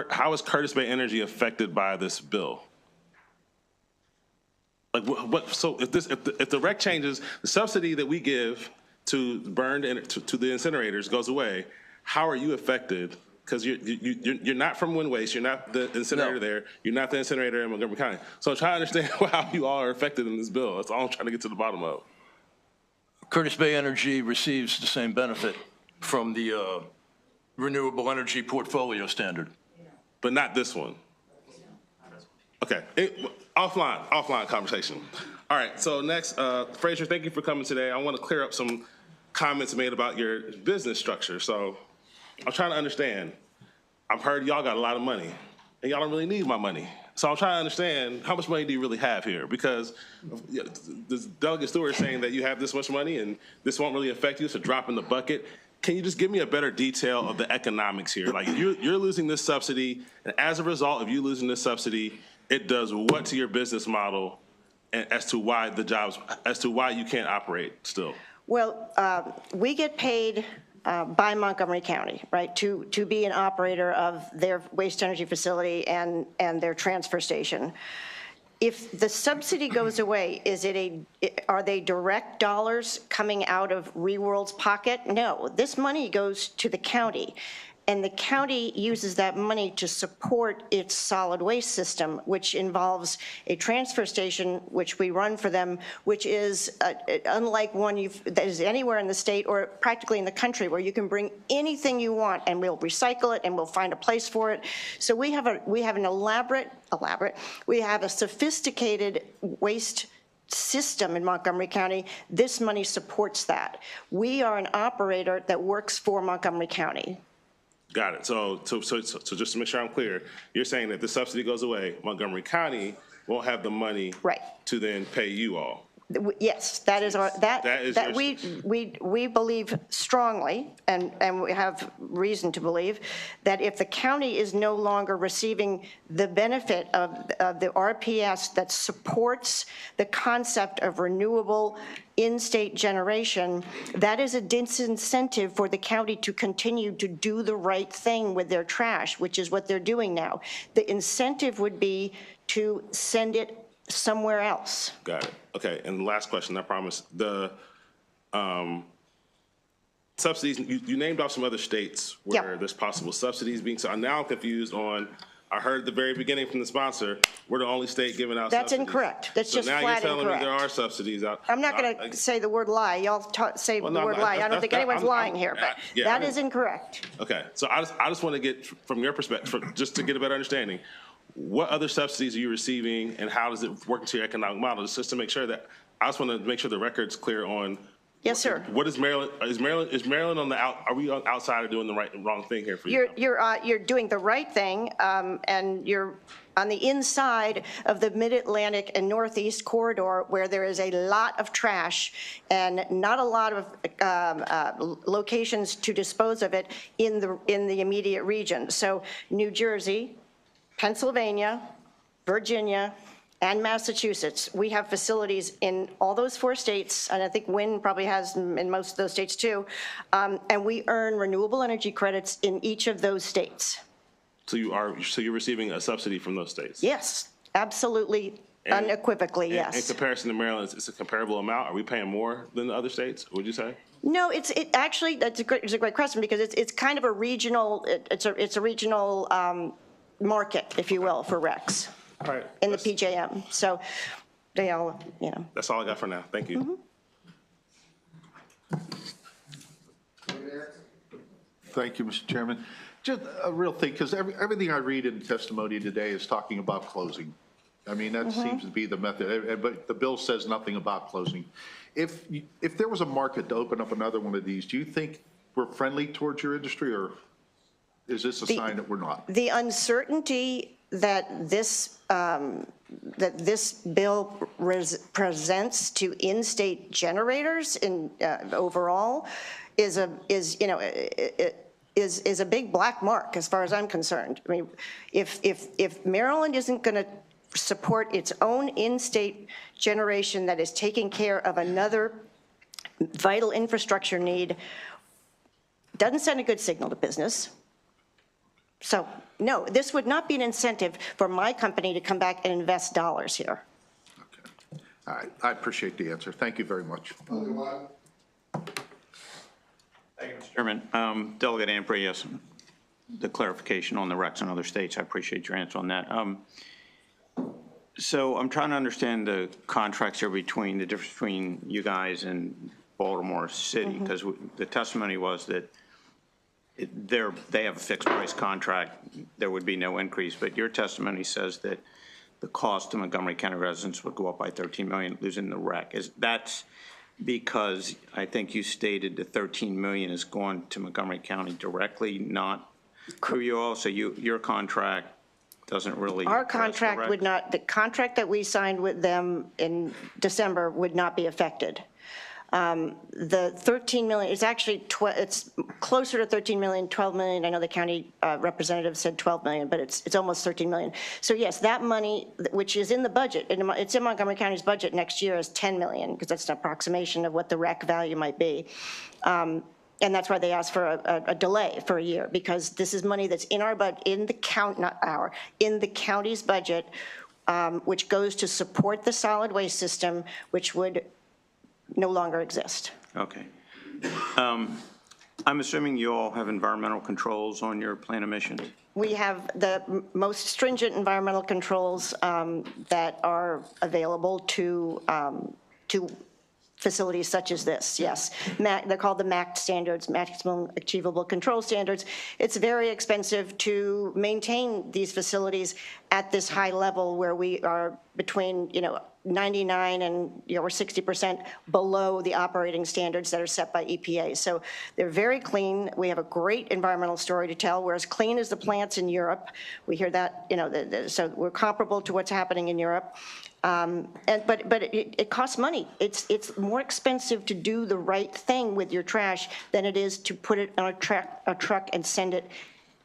how is Curtis Bay Energy affected by this bill? Like so if the REC changes, the subsidy that we give to burn to the incinerators goes away, how are you affected? Because you're not from Wind Waste, you're not the incinerator there, you're not the incinerator in Montgomery County. So I'm trying to understand how you all are affected in this bill. That's all I'm trying to get to the bottom of. Curtis Bay Energy receives the same benefit from the renewable energy portfolio standard. But not this one. Okay, offline conversation. All right, so next, Frazier, thank you for coming today. I want to clear up some comments made about your business structure. So I'm trying to understand. I've heard y'all got a lot of money, and y'all don't really need my money. So I'm trying to understand, how much money do you really have here? Because the Delegate Stewart is saying that you have this much money and this won't really affect you, it's a drop in the bucket. Can you just give me a better detail of the economics here? Like, you're losing this subsidy, and as a result of you losing this subsidy, it does what to your business model as to why you can't operate still? Well, we get paid by Montgomery County, right, to be an operator of their waste energy facility and their transfer station. If the subsidy goes away, are they direct dollars coming out of ReWorld's pocket? No, this money goes to the county. And the county uses that money to support its solid waste system, which involves a transfer station, which we run for them, which is unlike one that is anywhere in the state or practically in the country, where you can bring anything you want and we'll recycle it and we'll find a place for it. So we have a sophisticated waste system in Montgomery County. This money supports that. We are an operator that works for Montgomery County. Got it. So just to make sure I'm clear, you're saying that the subsidy goes away, Montgomery County won't have the money to then pay you all. Yes, that is we believe strongly, and we have reason to believe that if the county is no longer receiving the benefit of the RPS that supports the concept of renewable in-state generation, that is a disincentive for the county to continue to do the right thing with their trash, which is what they're doing now. The incentive would be to send it somewhere else. Got it. Okay, and the last question, I promise. The subsidies, you named off some other states where there's possible subsidies being, so now I'm confused on, I heard at the very beginning from the sponsor, we're the only state giving out That's subsidies. Incorrect. That's just flat incorrect. So now you're telling me there are subsidies out. I'm not going to say the word lie. Y'all say the word lie. I don't think anyone's lying here, but that is incorrect. Okay, so I just want to get, from your perspective, just to get a better understanding, what other subsidies are you receiving and how does it work into your economic model? Just to make sure that, I just want to make sure the record's clear on. Yes, sir. What is Maryland? Is Maryland on the are we on outside of doing the wrong thing here for you? You're doing the right thing, and you're on the inside of the Mid-Atlantic and Northeast corridor, where there is a lot of trash and not a lot of locations to dispose of it in the immediate region. So New Jersey, Pennsylvania, Virginia, and Massachusetts, we have facilities in all those 4 states, and I think Wynn probably has in most of those states too, and we earn renewable energy credits in each of those states. So you're receiving a subsidy from those states? Yes, absolutely, unequivocally, yes. In comparison to Maryland, it's a comparable amount. Are we paying more than the other states, would you say? No, it's a great question, because it's kind of a regional, it's a regional market, if you will, for RECs. All right. In the PJM. So they all, That's all I got for now. Thank you. Thank you, Mr. Chairman. Just a real thing, because everything I read in testimony today is talking about closing. I mean, that seems to be the method, but the bill says nothing about closing. If there was a market to open up another one of these, do you think we're friendly towards your industry, or is this a sign that we're not? The uncertainty that this bill presents to in-state generators in overall is a big black mark as far as I'm concerned. I mean, if Maryland isn't going to support its own in-state generation that is taking care of another vital infrastructure need, doesn't send a good signal to business. So, no, this would not be an incentive for my company to come back and invest dollars here. Okay. All right. I appreciate the answer. Thank you very much. Thank you, Mr. Chairman. Delegate Amprey, yes, the clarification on the RECs in other states. I appreciate your answer on that. So I'm trying to understand the contracts here between the difference between you guys and Baltimore City, because the testimony was that they have a fixed price contract, there would be no increase, but your testimony says that the cost to Montgomery County residents would go up by $13 million, losing the REC. That's because I think you stated the $13 million is going to Montgomery County directly, not through you all, so your contract doesn't really. Our contract would not, the contract that we signed with them in December would not be affected. The 13 million, it's actually, it's closer to 13 million, 12 million. I know the county representative said 12 million, but it's almost 13 million. So yes, that money, which is in the budget, it's in Montgomery County's budget next year, is 10 million, because that's an approximation of what the REC value might be. And that's why they asked for a delay for a year, because this is money that's in our budget, in the count, not our, in the county's budget, which goes to support the solid waste system, which would no longer exist. Okay. I'm assuming you all have environmental controls on your plant emissions? We have the most stringent environmental controls that are available to facilities such as this, yes. They're called the MACT standards, Maximum Achievable Control Standards. It's very expensive to maintain these facilities at this high level where we are between, 99 and, we're 60% below the operating standards that are set by EPA. So they're very clean. We have a great environmental story to tell. We're as clean as the plants in Europe. We hear that, so we're comparable to what's happening in Europe. But it costs money. It's more expensive to do the right thing with your trash than it is to put it on a truck and send it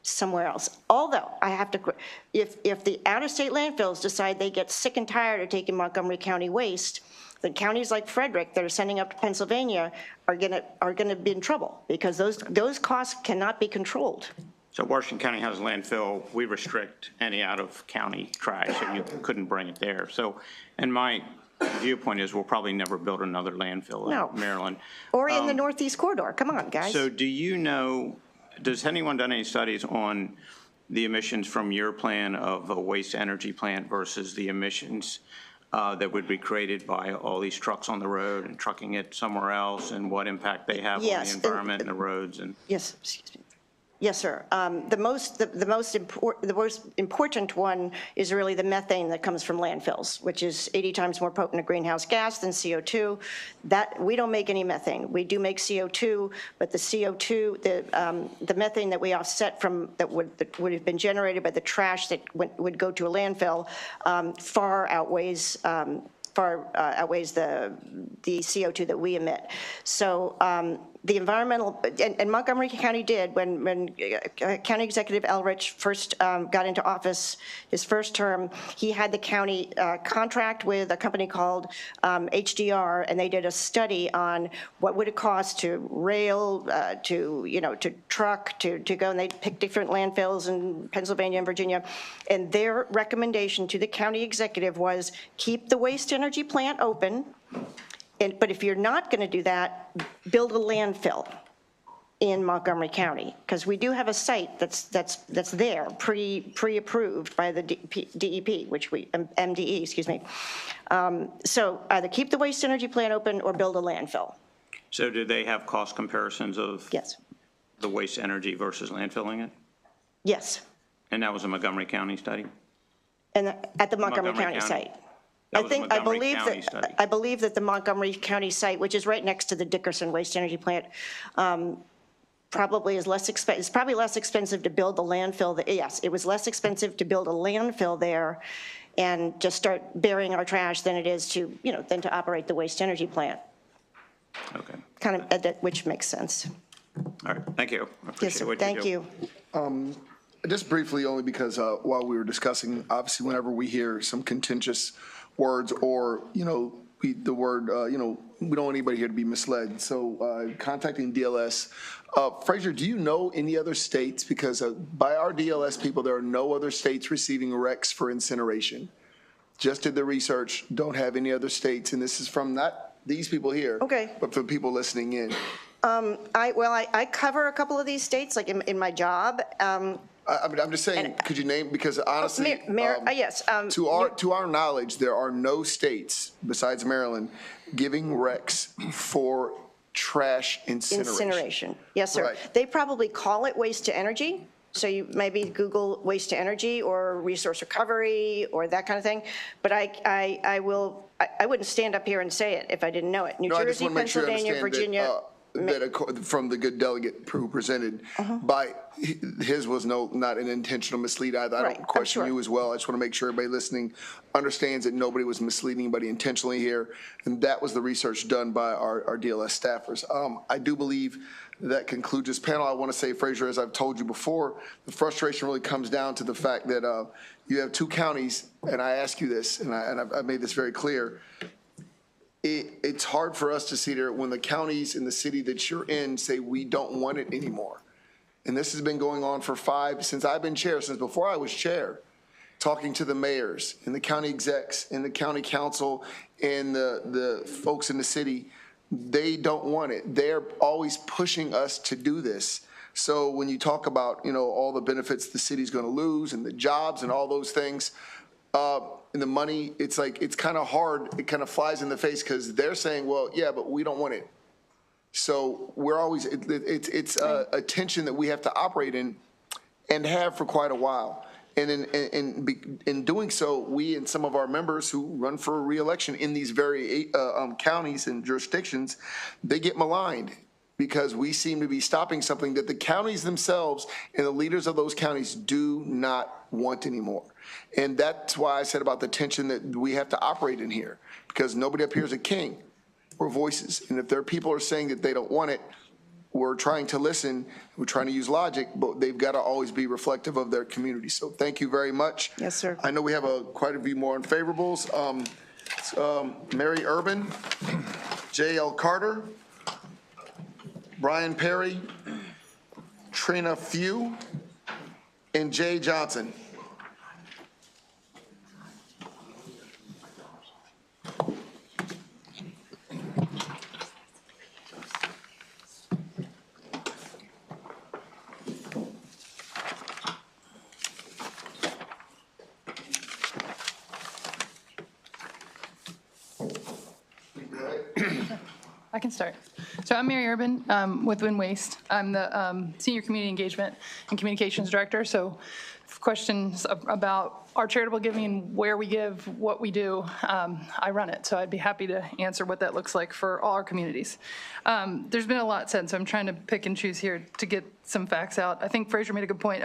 somewhere else. Although I have to, if the out-of-state landfills decide they get sick and tired of taking Montgomery County waste, then counties like Frederick that are sending up to Pennsylvania are gonna be in trouble, because those costs cannot be controlled. So Washington County has a landfill. We restrict any out-of-county trash, and you couldn't bring it there. So, and my viewpoint is we'll probably never build another landfill in Maryland. Or in the Northeast corridor. Come on, guys. So do you know, does anyone done any studies on the emissions from your plan of a waste energy plant versus the emissions that would be created by all these trucks on the road and trucking it somewhere else, and what impact they have on the environment and the roads? And yes, excuse me. Yes, sir. The most important one is really the methane that comes from landfills, which is 80 times more potent a greenhouse gas than CO2. That we don't make any methane. We do make CO2, but the CO2, the methane that we offset from that would have been generated by the trash that would go to a landfill far outweighs the CO2 that we emit. So the environmental, and Montgomery County did, when County Executive Elrich first got into office, his first term, he had the county contract with a company called HDR, and they did a study on what would it cost to rail, to truck, to go, and they picked different landfills in Pennsylvania and Virginia, and their recommendation to the county executive was keep the waste energy plant open, but if you're not going to do that, build a landfill in Montgomery County, because we do have a site that's there, pre-approved by the DEP, MDE, excuse me. So either keep the waste energy plant open or build a landfill. So do they have cost comparisons of Yes. the waste energy versus landfilling it? Yes, And that was a Montgomery County study? and at the Montgomery County site. That was a Montgomery County study. I believe that the Montgomery County site, which is right next to the Dickerson Waste Energy Plant, probably is less expensive. It's probably less expensive to build the landfill. Yes, it was less expensive to build a landfill there and just start burying our trash than it is to, than to operate the waste energy plant. Okay. Kind of, which makes sense. All right, thank you. I Yes, appreciate sir. what Thank do. you. Just briefly, only because while we were discussing, obviously, whenever we hear some contentious words or, the word, we don't want anybody here to be misled. So contacting DLS. Fraser, do you know any other states? Because by our DLS people, there are no other states receiving RECs for incineration. Just did the research, don't have any other states. And this is from not these people here, okay, but for people listening in. I cover a couple of these states, like in my job. I'm just saying, could you name, because honestly, yes. To our knowledge, there are no states besides Maryland giving RECs for trash incineration. Yes, sir. Right. They probably call it waste to energy. So you maybe Google waste to energy or resource recovery or that kind of thing. But I wouldn't stand up here and say it if I didn't know it. New Jersey, Pennsylvania, Virginia. That from the good delegate who presented, by his was not an intentional mislead either. I don't question you as well. I just want to make sure everybody listening understands that nobody was misleading anybody intentionally here, and that was the research done by our DLS staffers. I do believe that concludes this panel. I want to say, Fraser, as I've told you before, the frustration really comes down to the fact that you have two counties, and I ask you this, and I've made this very clear. It's hard for us to see there when the counties in the city that you're in say we don't want it anymore. And this has been going on for since I've been chair, since before I was chair, talking to the mayors and the county execs and the county council and the folks in the city. They don't want it. They're always pushing us to do this. So when you talk about, all the benefits the city's going to lose and the jobs and all those things, and the money, it's kind of hard. It kind of flies in the face because they're saying, well, yeah, but we don't want it. So we're always, it's a tension that we have to operate in and have for quite a while. And in doing so, we and some of our members who run for re-election in these very counties and jurisdictions, they get maligned because we seem to be stopping something that the counties themselves and the leaders of those counties do not want anymore. And that's why I said about the tension that we have to operate in here, because nobody up here is a king. We're voices. And if there are people who are saying that they don't want it, we're trying to listen. We're trying to use logic, but they've got to always be reflective of their community. So thank you very much. Yes, sir. I know we have quite a few more unfavorables. Mary Urban, J.L. Carter, Brian Perry, Trina Few, and Jay Johnson. I can start. So I'm Mary Urban with Wind Waste. I'm the Senior Community Engagement and Communications Director. So questions about our charitable giving, where we give, what we do, I run it. So I'd be happy to answer what that looks like for all our communities. There's been a lot said, so I'm trying to pick and choose here to get some facts out. I think Fraser made a good point.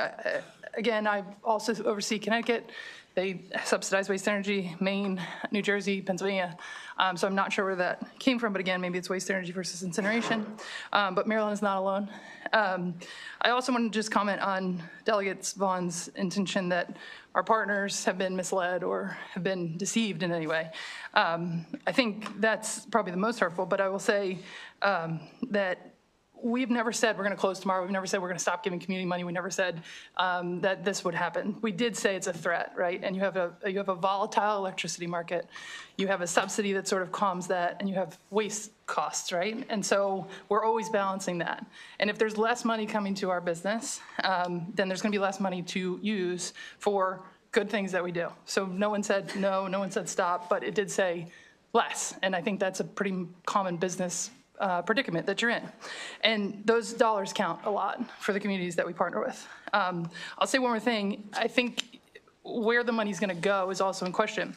Again, I also oversee Connecticut. They subsidize waste energy, Maine, New Jersey, Pennsylvania. So I'm not sure where that came from, but again, maybe it's waste energy versus incineration. But Maryland is not alone. I also want to just comment on Delegate Vaughn's intention that our partners have been misled or have been deceived in any way. I think that's probably the most hurtful, but I will say that we've never said we're going to close tomorrow. We've never said we're going to stop giving community money. We never said that this would happen. We did say it's a threat, right? And you have a volatile electricity market. You have a subsidy that sort of calms that, and you have waste costs, right? And so we're always balancing that. And if there's less money coming to our business, then there's going to be less money to use for good things that we do. So no one said no, no one said stop, but it did say less. And I think that's a pretty common business predicament that you're in. And those dollars count a lot for the communities that we partner with. I'll say one more thing. I think where the money's going to go is also in question.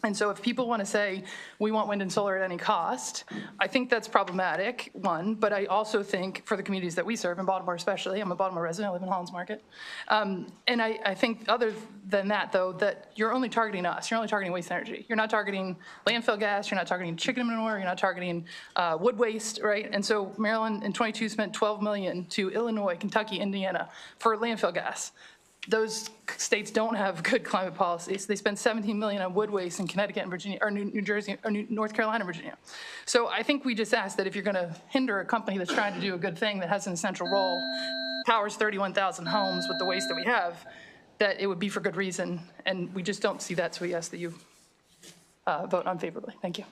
And so if people want to say, we want wind and solar at any cost, I think that's problematic, one, but I also think for the communities that we serve, in Baltimore especially, I'm a Baltimore resident, I live in Hollands Market, and I think other than that, though, that you're only targeting us. You're only targeting waste energy. You're not targeting landfill gas. You're not targeting chicken manure. You're not targeting wood waste, right? And so Maryland in 22 spent $12 million to Illinois, Kentucky, Indiana for landfill gas. Those states don't have good climate policies. They spend $17 million on wood waste in Connecticut and Virginia, or New Jersey, or North Carolina, and Virginia. So I think we just ask that if you're going to hinder a company that's trying to do a good thing that has an essential role, powers 31,000 homes with the waste that we have, that it would be for good reason. And we just don't see that, so we ask that you vote unfavorably. Thank you.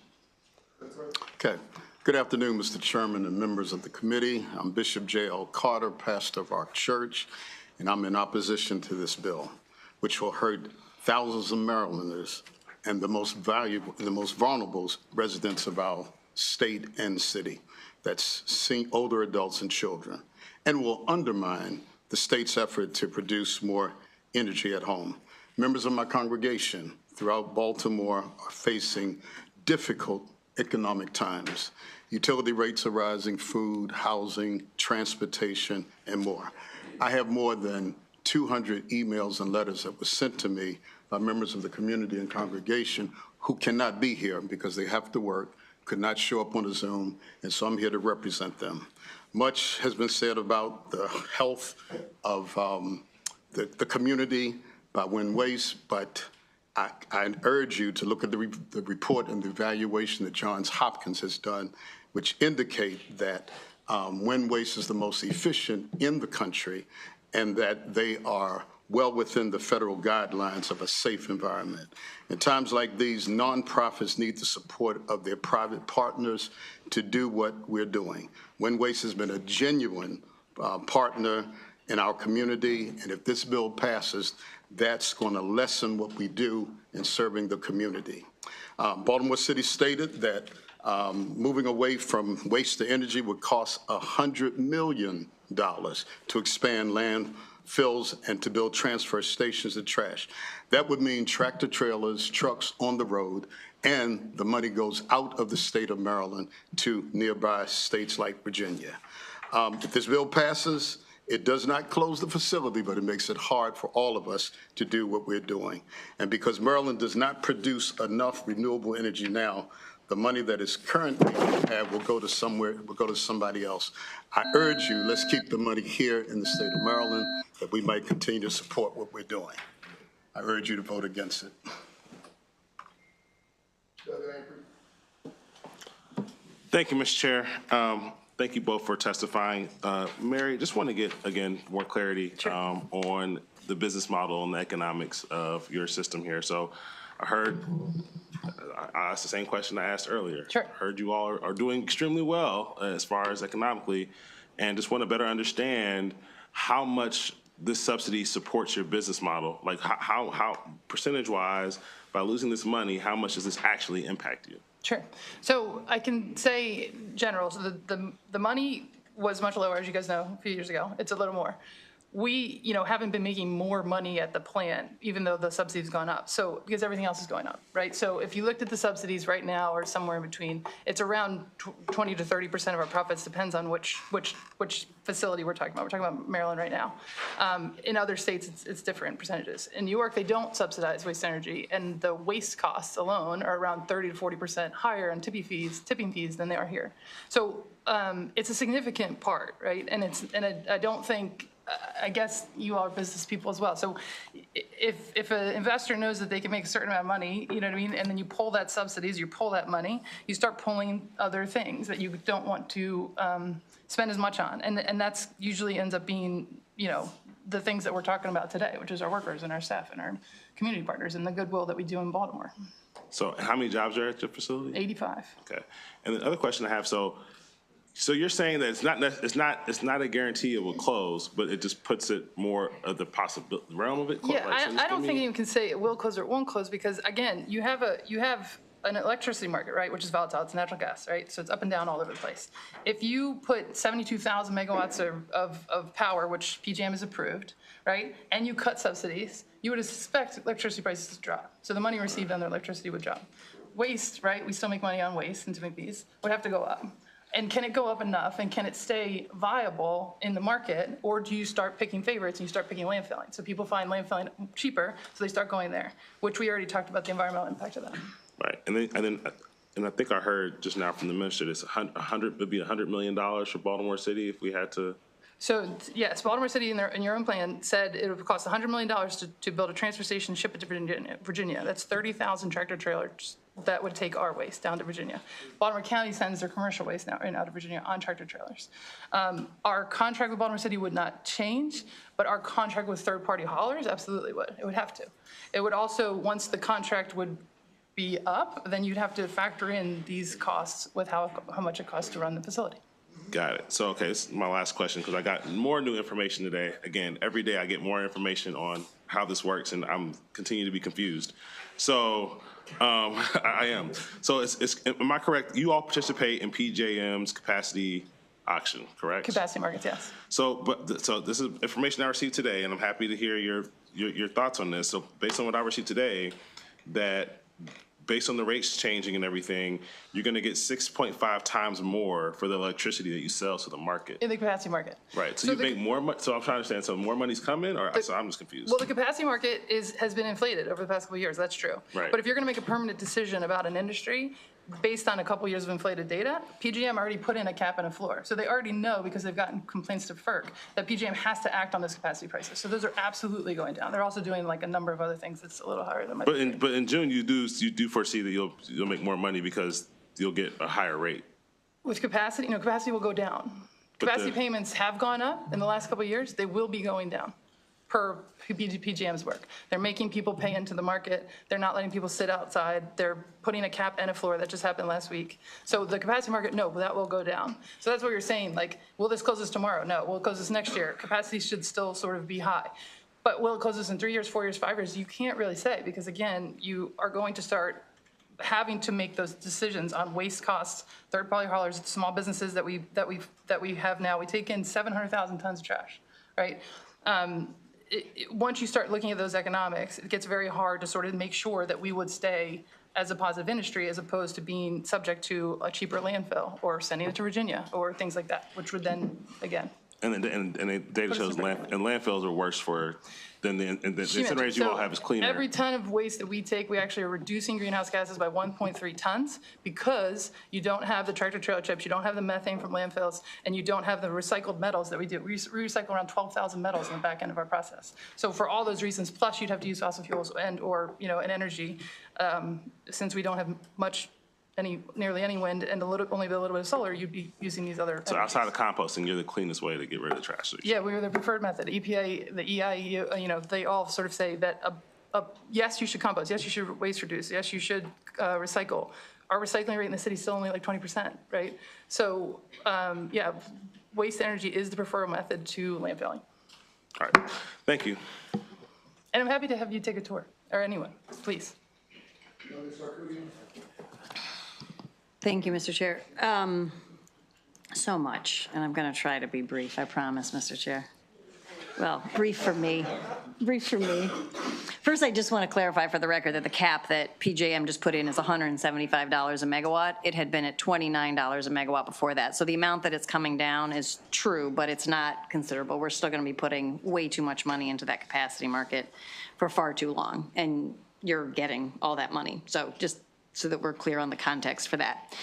Okay. Good afternoon, Mr. Chairman and members of the committee. I'm Bishop J.L. Carter, pastor of our church, and I'm in opposition to this bill, which will hurt thousands of Marylanders and the most valuable, the most vulnerable residents of our state and city. That's older adults and children, and will undermine the state's effort to produce more energy at home. Members of my congregation throughout Baltimore are facing difficult economic times. Utility rates are rising, food, housing, transportation, and more. I have more than 200 emails and letters that were sent to me by members of the community and congregation who cannot be here because they have to work, could not show up on a Zoom, and so I'm here to represent them. Much has been said about the health of the community by Wind Waste, but I urge you to look at the report and the evaluation that Johns Hopkins has done, which indicate that Wind Waste is the most efficient in the country and that they are well within the federal guidelines of a safe environment. In times like these, nonprofits need the support of their private partners to do what we're doing. Wind Waste has been a genuine partner in our community, and if this bill passes, that's going to lessen what we do in serving the community. Baltimore City stated that moving away from waste to energy would cost $100 million to expand landfills and to build transfer stations of trash. That would mean tractor trailers, trucks on the road, and the money goes out of the state of Maryland to nearby states like Virginia. If this bill passes, it does not close the facility, but it makes it hard for all of us to do what we're doing. And because Maryland does not produce enough renewable energy now, the money that is currently had will go to somebody else. I urge you, let's keep the money here in the state of Maryland, that we might continue to support what we're doing. I urge you to vote against it. Thank you, Mr. Chair. Thank you both for testifying. Mary, just want to get, again, more clarity on the business model and the economics of your system here. So I heard, I asked the same question I asked earlier. Sure. I heard you all are doing extremely well as far as economically, and just want to better understand how much this subsidy supports your business model. Like how percentage-wise, by losing this money, how much does this actually impact you? Sure. So I can say general, so the money was much lower, as you guys know, a few years ago. It's a little more. We, haven't been making more money at the plant, even though the subsidy's gone up. So, because everything else is going up, right? So if you looked at the subsidies right now or somewhere in between, it's around 20 to 30% of our profits, depends on which facility we're talking about. We're talking about Maryland right now. In other states, it's different percentages. In New York, they don't subsidize waste energy, and the waste costs alone are around 30 to 40% higher on tipping fees than they are here. So it's a significant part, right? And I don't think, I guess you all are business people as well. So if an investor knows that they can make a certain amount of money, you know what I mean, and then you pull that subsidies, you pull that money, you start pulling other things that you don't want to spend as much on. And that's usually ends up being, the things that we're talking about today, which is our workers and our staff and our community partners and the goodwill that we do in Baltimore. So how many jobs are at your facility? 85. Okay. And the other question I have, so you're saying that it's not a guarantee it will close, but it just puts it more of the possibility realm of it. Yeah, I don't think you can say it will close or it won't close because again, you have an electricity market, right, which is volatile. It's natural gas, right? So it's up and down all over the place. If you put 72,000 megawatts of power, which PJM has approved, right, and you cut subsidies, you would expect electricity prices to drop. So the money received on their electricity would drop. Waste, right, we still make money on waste and tipping fees, would have to go up. And can it go up enough and can it stay viable in the market, or do you start picking favorites and you start picking landfilling? So people find landfilling cheaper, so they start going there, which we already talked about the environmental impact of that. Right, and I think I heard just now from the minister, this would be $100 million for Baltimore City if we had to. So yes, Baltimore City in your own plan said it would cost $100 million to build a transfer station, ship it to Virginia. That's 30,000 tractor trailers that would take our waste down to Virginia. Baltimore County sends their commercial waste now out of Virginia on tractor trailers. Our contract with Baltimore City would not change, but our contract with third-party haulers absolutely would. It would have to. It would also, once the contract would be up, then you'd have to factor in these costs with how much it costs to run the facility. Got it. So, okay, this is my last question because I got more new information today. Again, every day I get more information on how this works, and I'm continue to be confused. So, I am. So, am I correct? You all participate in PJM's capacity auction, correct? Capacity markets, yes. So, so this is information I received today, and I'm happy to hear your thoughts on this. So, based on what I received today, that based on the rates changing and everything, you're going to get 6.5 times more for the electricity that you sell to the market. In the capacity market. Right. So you make more money. So I'm trying to understand. So more money's coming, or so I'm just confused. Well, the capacity market has been inflated over the past couple of years. That's true. Right. But if you're going to make a permanent decision about an industry based on a couple years of inflated data, PJM already put in a cap and a floor. So they already know, because they've gotten complaints to FERC, that PJM has to act on those capacity prices. So those are absolutely going down. They're also doing like a number of other things that's a little higher than my. But in June, you do foresee that you'll make more money because you'll get a higher rate. With capacity, capacity will go down. Capacity payments have gone up in the last couple of years. They will be going down per PJM's work. They're making people pay into the market. They're not letting people sit outside. They're putting a cap and a floor. That just happened last week. So the capacity market, no, that will go down. So that's what you're saying, like, will this close this tomorrow? No. Will it close this next year? Capacity should still sort of be high. But will it close this in 3 years, 4 years, 5 years? You can't really say, because again, you are going to start having to make those decisions on waste costs, third-party haulers, small businesses that we have now. We take in 700,000 tons of trash, right? Once you start looking at those economics, it gets very hard to sort of make sure that we would stay as a positive industry as opposed to being subject to a cheaper landfill or sending it to Virginia or things like that, which would then, again. And the data shows landfills are worse than the incinerators you all have is cleaner. Every ton of waste that we take, we actually are reducing greenhouse gases by 1.3 tons because you don't have the tractor trailer chips, you don't have the methane from landfills, and you don't have the recycled metals that we do. We recycle around 12,000 metals in the back end of our process. So for all those reasons, plus you'd have to use fossil fuels or an energy, since we don't have nearly any wind and only a little bit of solar, you'd be using these other. So outside of composting, you're the cleanest way to get rid of the trash. Yeah, we were the preferred method. EPA, the EIA, they all sort of say that yes, you should compost. Yes, you should waste reduce. Yes, you should recycle. Our recycling rate in the city is still only like 20%, right? So yeah, waste energy is the preferred method to landfilling. All right, thank you. And I'm happy to have you take a tour, or anyone, please. Thank you, Mr. Chair. So much, and I'm going to try to be brief, I promise, Mr. Chair. Well, brief for me. Brief for me. First, I just want to clarify for the record that the cap that PJM just put in is $175 a megawatt. It had been at $29 a megawatt before that. So the amount that it's coming down is true, but it's not considerable. We're still going to be putting way too much money into that capacity market for far too long, and you're getting all that money. So just so that we're clear on the context for that.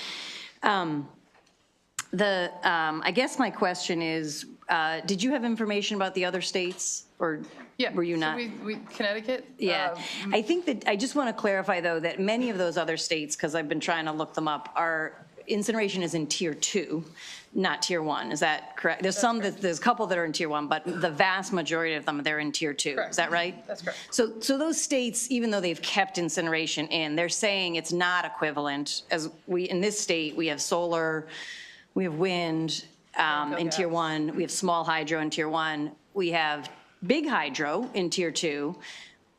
I guess my question is, did you have information about the other states, or were you not? So Connecticut? Yeah. I think that, I just want to clarify, though, that many of those other states, because I've been trying to look them up, incineration is in Tier 2, not Tier 1. Is that correct? There's there's a couple that are in Tier 1, but the vast majority of them, they're in Tier 2. Correct. Is that right? That's correct. So those states, even though they've kept incineration in, they're saying it's not equivalent. As in this state, we have solar, we have wind in Tier 1, we have small hydro in Tier 1, we have big hydro in Tier 2.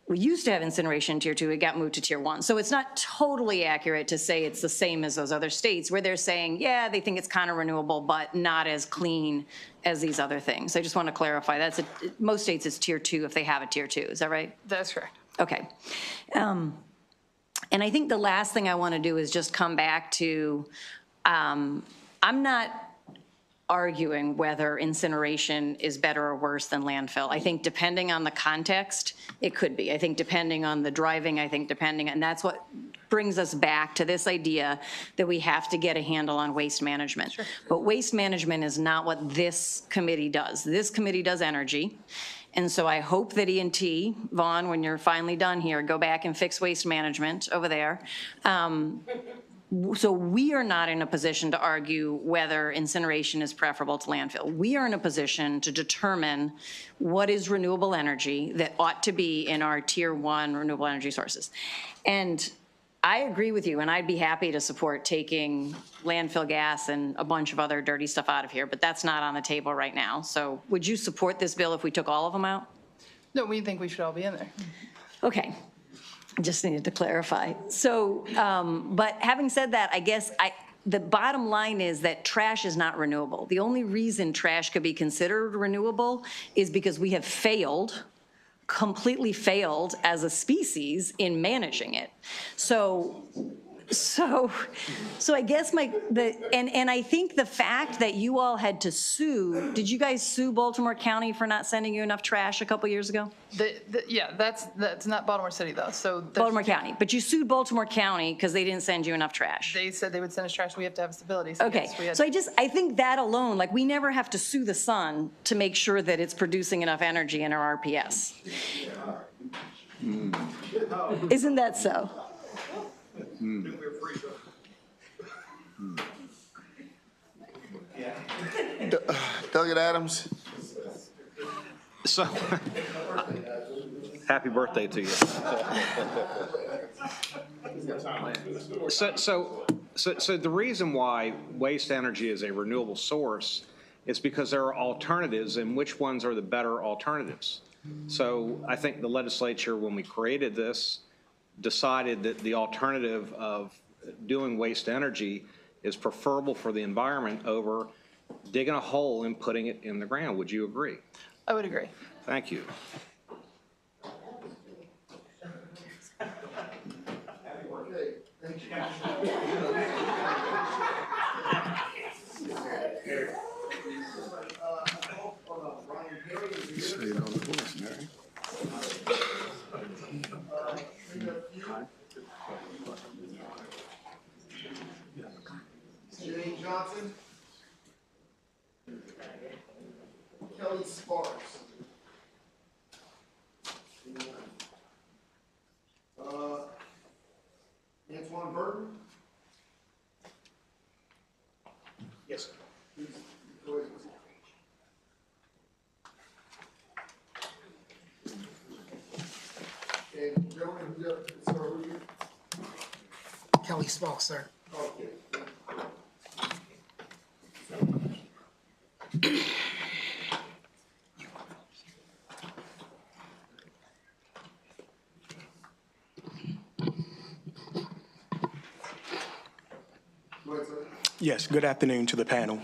We used to have incineration in Tier 2, it got moved to Tier 1. So it's not totally accurate to say it's the same as those other states where they're saying, yeah, they think it's kind of renewable, but not as clean as these other things. I just want to clarify, most states it's Tier 2 if they have a Tier 2, is that right? That's correct. Okay. And I think the last thing I want to do is just come back to, I'm not arguing whether incineration is better or worse than landfill. I think depending on the context, it could be. I think depending on the driving, and that's what brings us back to this idea that we have to get a handle on waste management. Sure. But waste management is not what this committee does. This committee does energy. And so I hope that E&T, Vaughn, when you're finally done here, go back and fix waste management over there. So we are not in a position to argue whether incineration is preferable to landfill. We are in a position to determine what is renewable energy that ought to be in our Tier 1 renewable energy sources. And I agree with you, and I'd be happy to support taking landfill gas and a bunch of other dirty stuff out of here, but that's not on the table right now. So would you support this bill if we took all of them out? No, we think we should all be in there. Okay. Just needed to clarify. So, but having said that, I guess the bottom line is that trash is not renewable. The only reason trash could be considered renewable is because we have completely failed as a species in managing it. So I guess and I think the fact that you all had to sue, did you guys sue Baltimore County for not sending you enough trash a couple years ago? Yeah, that's not Baltimore City though. So Baltimore County, but you sued Baltimore County because they didn't send you enough trash. They said they would send us trash. We have to have stability. So okay, yes, so I think that alone, like we never have to sue the sun to make sure that it's producing enough energy in our RPS. Isn't that so? Delegate Adams. So, happy birthday to you. So the reason why waste energy is a renewable source is because there are alternatives, and which ones are the better alternatives. So I think the legislature, when we created this, decided that the alternative of doing waste energy is preferable for the environment over digging a hole and putting it in the ground. Would you agree? I would agree. Thank you. Jane Johnson. Kelly Sparks. Antoine Burton. Yes. And gentlemen, sir, who are you? Kelly Sparks, sir. Okay. Yes, good afternoon to the panel.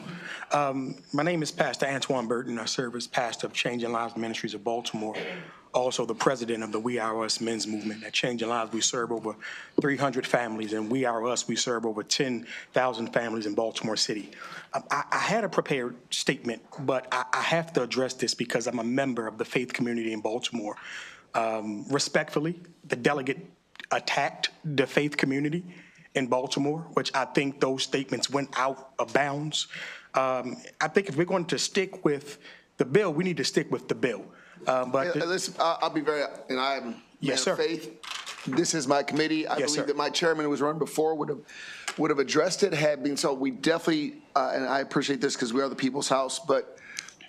My name is Pastor Antoine Burton. I serve as pastor of Changing Lives Ministries of Baltimore, also the president of the We Are Us men's movement. At Changing Lives, we serve over 300 families, and We Are Us, we serve over 10,000 families in Baltimore City. I had a prepared statement, but I have to address this because I'm a member of the faith community in Baltimore. Respectfully, the delegate attacked the faith community in Baltimore, which I think those statements went out of bounds. I think if we're going to stick with the bill, we need to stick with the bill. Listen, I'll be very, and I'm a man Yes, of sir. faith. This is my committee. I Yes, believe sir. that my chairman who was run before would have addressed it had been so. We definitely, and I appreciate this because we are the people's house, but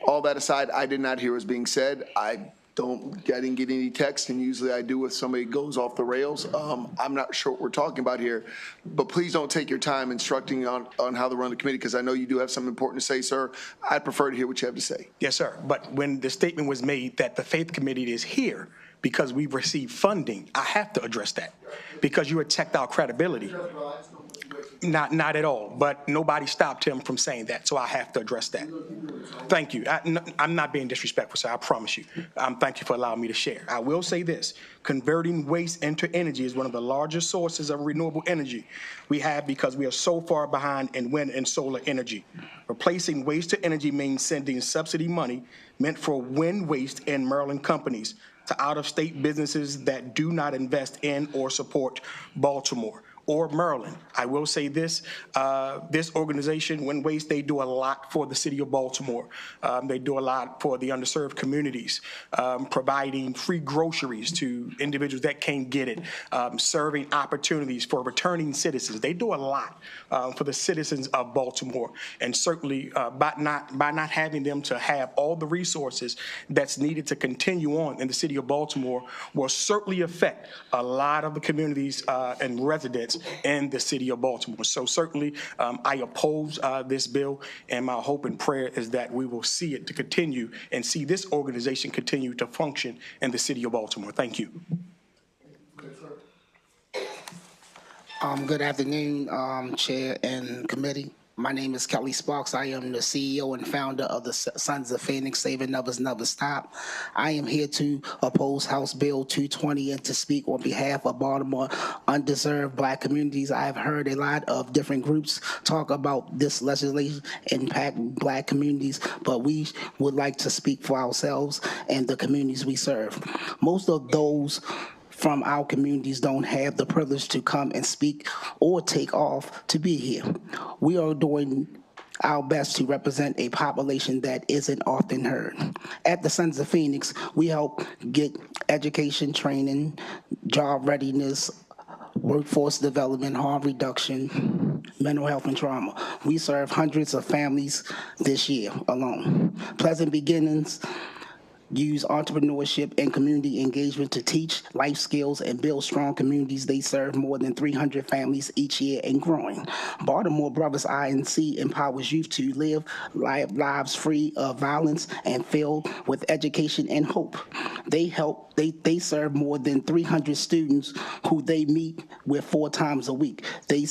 all that aside, I did not hear what was being said. I didn't get any text, and usually I do if somebody goes off the rails. I'm not sure what we're talking about here, but please don't take your time instructing on how to run the committee because I know you do have something important to say, sir. I'd prefer to hear what you have to say. Yes, sir. But when the statement was made that the faith committee is here because we've received funding, I have to address that because you attacked our credibility. Not at all, but nobody stopped him from saying that, so I have to address that. Thank you. I'm not being disrespectful, sir, I promise you. Thank you for allowing me to share. I will say this, converting waste into energy is one of the largest sources of renewable energy we have because we are so far behind in wind and solar energy. Replacing waste to energy means sending subsidy money meant for wind waste in Maryland companies to out-of-state businesses that do not invest in or support Baltimore or Maryland. I will say this, this organization, Wind Waste, they do a lot for the city of Baltimore. They do a lot for the underserved communities, providing free groceries to individuals that can't get it, serving opportunities for returning citizens. They do a lot for the citizens of Baltimore. And certainly by not having them to have all the resources that's needed to continue on in the city of Baltimore will certainly affect a lot of the communities and residents in the city of Baltimore. So certainly I oppose this bill, and my hope and prayer is that we will see it to continue and see this organization continue to function in the city of Baltimore. Thank you. Good afternoon, Chair and committee. My name is Kelly Sparks. I am the CEO and founder of the Sons of Phoenix, Saving Others Never Stop. I am here to oppose House Bill 220 and to speak on behalf of Baltimore underserved Black communities. I have heard a lot of different groups talk about this legislation impact Black communities, but we would like to speak for ourselves and the communities we serve. Most of those from our communities don't have the privilege to come and speak or take off to be here. We are doing our best to represent a population that isn't often heard. At the Sons of Phoenix, we help get education, training, job readiness, workforce development, harm reduction, mental health and trauma. We serve hundreds of families this year alone. Pleasant Beginnings use entrepreneurship and community engagement to teach life skills and build strong communities. They serve more than 300 families each year and growing. Baltimore Brothers INC empowers youth to live lives free of violence and filled with education and hope. They serve more than 300 students who they meet with 4 times a week. They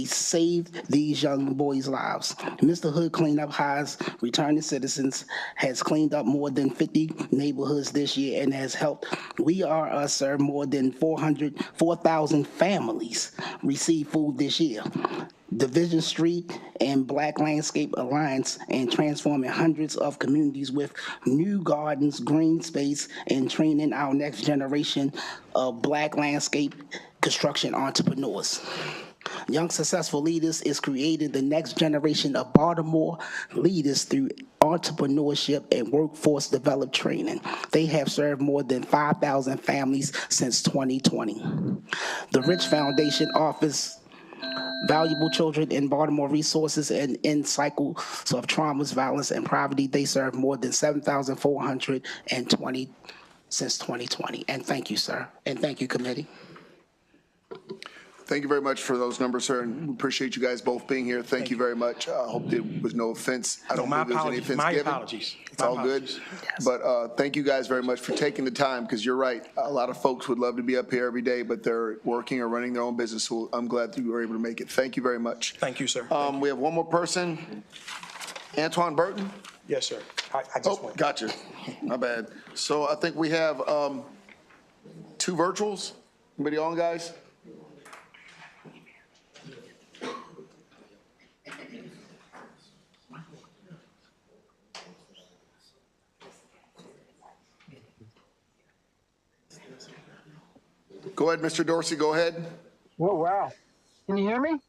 saved these young boys' lives. Mr. Hood Cleanup High's returning citizens has cleaned up more than 50 neighborhoods this year and has helped We Are Us serve more than 4,000 families receive food this year. Division Street and Black Landscape Alliance and transforming hundreds of communities with new gardens, green space, and training our next generation of Black landscape construction entrepreneurs. Young Successful Leaders is creating the next generation of Baltimore leaders through entrepreneurship and workforce development training. They have served more than 5,000 families since 2020. The Rich Foundation offers valuable children in Baltimore resources and in cycles of traumas, violence, and poverty. They serve more than 7,420 since 2020. And thank you, sir. And thank you, committee. Thank you very much for those numbers, sir, and we appreciate you guys both being here. Thank you very much. I hope there was no offense. I don't my believe there's any apologies. offense My given. apologies. It's My all good. apologies. But thank you guys very much for taking the time, because you're right. A lot of folks would love to be up here every day, but they're working or running their own business, so I'm glad that you were able to make it. Thank you very much. Thank you, sir. We have one more person. Antoine Burton? Yes, sir. I just went. Gotcha. My bad. So I think we have 2 virtuals. Anybody on, guys? Go ahead, Mr. Dorsey, go ahead. Oh, wow. Can you hear me?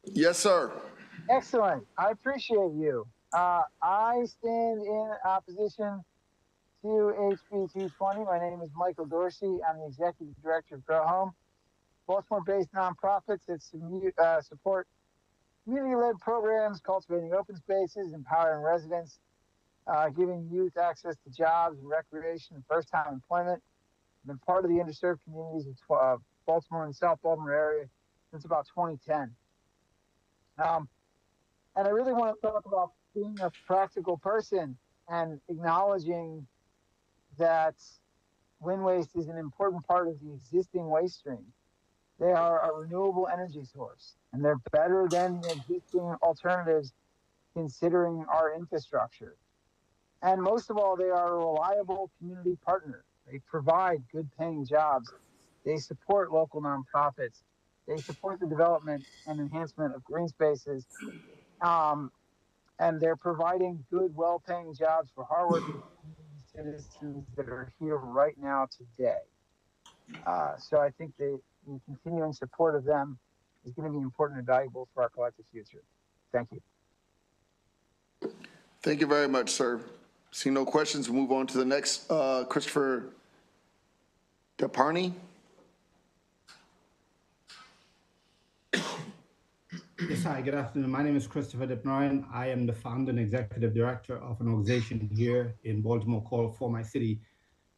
Yes, sir. Excellent. I appreciate you. I stand in opposition to HB 220. My name is Michael Dorsey. I'm the executive director of Grow Home, Baltimore-based nonprofits that support community-led programs, cultivating open spaces, empowering residents, giving youth access to jobs and recreation and first-time employment. I've been part of the underserved communities of Baltimore and South Baltimore area since about 2010. And I really want to talk about being a practical person and acknowledging that wind waste is an important part of the existing waste stream. They are a renewable energy source, and they're better than the existing alternatives considering our infrastructure. And most of all, they are a reliable community partner. They provide good paying jobs. They support local nonprofits. They support the development and enhancement of green spaces. And they're providing good, well-paying jobs for hardworking citizens that are here right now today. So I think the continuing support of them is going to be important and valuable for our collective future. Thank you. Thank you very much, sir. See no questions, we'll move on to the next. Christopher DeParney. Yes, hi, good afternoon. My name is Christopher DeParney. I am the founder and executive director of an organization here in Baltimore called For My City.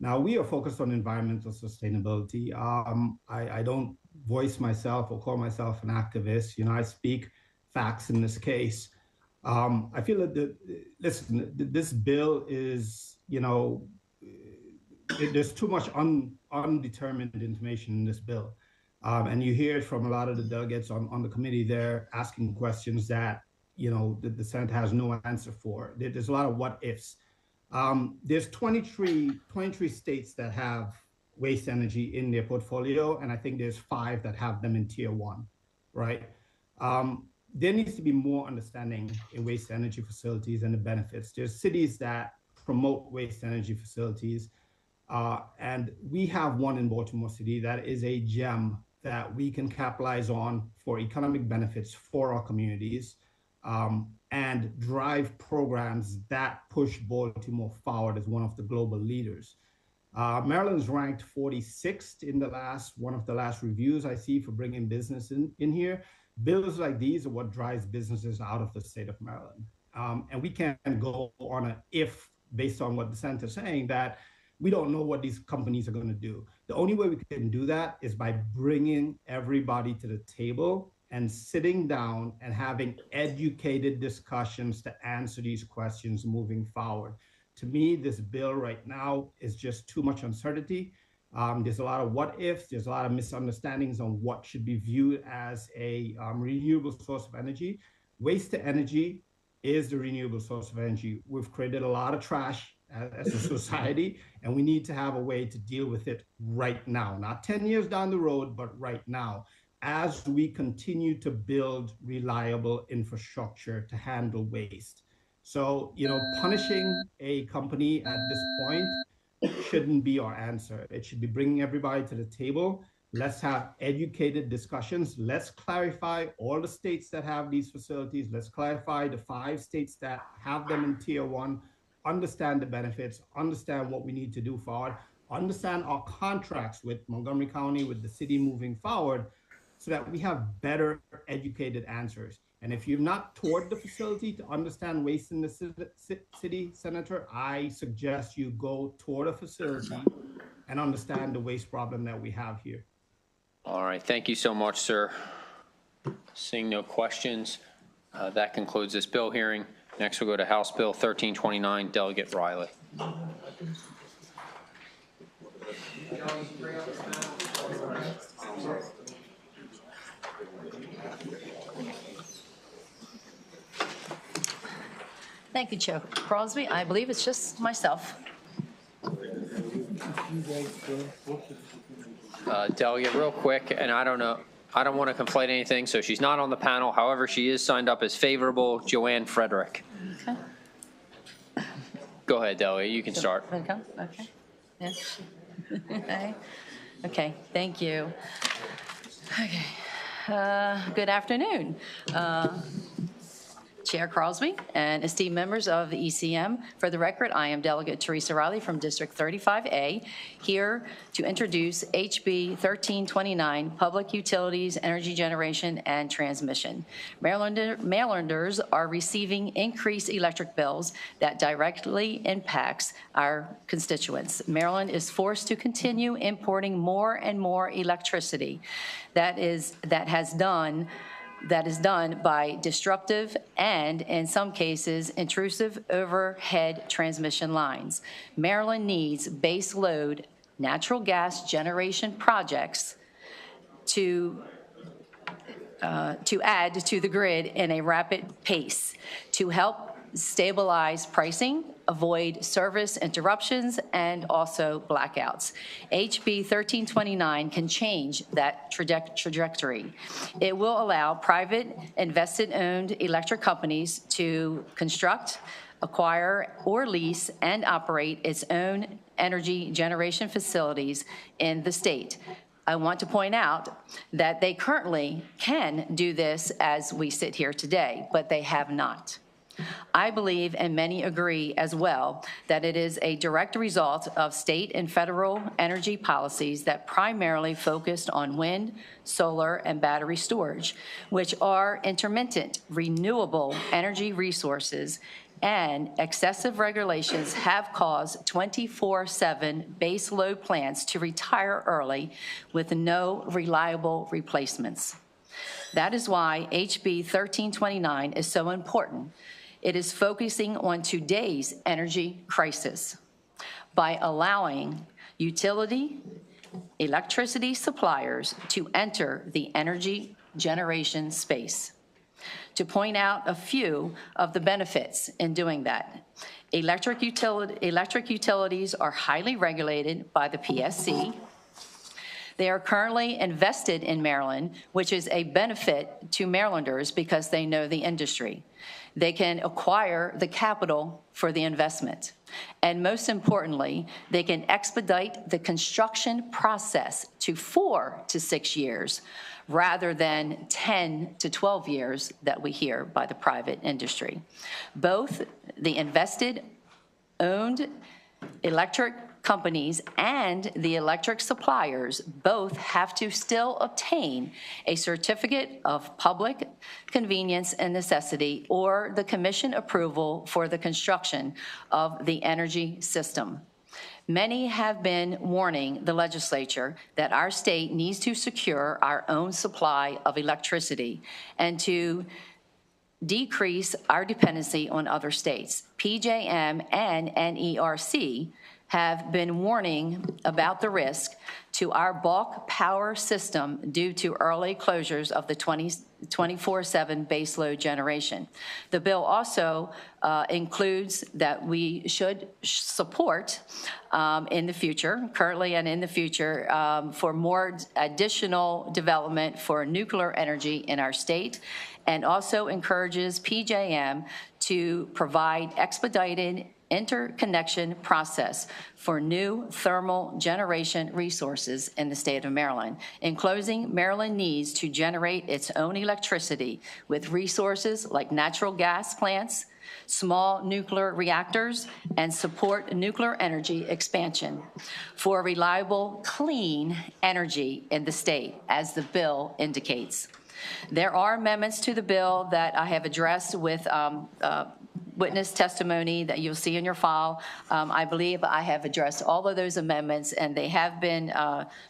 Now, we are focused on environmental sustainability. I don't voice myself or call myself an activist. You know, I speak facts in this case. I feel that, listen, this bill is, you know, there's too much undetermined information in this bill. And you hear it from a lot of the delegates on the committee there asking questions that, you know, the Senate has no answer for. There's a lot of what ifs. There's 23 states that have waste energy in their portfolio, and I think there's 5 that have them in tier 1, right? There needs to be more understanding in waste energy facilities and the benefits. There's cities that promote waste energy facilities, and we have one in Baltimore City that is a gem that we can capitalize on for economic benefits for our communities, and drive programs that push Baltimore forward as one of the global leaders. Maryland's ranked 46th in one of the last reviews I see for bringing business in here. Bills like these are what drives businesses out of the state of Maryland. And we can't go on an if based on what the Senate is saying that we don't know what these companies are going to do. The only way we can do that is by bringing everybody to the table and sitting down and having educated discussions to answer these questions moving forward. To me, this bill right now is just too much uncertainty. There's a lot of what ifs, there's a lot of misunderstandings on what should be viewed as a renewable source of energy. Waste to energy is the renewable source of energy. We've created a lot of trash as a society, and we need to have a way to deal with it right now, not 10 years down the road, but right now, as we continue to build reliable infrastructure to handle waste. So, you know, punishing a company at this point shouldn't be our answer. It should be bringing everybody to the table. Let's have educated discussions. Let's clarify all the states that have these facilities. Let's clarify the 5 states that have them in tier 1, understand the benefits, understand what we need to do forward, understand our contracts with Montgomery County, with the city moving forward, so that we have better educated answers. And if you're not toured the facility to understand waste in the city, Senator, I suggest you go tour the facility and understand the waste problem that we have here. All right, thank you so much, sir. Seeing no questions, that concludes this bill hearing. Next, we'll go to House Bill 1329, Delegate Riley. Thank you, Chair Crosby. I believe it's just myself. Delegate, real quick, and I don't want to conflate anything, so she's not on the panel. However, she is signed up as favorable. Joanne Frederick. Okay. Go ahead, Delegate. You can start. Okay. Yes. Okay, thank you. Okay. Good afternoon. Chair Crosby and esteemed members of the ECM. For the record, I am Delegate Teresa Riley from District 35A, here to introduce HB 1329, Public Utilities, Energy Generation, and Transmission. Marylanders are receiving increased electric bills that directly impacts our constituents. Maryland is forced to continue importing more and more electricity that is done by destructive and, in some cases, intrusive overhead transmission lines. Maryland needs base load natural gas generation projects to add to the grid in a rapid pace to help stabilize pricing, avoid service interruptions, and also blackouts. HB 1329 can change that trajectory. It will allow private invested-owned electric companies to construct, acquire, or lease and operate its own energy generation facilities in the state. I want to point out that they currently can do this as we sit here today, but they have not. I believe, and many agree as well, that it is a direct result of state and federal energy policies that primarily focused on wind, solar, and battery storage, which are intermittent, renewable energy resources, and excessive regulations have caused 24/7 base load plants to retire early with no reliable replacements. That is why HB 1329 is so important. It is focusing on today's energy crisis by allowing electricity suppliers to enter the energy generation space. To point out a few of the benefits in doing that, electric utilities are highly regulated by the PSC. They are currently invested in Maryland, which is a benefit to Marylanders because they know the industry. They can acquire the capital for the investment. And most importantly, they can expedite the construction process to 4 to 6 years rather than 10 to 12 years that we hear by the private industry. Both the invested-owned electric companies and the electric suppliers both have to still obtain a certificate of public convenience and necessity or the commission approval for the construction of the energy system. Many have been warning the legislature that our state needs to secure our own supply of electricity and to decrease our dependency on other states. PJM and NERC have been warning about the risk to our bulk power system due to early closures of the 24/7 baseload generation. The bill also includes that we should support in the future, currently and in the future, for more additional development for nuclear energy in our state, and also encourages PJM to provide expedited interconnection process for new thermal generation resources in the state of Maryland. In closing, Maryland needs to generate its own electricity with resources like natural gas plants, small nuclear reactors, and support nuclear energy expansion for reliable, clean energy in the state, as the bill indicates. There are amendments to the bill that I have addressed with witness testimony that you'll see in your file. I believe I have addressed all of those amendments, and they have been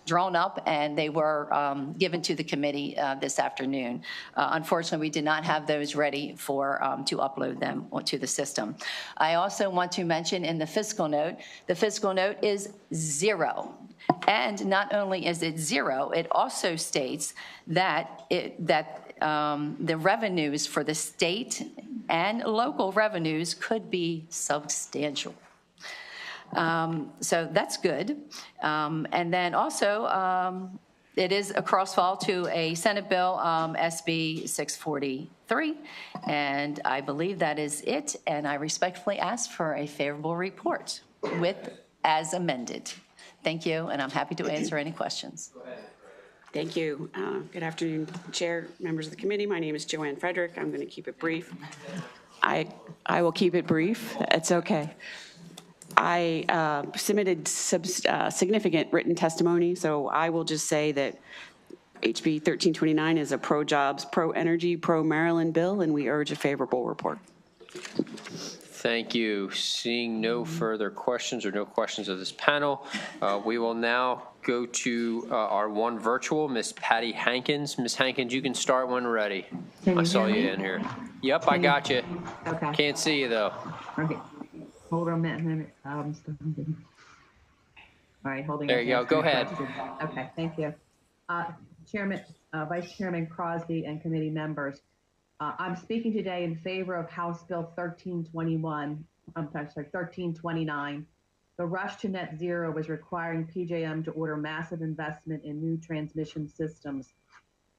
drawn up, and they were given to the committee this afternoon. Unfortunately, we did not have those ready for to upload them to the system. I also want to mention in the fiscal note is 0. And not only is it 0, it also states that the revenues for the state and local revenues could be substantial. So that's good. And then also, it is a crossfall to a Senate bill, SB 643, and I believe that is it, and I respectfully ask for a favorable report as amended. Thank you, and I'm happy to answer any questions. Thank you. Good afternoon, Chair, members of the committee. My name is Joanne Frederick. I'm going to keep it brief. I will keep it brief. It's okay. I submitted significant written testimony, so I will just say that HB 1329 is a pro-jobs, pro-energy, pro-Maryland bill, and we urge a favorable report. Thank you. Seeing no further questions or no questions of this panel, we will now go to our one virtual, Miss Patty Hankins. Miss Hankins, you can start when ready. I saw you in here. Yep, I got you. Okay. Can't see you though. Okay. Hold on a minute. All right, holding. There you go. Go ahead. Okay, thank you. Chairman, Vice Chairman Crosby and committee members, I'm speaking today in favor of House Bill 1329. The rush to net zero is requiring PJM to order massive investment in new transmission systems.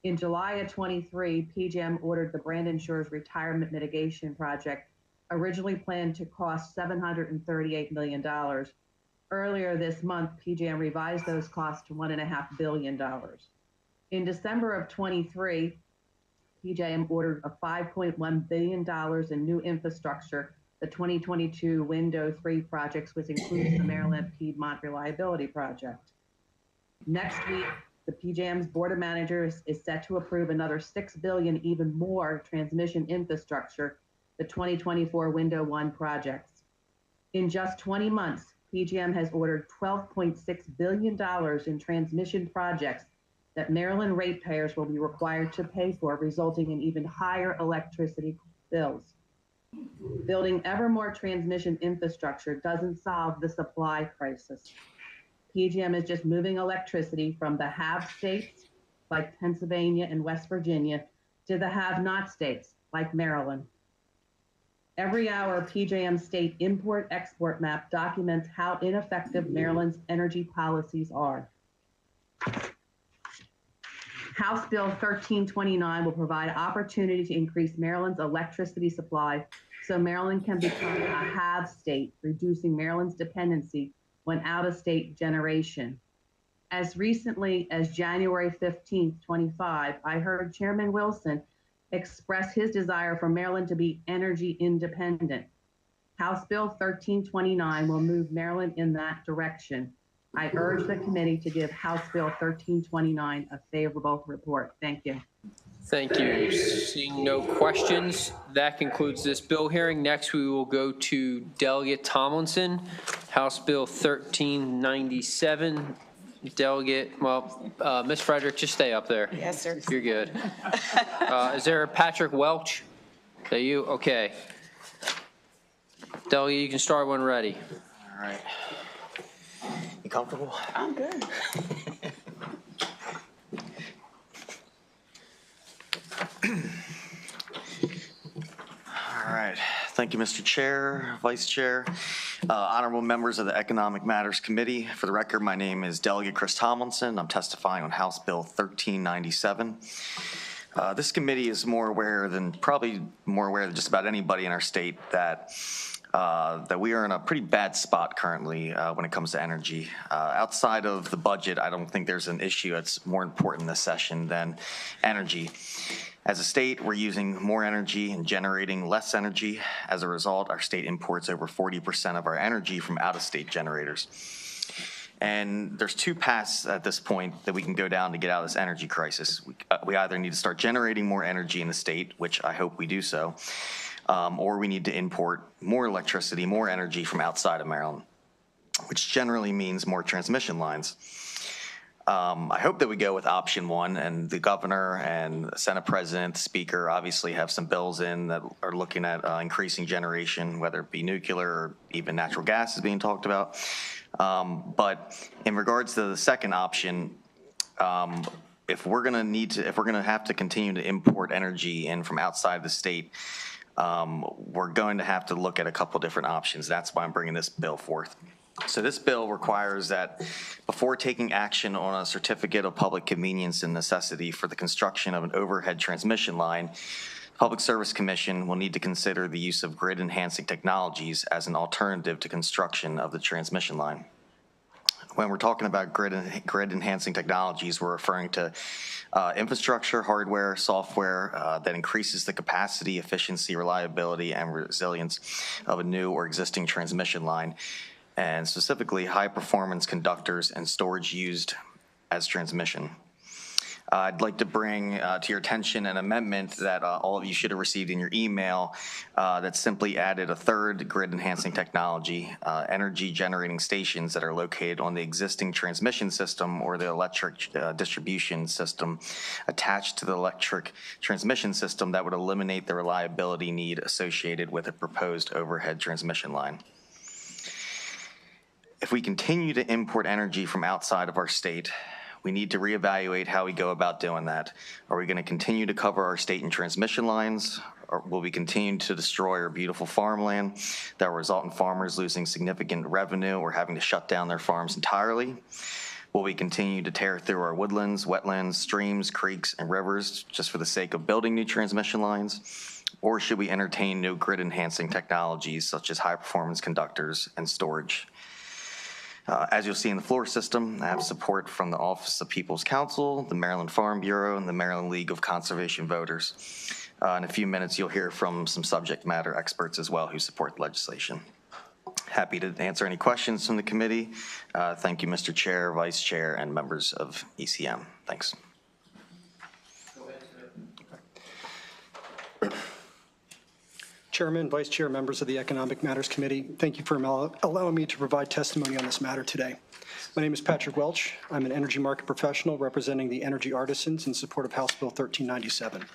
In July of 23, PJM ordered the Brandon Shores Retirement Mitigation Project, originally planned to cost $738 million. Earlier this month, PJM revised those costs to $1.5 billion. In December of 23, PJM ordered a $5.1 billion in new infrastructure, the 2022 Window 3 projects, which includes the Maryland Piedmont Reliability Project. Next week, the PJM's Board of Managers is set to approve another $6 billion, even more transmission infrastructure, the 2024 Window 1 projects. In just 20 months, PJM has ordered $12.6 billion in transmission projects that Maryland ratepayers will be required to pay for, resulting in even higher electricity bills. Building ever more transmission infrastructure doesn't solve the supply crisis. PJM is just moving electricity from the have states, like Pennsylvania and West Virginia, to the have-not states, like Maryland. Every hour, PJM state import-export map documents how ineffective Maryland's energy policies are. House Bill 1329 will provide opportunity to increase Maryland's electricity supply so Maryland can become a have state, reducing Maryland's dependency on out-of-state generation. As recently as January 15th, 25, I heard Chairman Wilson express his desire for Maryland to be energy independent. House Bill 1329 will move Maryland in that direction. I urge the committee to give House Bill 1329 a favorable report. Thank you. Thank you. Seeing no questions, that concludes this bill hearing. Next, we will go to Delegate Tomlinson, House Bill 1397. Delegate, Ms. Frederick, just stay up there. Yes, sir. You're good. Is there Patrick Welch? Is that you? Okay. Delegate, you can start when ready. All right. You comfortable? I'm good. All right. Thank you, Mr. Chair, Vice Chair, honorable members of the Economic Matters Committee. For the record, my name is Delegate Chris Tomlinson. I'm testifying on House Bill 1397. This committee is probably more aware than just about anybody in our state that we are in a pretty bad spot currently when it comes to energy. Outside of the budget, I don't think there's an issue that's more important this session than energy. As a state, we're using more energy and generating less energy. As a result, our state imports over 40% of our energy from out-of-state generators. And there's two paths at this point that we can go down to get out of this energy crisis. We either need to start generating more energy in the state, which I hope we do so, or we need to import more electricity, more energy from outside of Maryland, which generally means more transmission lines. I hope that we go with option one, and the governor and the Senate President, the Speaker obviously have some bills in that are looking at increasing generation, whether it be nuclear or even natural gas is being talked about. But in regards to the second option, if we're going to have to continue to import energy in from outside the state, we're going to have to look at a couple different options. That's why I'm bringing this bill forth. So this bill requires that before taking action on a certificate of public convenience and necessity for the construction of an overhead transmission line, Public Service Commission will need to consider the use of grid enhancing technologies as an alternative to construction of the transmission line. When we're talking about grid enhancing technologies, we're referring to infrastructure, hardware, software that increases the capacity, efficiency, reliability, and resilience of a new or existing transmission line, and specifically high performance conductors and storage used as transmission. I'd like to bring to your attention an amendment that all of you should have received in your email that simply added a third grid enhancing technology, energy generating stations that are located on the existing transmission system or the electric distribution system attached to the electric transmission system that would eliminate the reliability need associated with a proposed overhead transmission line. If we continue to import energy from outside of our state, we need to reevaluate how we go about doing that. Are we going to continue to cover our state and transmission lines? Or will we continue to destroy our beautiful farmland that will result in farmers losing significant revenue or having to shut down their farms entirely? Will we continue to tear through our woodlands, wetlands, streams, creeks, and rivers just for the sake of building new transmission lines? Or should we entertain new grid enhancing technologies such as high performance conductors and storage? As you'll see in the floor system, I have support from the Office of People's Counsel, the Maryland Farm Bureau, and the Maryland League of Conservation Voters. In a few minutes, you'll hear from some subject matter experts as well who support the legislation. Happy to answer any questions from the committee. Thank you, Mr. Chair, Vice Chair, and members of ECM. Thanks. Chairman, Vice Chair, members of the Economic Matters Committee, thank you for allowing me to provide testimony on this matter today. My name is Patrick Welch. I'm an energy market professional representing the energy artisans in support of House Bill 1397.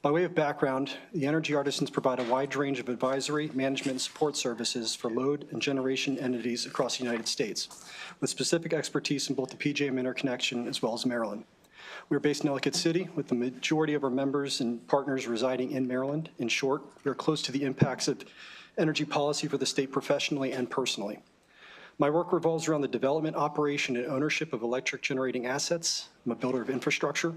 By way of background, the energy artisans provide a wide range of advisory, management, and support services for load and generation entities across the United States, with specific expertise in both the PJM interconnection as well as Maryland. We're based in Ellicott City with the majority of our members and partners residing in Maryland. In short, we're close to the impacts of energy policy for the state professionally and personally. My work revolves around the development, operation, and ownership of electric generating assets. I'm a builder of infrastructure.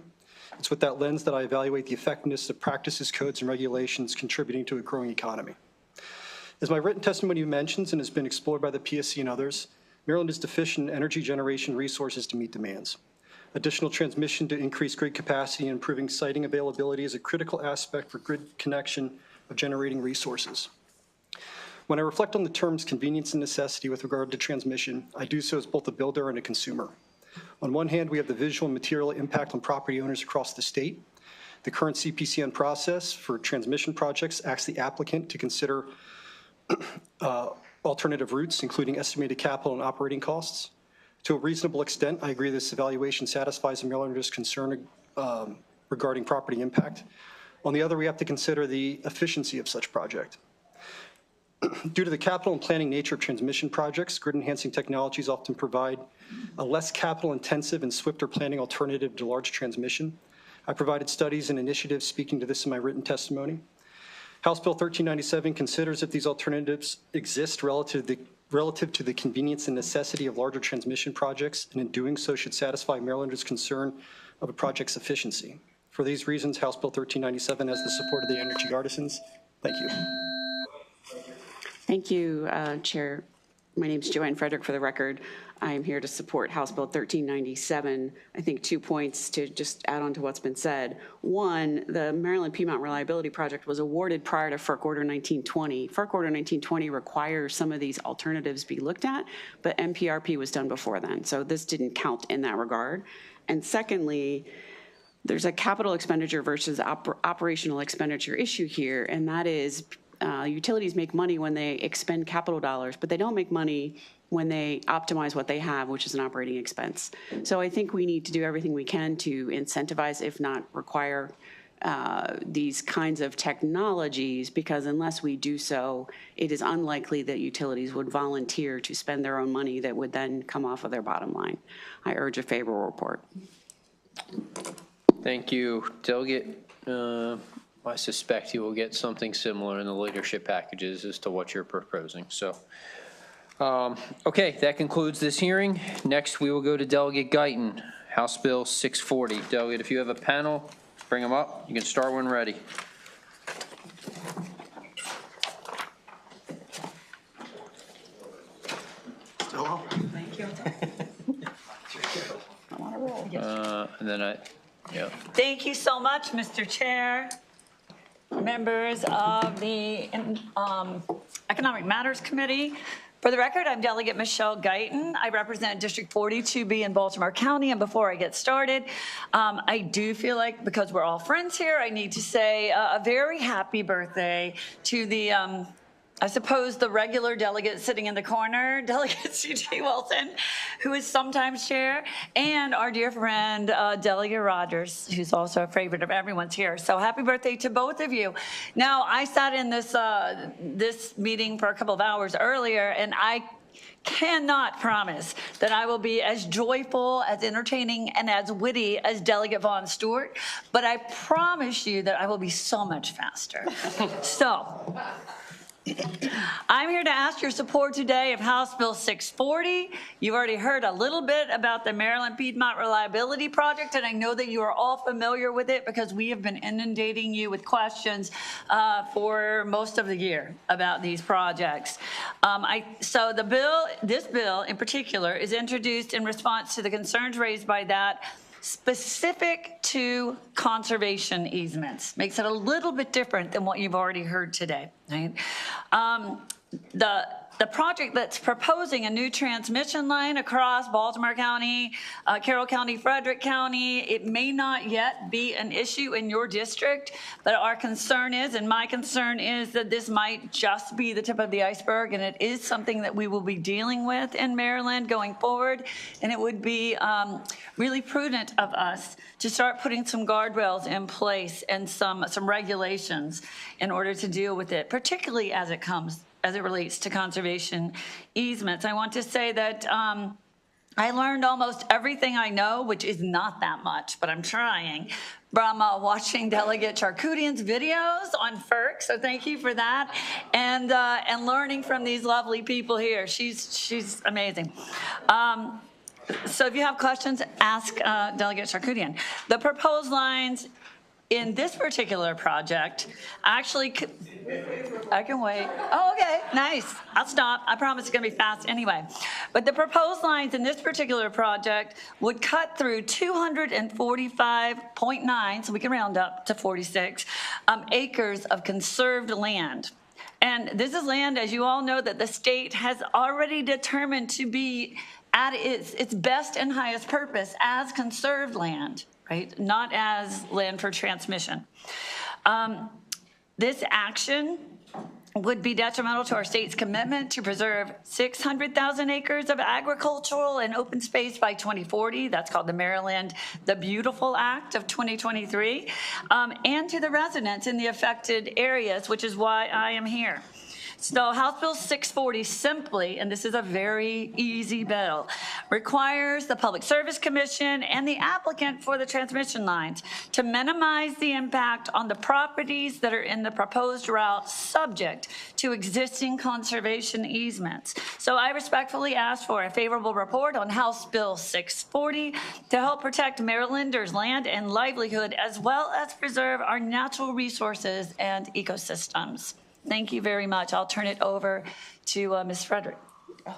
It's with that lens that I evaluate the effectiveness of practices, codes, and regulations contributing to a growing economy. As my written testimony mentions and has been explored by the PSC and others, Maryland is deficient in energy generation resources to meet demands. Additional transmission to increase grid capacity and improving siting availability is a critical aspect for grid connection of generating resources. When I reflect on the terms convenience and necessity with regard to transmission, I do so as both a builder and a consumer. On one hand, we have the visual and material impact on property owners across the state. The current CPCN process for transmission projects asks the applicant to consider alternative routes, including estimated capital and operating costs. To a reasonable extent, I agree this evaluation satisfies the Marylanders' concern regarding property impact. On the other, we have to consider the efficiency of such project. Due to the capital and planning nature of transmission projects, grid enhancing technologies often provide a less capital intensive and swifter planning alternative to large transmission. I provided studies and initiatives speaking to this in my written testimony. House Bill 1397 considers if these alternatives exist relative to the convenience and necessity of larger transmission projects, and in doing so should satisfy Marylanders' concern of a project's efficiency. For these reasons, House Bill 1397 has the support of the energy artisans. Thank you. Thank you, Chair. My name is Joanne Frederick, for the record. I am here to support House Bill 1397. I think 2 points to just add on to what's been said. One, the Maryland Piedmont Reliability Project was awarded prior to FERC Order 1920. FERC Order 1920 requires some of these alternatives be looked at, but MPRP was done before then, so this didn't count in that regard. And secondly, there's a capital expenditure versus operational expenditure issue here, and that is utilities make money when they expend capital dollars, but they don't make money when they optimize what they have, which is an operating expense. So I think we need to do everything we can to incentivize, if not require, these kinds of technologies, because unless we do so, it is unlikely that utilities would volunteer to spend their own money that would then come off of their bottom line. I urge a favorable report. Thank you, Delegate. I suspect you will get something similar in the leadership packages as to what you're proposing. So, okay, that concludes this hearing. Next, we will go to Delegate Guyton, House Bill 640. Delegate, if you have a panel, bring them up. You can start when ready. Still on? Thank you. And then yeah. Thank you so much, Mr. Chair, members of the Economic Matters Committee. For the record, I'm Delegate Michelle Guyton. I represent District 42B in Baltimore County. And before I get started, I do feel like, because we're all friends here, I need to say a very happy birthday to the, I suppose, the regular delegate sitting in the corner, Delegate C.J. Wilson, who is sometimes chair, and our dear friend, Delegate Rogers, who's also a favorite of everyone's here. So happy birthday to both of you. Now, I sat in this, this meeting for a couple of hours earlier, and I cannot promise that I will be as joyful, as entertaining, and as witty as Delegate Vaughn Stewart, but I promise you that I will be so much faster. So, I'm here to ask your support today of House Bill 640. You've already heard a little bit about the Maryland Piedmont Reliability Project, and I know that you are all familiar with it because we have been inundating you with questions for most of the year about these projects. So the bill, this bill in particular, is introduced in response to the concerns raised by that, specific to conservation easements. Makes it a little bit different than what you've already heard today, right? The project that's proposing a new transmission line across Baltimore County, Carroll County, Frederick County, it may not yet be an issue in your district, but our concern is, and my concern is, that this might just be the tip of the iceberg, and it is something that we will be dealing with in Maryland going forward, and it would be really prudent of us to start putting some guardrails in place and some regulations in order to deal with it, particularly as it relates to conservation easements. I want to say that I learned almost everything I know, which is not that much, but I'm trying, from watching Delegate Charkoudian's videos on FERC, so thank you for that, and learning from these lovely people here. She's amazing. So if you have questions, ask Delegate Charkoudian. The proposed lines in this particular project, actually, I can wait. Oh, okay, nice. I'll stop. I promise it's going to be fast anyway. But the proposed lines in this particular project would cut through 245.9, so we can round up to 46, acres of conserved land. And this is land, as you all know, that the state has already determined to be at its best and highest purpose as conserved land, right? Not as land for transmission. This action would be detrimental to our state's commitment to preserve 600,000 acres of agricultural and open space by 2040. That's called the Maryland the Beautiful Act of 2023, and to the residents in the affected areas, which is why I am here. So House Bill 640 simply, and this is a very easy bill, requires the Public Service Commission and the applicant for the transmission lines to minimize the impact on the properties that are in the proposed route subject to existing conservation easements. So I respectfully ask for a favorable report on House Bill 640 to help protect Marylanders' land and livelihood, as well as preserve our natural resources and ecosystems. Thank you very much. I'll turn it over to Ms. Frederick.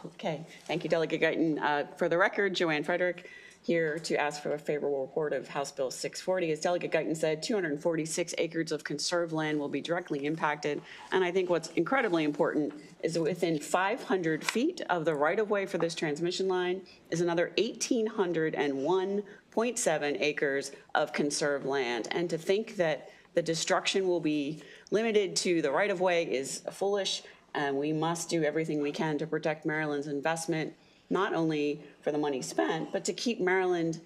Okay, thank you, Delegate Guyton. For the record, Joanne Frederick, here to ask for a favorable report of House Bill 640. As Delegate Guyton said, 246 acres of conserved land will be directly impacted. And I think what's incredibly important is that within 500 feet of the right-of-way for this transmission line is another 1,801.7 acres of conserved land. And to think that the destruction will be limited to the right-of-way is foolish, and we must do everything we can to protect Maryland's investment, not only for the money spent, but to keep Maryland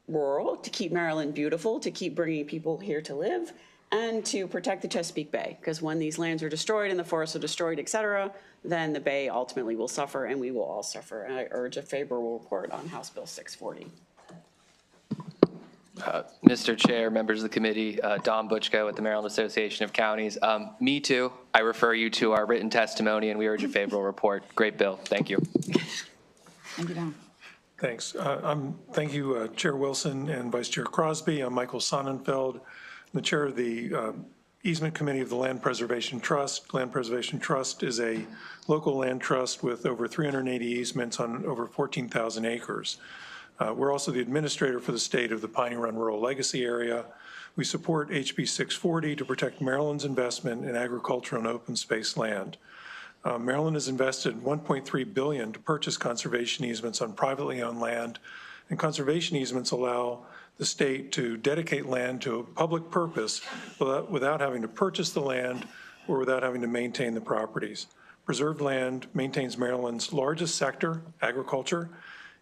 rural, to keep Maryland beautiful, to keep bringing people here to live, and to protect the Chesapeake Bay. Because when these lands are destroyed and the forests are destroyed, et cetera, then the Bay ultimately will suffer, and we will all suffer. And I urge a favorable report on House Bill 640. Mr. Chair, members of the committee, Don Butchko with the Maryland Association of Counties. Me too. I refer you to our written testimony, and we urge a favorable report. Great bill. Thank you. Thank you, Don. Thanks. Thank you, Chair Wilson and Vice Chair Crosby. I'm Michael Sonnenfeld. I'm the chair of the Easement Committee of the Land Preservation Trust. Land Preservation Trust is a local land trust with over 380 easements on over 14,000 acres. We're also the administrator for the state of the Piney Run Rural Legacy Area. We support HB 640 to protect Maryland's investment in agricultural and open space land. Maryland has invested $1.3 billion to purchase conservation easements on privately owned land, and conservation easements allow the state to dedicate land to a public purpose without having to purchase the land or without having to maintain the properties. Preserved land maintains Maryland's largest sector, agriculture.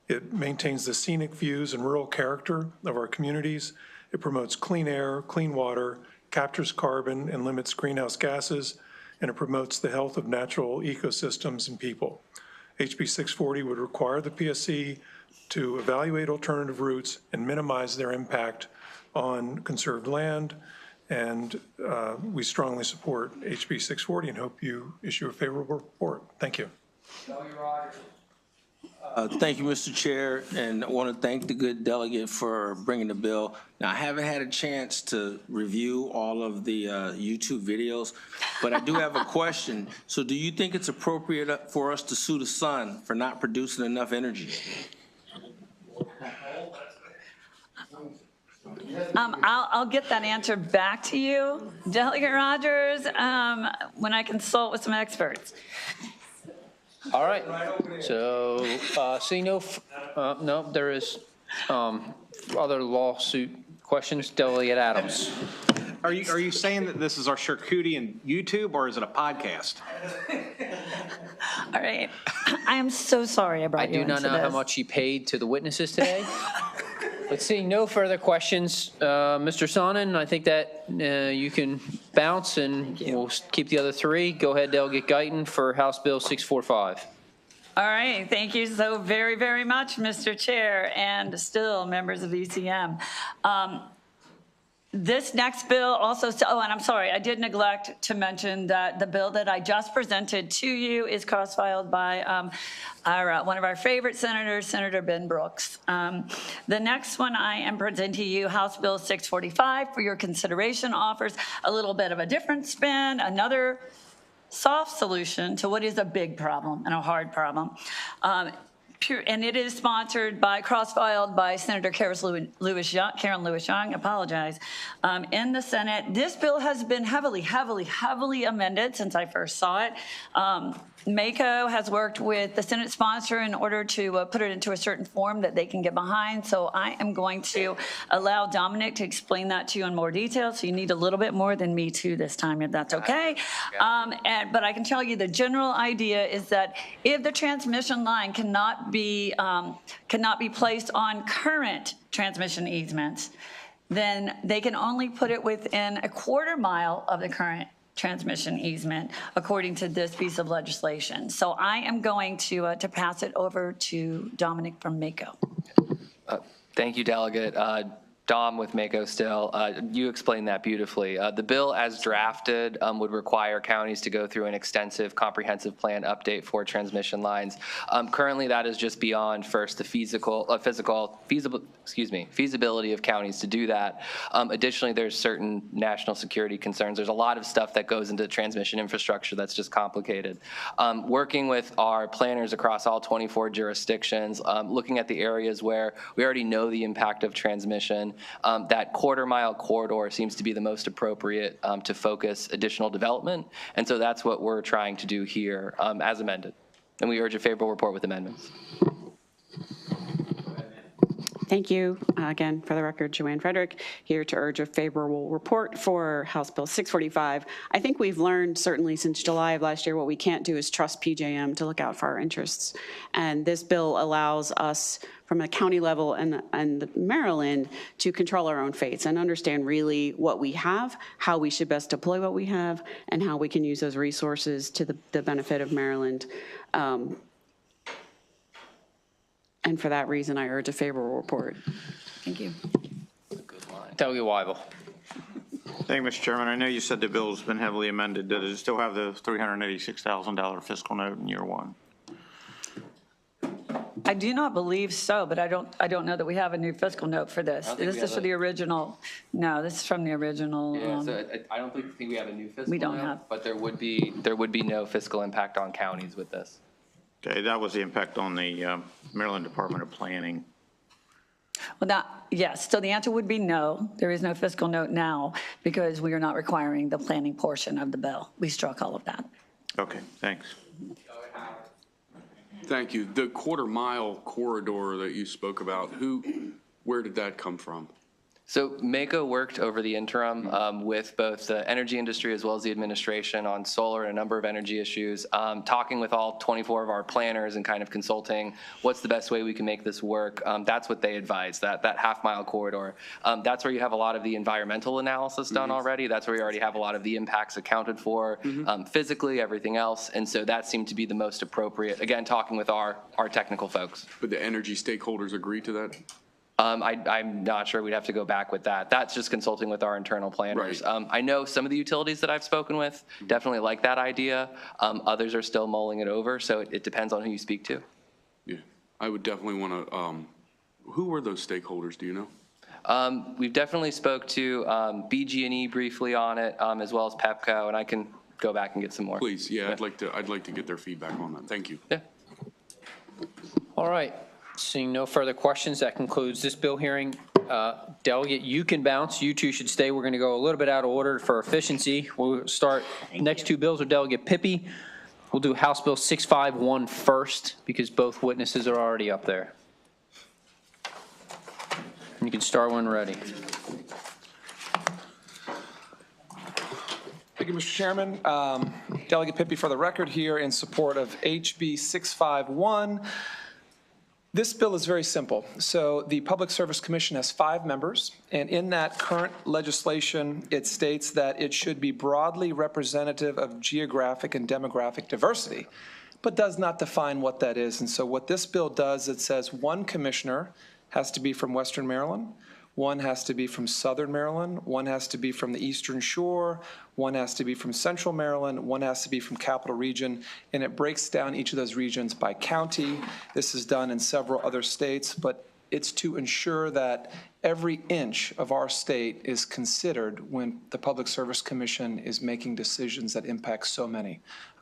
It maintains the scenic views and rural character of our communities. It promotes clean air, clean water, captures carbon and limits greenhouse gases, and it promotes the health of natural ecosystems and people. HB 640 would require the PSC to evaluate alternative routes and minimize their impact on conserved land, and we strongly support HB 640 and hope you issue a favorable report. Thank you. Thank you, Mr. Chair, and I want to thank the good delegate for bringing the bill. Now, I haven't had a chance to review all of the YouTube videos, but I do have a question. So do you think it's appropriate for us to sue the sun for not producing enough energy? I'll get that answer back to you, Delegate Rogers, when I consult with some experts. All right, so seeing no, there is other lawsuit questions. Delegate Adams. Are you saying that this is our charcuterie YouTube, or is it a podcast? All right, I am so sorry I brought you into this. I do not know how much he paid to the witnesses today. But seeing no further questions, Mr. Sonnen, I think that you can bounce and we'll keep the other three. Go ahead, Delegate Guyton, for House Bill 645. All right, thank you so very, very much, Mr. Chair, and still members of ECM. This next bill also, oh, and I'm sorry, I did neglect to mention that the bill that I just presented to you is cross-filed by one of our favorite senators, Senator Ben Brooks. The next one I am presenting to you, House Bill 645, for your consideration, offers a little bit of a different spin, another soft solution to what is a big problem and a hard problem. And it is sponsored by, cross-filed by Senator Karen Lewis Young, apologize, in the Senate. This bill has been heavily amended since I first saw it. MACO has worked with the Senate sponsor in order to put it into a certain form that they can get behind. So I am going to allow Dominic to explain that to you in more detail. So you need a little bit more than me too this time, if that's okay. But I can tell you the general idea is that if the transmission line cannot be placed on current transmission easements, then they can only put it within a quarter mile of the current transmission easement, according to this piece of legislation. So I am going to pass it over to Dominic from MACO. Thank you, Delegate. Dom with MACO still. You explained that beautifully. The bill as drafted would require counties to go through an extensive comprehensive plan update for transmission lines. Currently, that is just beyond first the feasibility of counties to do that. Additionally, there's certain national security concerns. There's a lot of stuff that goes into transmission infrastructure that's just complicated. Working with our planners across all 24 jurisdictions, looking at the areas where we already know the impact of transmission, that quarter-mile corridor seems to be the most appropriate to focus additional development, and so that's what we're trying to do here as amended. And we urge a favorable report with amendments. Thank you. Again, for the record, Joanne Frederick, here to urge a favorable report for House Bill 645. I think we've learned, certainly since July of last year, what we can't do is trust PJM to look out for our interests. And this bill allows us, from a county level and Maryland, to control our own fates and understand really what we have, how we should best deploy what we have, and how we can use those resources to the benefit of Maryland. And for that reason, I urge a favorable report. Thank you. Delegate Weibel. Thank you, Mr. Chairman. I know you said the bill's been heavily amended. Does it still have the $386,000 fiscal note in year one? I do not believe so, but I don't know that we have a new fiscal note for this. This is for the original. No, this is from the original. Yeah, so I don't think we have a new fiscal We don't note, have. but there would be no fiscal impact on counties with this. Okay, that was the impact on the Maryland Department of Planning. Well, yes, so the answer would be no. There is no fiscal note now because we are not requiring the planning portion of the bill. We struck all of that. Okay, thanks. Thank you. The quarter-mile corridor that you spoke about, where did that come from? So MACO worked over the interim with both the energy industry as well as the administration on solar and a number of energy issues, talking with all 24 of our planners and kind of consulting what's the best way we can make this work. That's what they advised, that half-mile corridor. That's where you have a lot of the environmental analysis done already. That's where you already have a lot of the impacts accounted for, physically, everything else. And so that seemed to be the most appropriate, again, talking with our technical folks. But the energy stakeholders agree to that? I'm not sure. We'd have to go back with that. That's just consulting with our internal planners. Right. I know some of the utilities that I've spoken with definitely like that idea. Others are still mulling it over, so it depends on who you speak to. Yeah, I would definitely want to, who were those stakeholders, do you know? We've definitely spoke to BG&E briefly on it, as well as PEPCO, and I can go back and get some more. Please, yeah, I'd like to get their feedback on that. Thank you. Yeah. All right. Seeing no further questions, that concludes this bill hearing. Delegate, you can bounce. You two should stay. We're going to go a little bit out of order for efficiency. We'll start next two bills with Delegate Pippy. We'll do House Bill 651 first because both witnesses are already up there. You can start when ready. Thank you, Mr. Chairman. Delegate Pippy for the record here in support of HB 651. This bill is very simple. So the Public Service Commission has 5 members, and in that current legislation, it states that it should be broadly representative of geographic and demographic diversity, but does not define what that is. And so what this bill does, it says 1 commissioner has to be from Western Maryland, 1 has to be from Southern Maryland, 1 has to be from the Eastern Shore, 1 has to be from Central Maryland, 1 has to be from Capital Region, and it breaks down each of those regions by county. This is done in several other states, but it's to ensure that every inch of our state is considered when the Public Service Commission is making decisions that impact so many.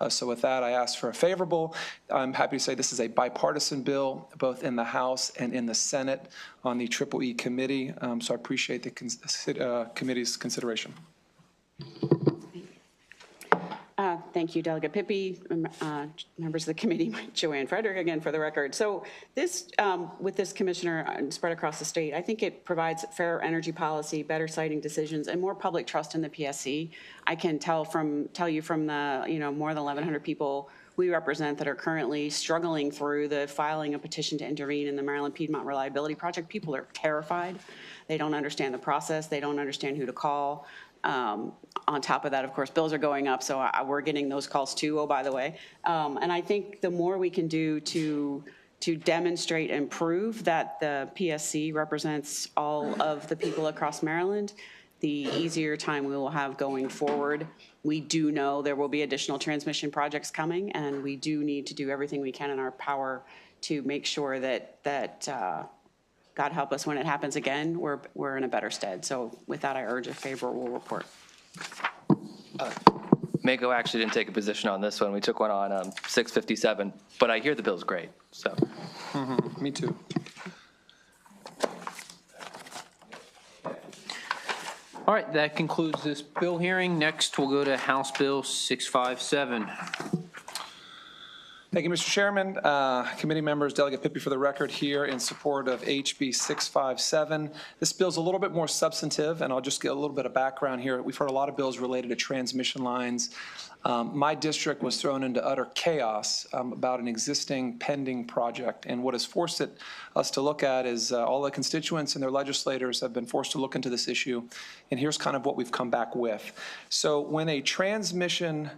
So with that, I ask for a favorable. I'm happy to say this is a bipartisan bill, both in the House and in the Senate on the EEE committee. So I appreciate the committee's consideration. Thank you, Delegate Pippy, members of the committee, Joanne Frederick, again, for the record. So this, with this commissioner spread across the state, I think it provides fair energy policy, better siting decisions, and more public trust in the PSC. I can tell you from the, more than 1,100 people we represent that are currently struggling through the filing a petition to intervene in the Maryland Piedmont Reliability Project. People are terrified. They don't understand the process. They don't understand who to call. On top of that, of course, bills are going up, so we're getting those calls too, oh, by the way. And I think the more we can do to demonstrate and prove that the PSC represents all of the people across Maryland, the easier time we will have going forward. We do know there will be additional transmission projects coming, and we do need to do everything we can in our power to make sure that God help us, when it happens again, we're in a better stead. So with that, I urge a favorable report. MACO actually didn't take a position on this one. We took one on 657, but I hear the bill's great, so. Me too. All right, that concludes this bill hearing. Next, we'll go to House Bill 657. Thank you, Mr. Chairman. Committee members, Delegate Pippy for the record here in support of HB 657. This bill's a little bit more substantive, and I'll just get a little bit of background here. We've heard a lot of bills related to transmission lines. My district was thrown into utter chaos about an existing pending project, and what has forced us to look at is all the constituents and their legislators have been forced to look into this issue, and here's kind of what we've come back with. So when a transmission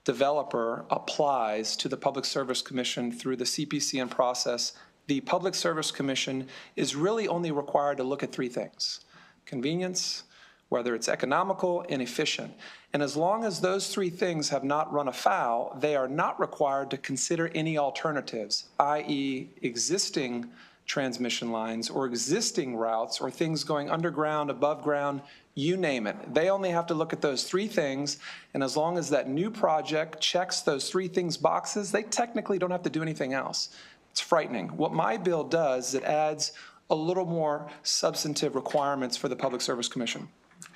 developer applies to the Public Service Commission through the CPCN process, the Public Service Commission is really only required to look at three things: convenience, whether it's economical and efficient. And as long as those three things have not run afoul, they are not required to consider any alternatives, i.e. existing transmission lines or existing routes or things going underground, above ground, you name it. They only have to look at those three things, and as long as that new project checks those three things boxes, they technically don't have to do anything else. It's frightening. What my bill does is it adds a little more substantive requirements for the Public Service Commission.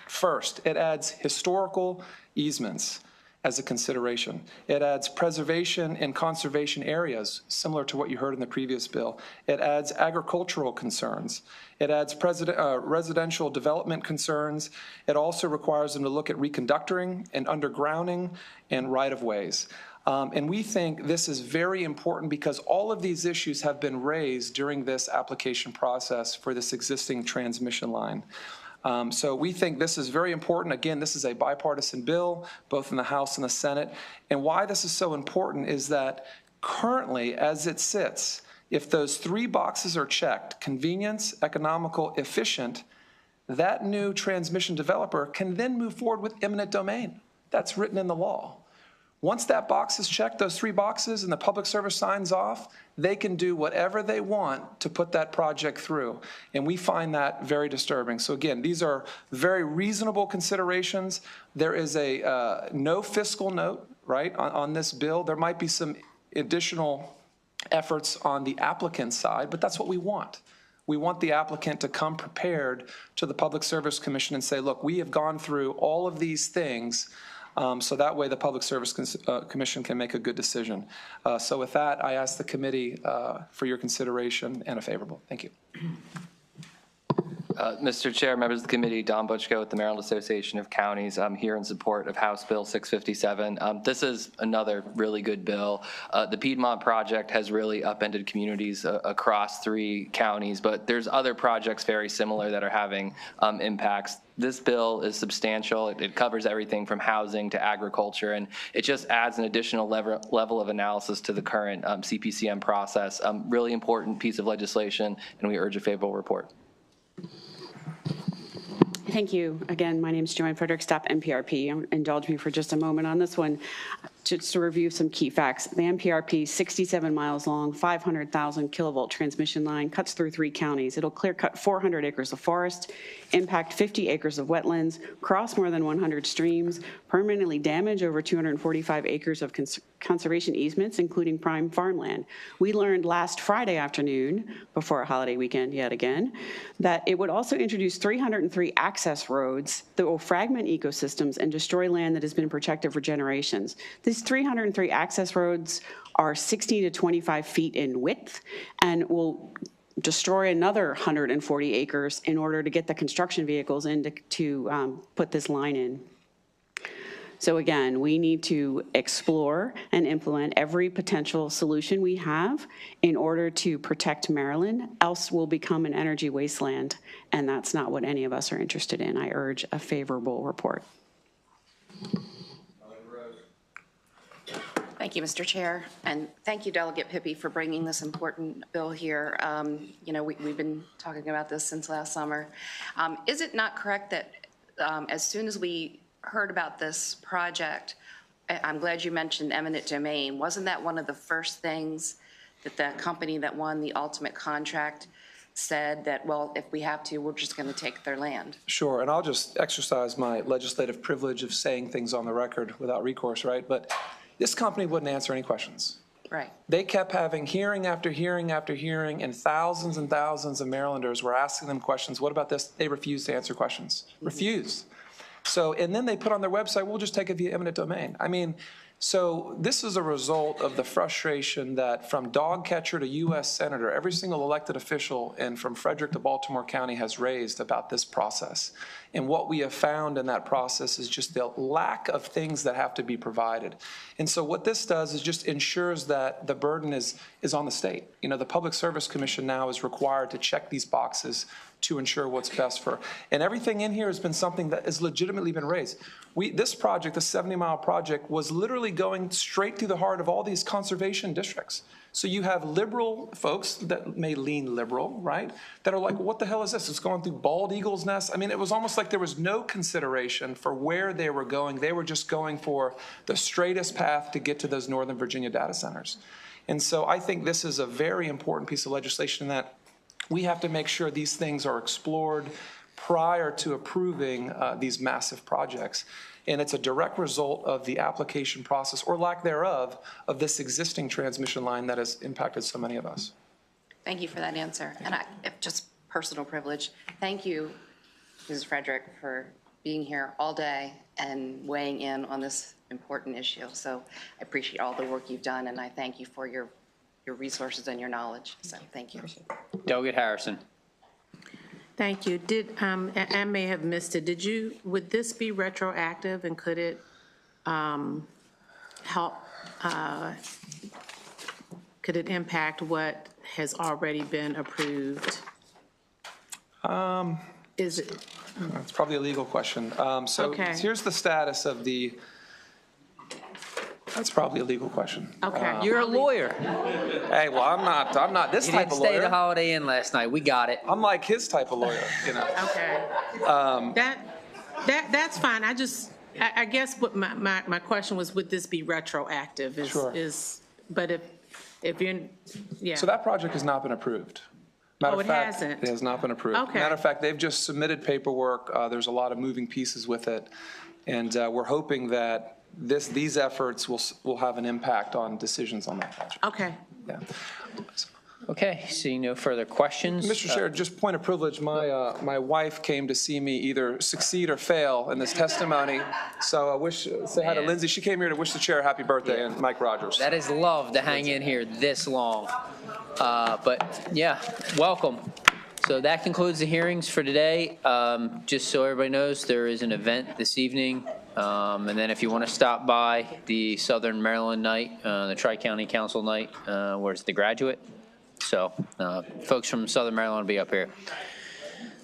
First, it adds historical easements as a consideration. It adds preservation and conservation areas, similar to what you heard in the previous bill. It adds agricultural concerns. It adds residential development concerns. It also requires them to look at reconductoring and undergrounding and right-of-ways. And we think this is very important because all of these issues have been raised during this application process for this existing transmission line. So we think this is very important. Again, this is a bipartisan bill, both in the House and the Senate. And why this is so important is that currently, as it sits, if those three boxes are checked, convenience, economical, efficient, that new transmission developer can then move forward with eminent domain. That's written in the law. Once that box is checked, those three boxes, and the Public Service signs off, they can do whatever they want to put that project through. And we find that very disturbing. So again, these are very reasonable considerations. There is a no fiscal note, right, on this bill. There might be some additional efforts on the applicant's side, but that's what we want. We want the applicant to come prepared to the Public Service Commission and say, look, we have gone through all of these things, so that way the Public Service Commission can make a good decision. So with that, I ask the committee for your consideration and a favorable. Thank you. Mr. Chair, members of the committee, Don Butchko with the Maryland Association of Counties. I'm here in support of House Bill 657. This is another really good bill. The Piedmont project has really upended communities across 3 counties, but there's other projects very similar that are having impacts. This bill is substantial. It covers everything from housing to agriculture, and it just adds an additional level of analysis to the current CPCM process. Really important piece of legislation, and we urge a favorable report. Thank you. Again, my name is Joanne Frederick, Stop NPRP. Indulge me for just a moment on this one. Just to review some key facts, the NPRP, 67 miles long, 500,000 kilovolt transmission line, cuts through 3 counties. It'll clear cut 400 acres of forest, impact 50 acres of wetlands, cross more than 100 streams, permanently damage over 245 acres of conservation easements, including prime farmland. We learned last Friday afternoon, before a holiday weekend yet again, that it would also introduce 303 access roads that will fragment ecosystems and destroy land that has been protected for generations. These 303 access roads are 60 to 25 feet in width and will destroy another 140 acres in order to get the construction vehicles in to put this line in. So again, we need to explore and implement every potential solution we have in order to protect Maryland, else we'll become an energy wasteland, and that's not what any of us are interested in. I urge a favorable report. Thank you, Mr. Chair, and thank you, Delegate Pippy, for bringing this important bill here. You know, we've been talking about this since last summer. Is it not correct that as soon as we heard about this project, I'm glad you mentioned eminent domain. Wasn't that one of the first things that the company that won the ultimate contract said that, well, if we have to, we're just going to take their land? Sure, and I'll just exercise my legislative privilege of saying things on the record without recourse, right? But this company wouldn't answer any questions. Right. They kept having hearing after hearing after hearing, and thousands of Marylanders were asking them questions. What about this? They refused to answer questions. Refused. So, and then they put on their website, we'll just take it via eminent domain. I mean, So this is a result of the frustration that from dog catcher to U.S. Senator, every single elected official and from Frederick to Baltimore County has raised about this process. And what we have found in that process is just the lack of things that have to be provided. And so what this does is just ensures that the burden is on the state. You know, the Public Service Commission now is required to check these boxes to ensure what's best for, and everything in here has been something that has legitimately been raised. This project, the 70-mile project, was literally going straight through the heart of all these conservation districts. So you have liberal folks that may lean liberal, right, that are like, what the hell is this? It's going through bald eagle's nest. I mean, it was almost like there was no consideration for where they were going. They were just going for the straightest path to get to those Northern Virginia data centers. And so I think this is a very important piece of legislation that we have to make sure these things are explored prior to approving these massive projects. And it's a direct result of the application process, or lack thereof, of this existing transmission line that has impacted so many of us. Thank you for that answer. And just personal privilege, thank you, Mrs. Frederick, for being here all day and weighing in on this important issue. So I appreciate all the work you've done, and I thank you for your resources and your knowledge. So thank you. Delegate Harrison. Thank you. I may have missed it. Would this be retroactive, and could it help, could it impact what has already been approved? Is it? It's probably a legal question. So Okay. Here's the status of the, that's probably a legal question. Okay. You're a lawyer. Hey, well, I'm not this You type didn't of stay lawyer. at the Holiday Inn last night. We got it. I'm like his type of lawyer, you know. Okay. That's fine. I guess what my question was, would this be retroactive? Sure. But if you're, yeah. So that project has not been approved. Matter Oh, of it fact, hasn't? It has not been approved. Okay. Matter of fact, they've just submitted paperwork. There's a lot of moving pieces with it. And we're hoping that these efforts will have an impact on decisions on that project. Okay. Yeah. Okay, seeing no further questions. Mr. Chair, just point of privilege, my wife came to see me either succeed or fail in this testimony. So I say hi to Lindsay. She came here to wish the chair a happy birthday, and Mike Rogers. That is love to hang in here this long. But yeah, welcome. So that concludes the hearings for today. Just so everybody knows, there is an event this evening. And then if you want to stop by the Southern Maryland night, the Tri-County Council night, where it's the graduate. So folks from Southern Maryland will be up here.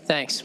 Thanks.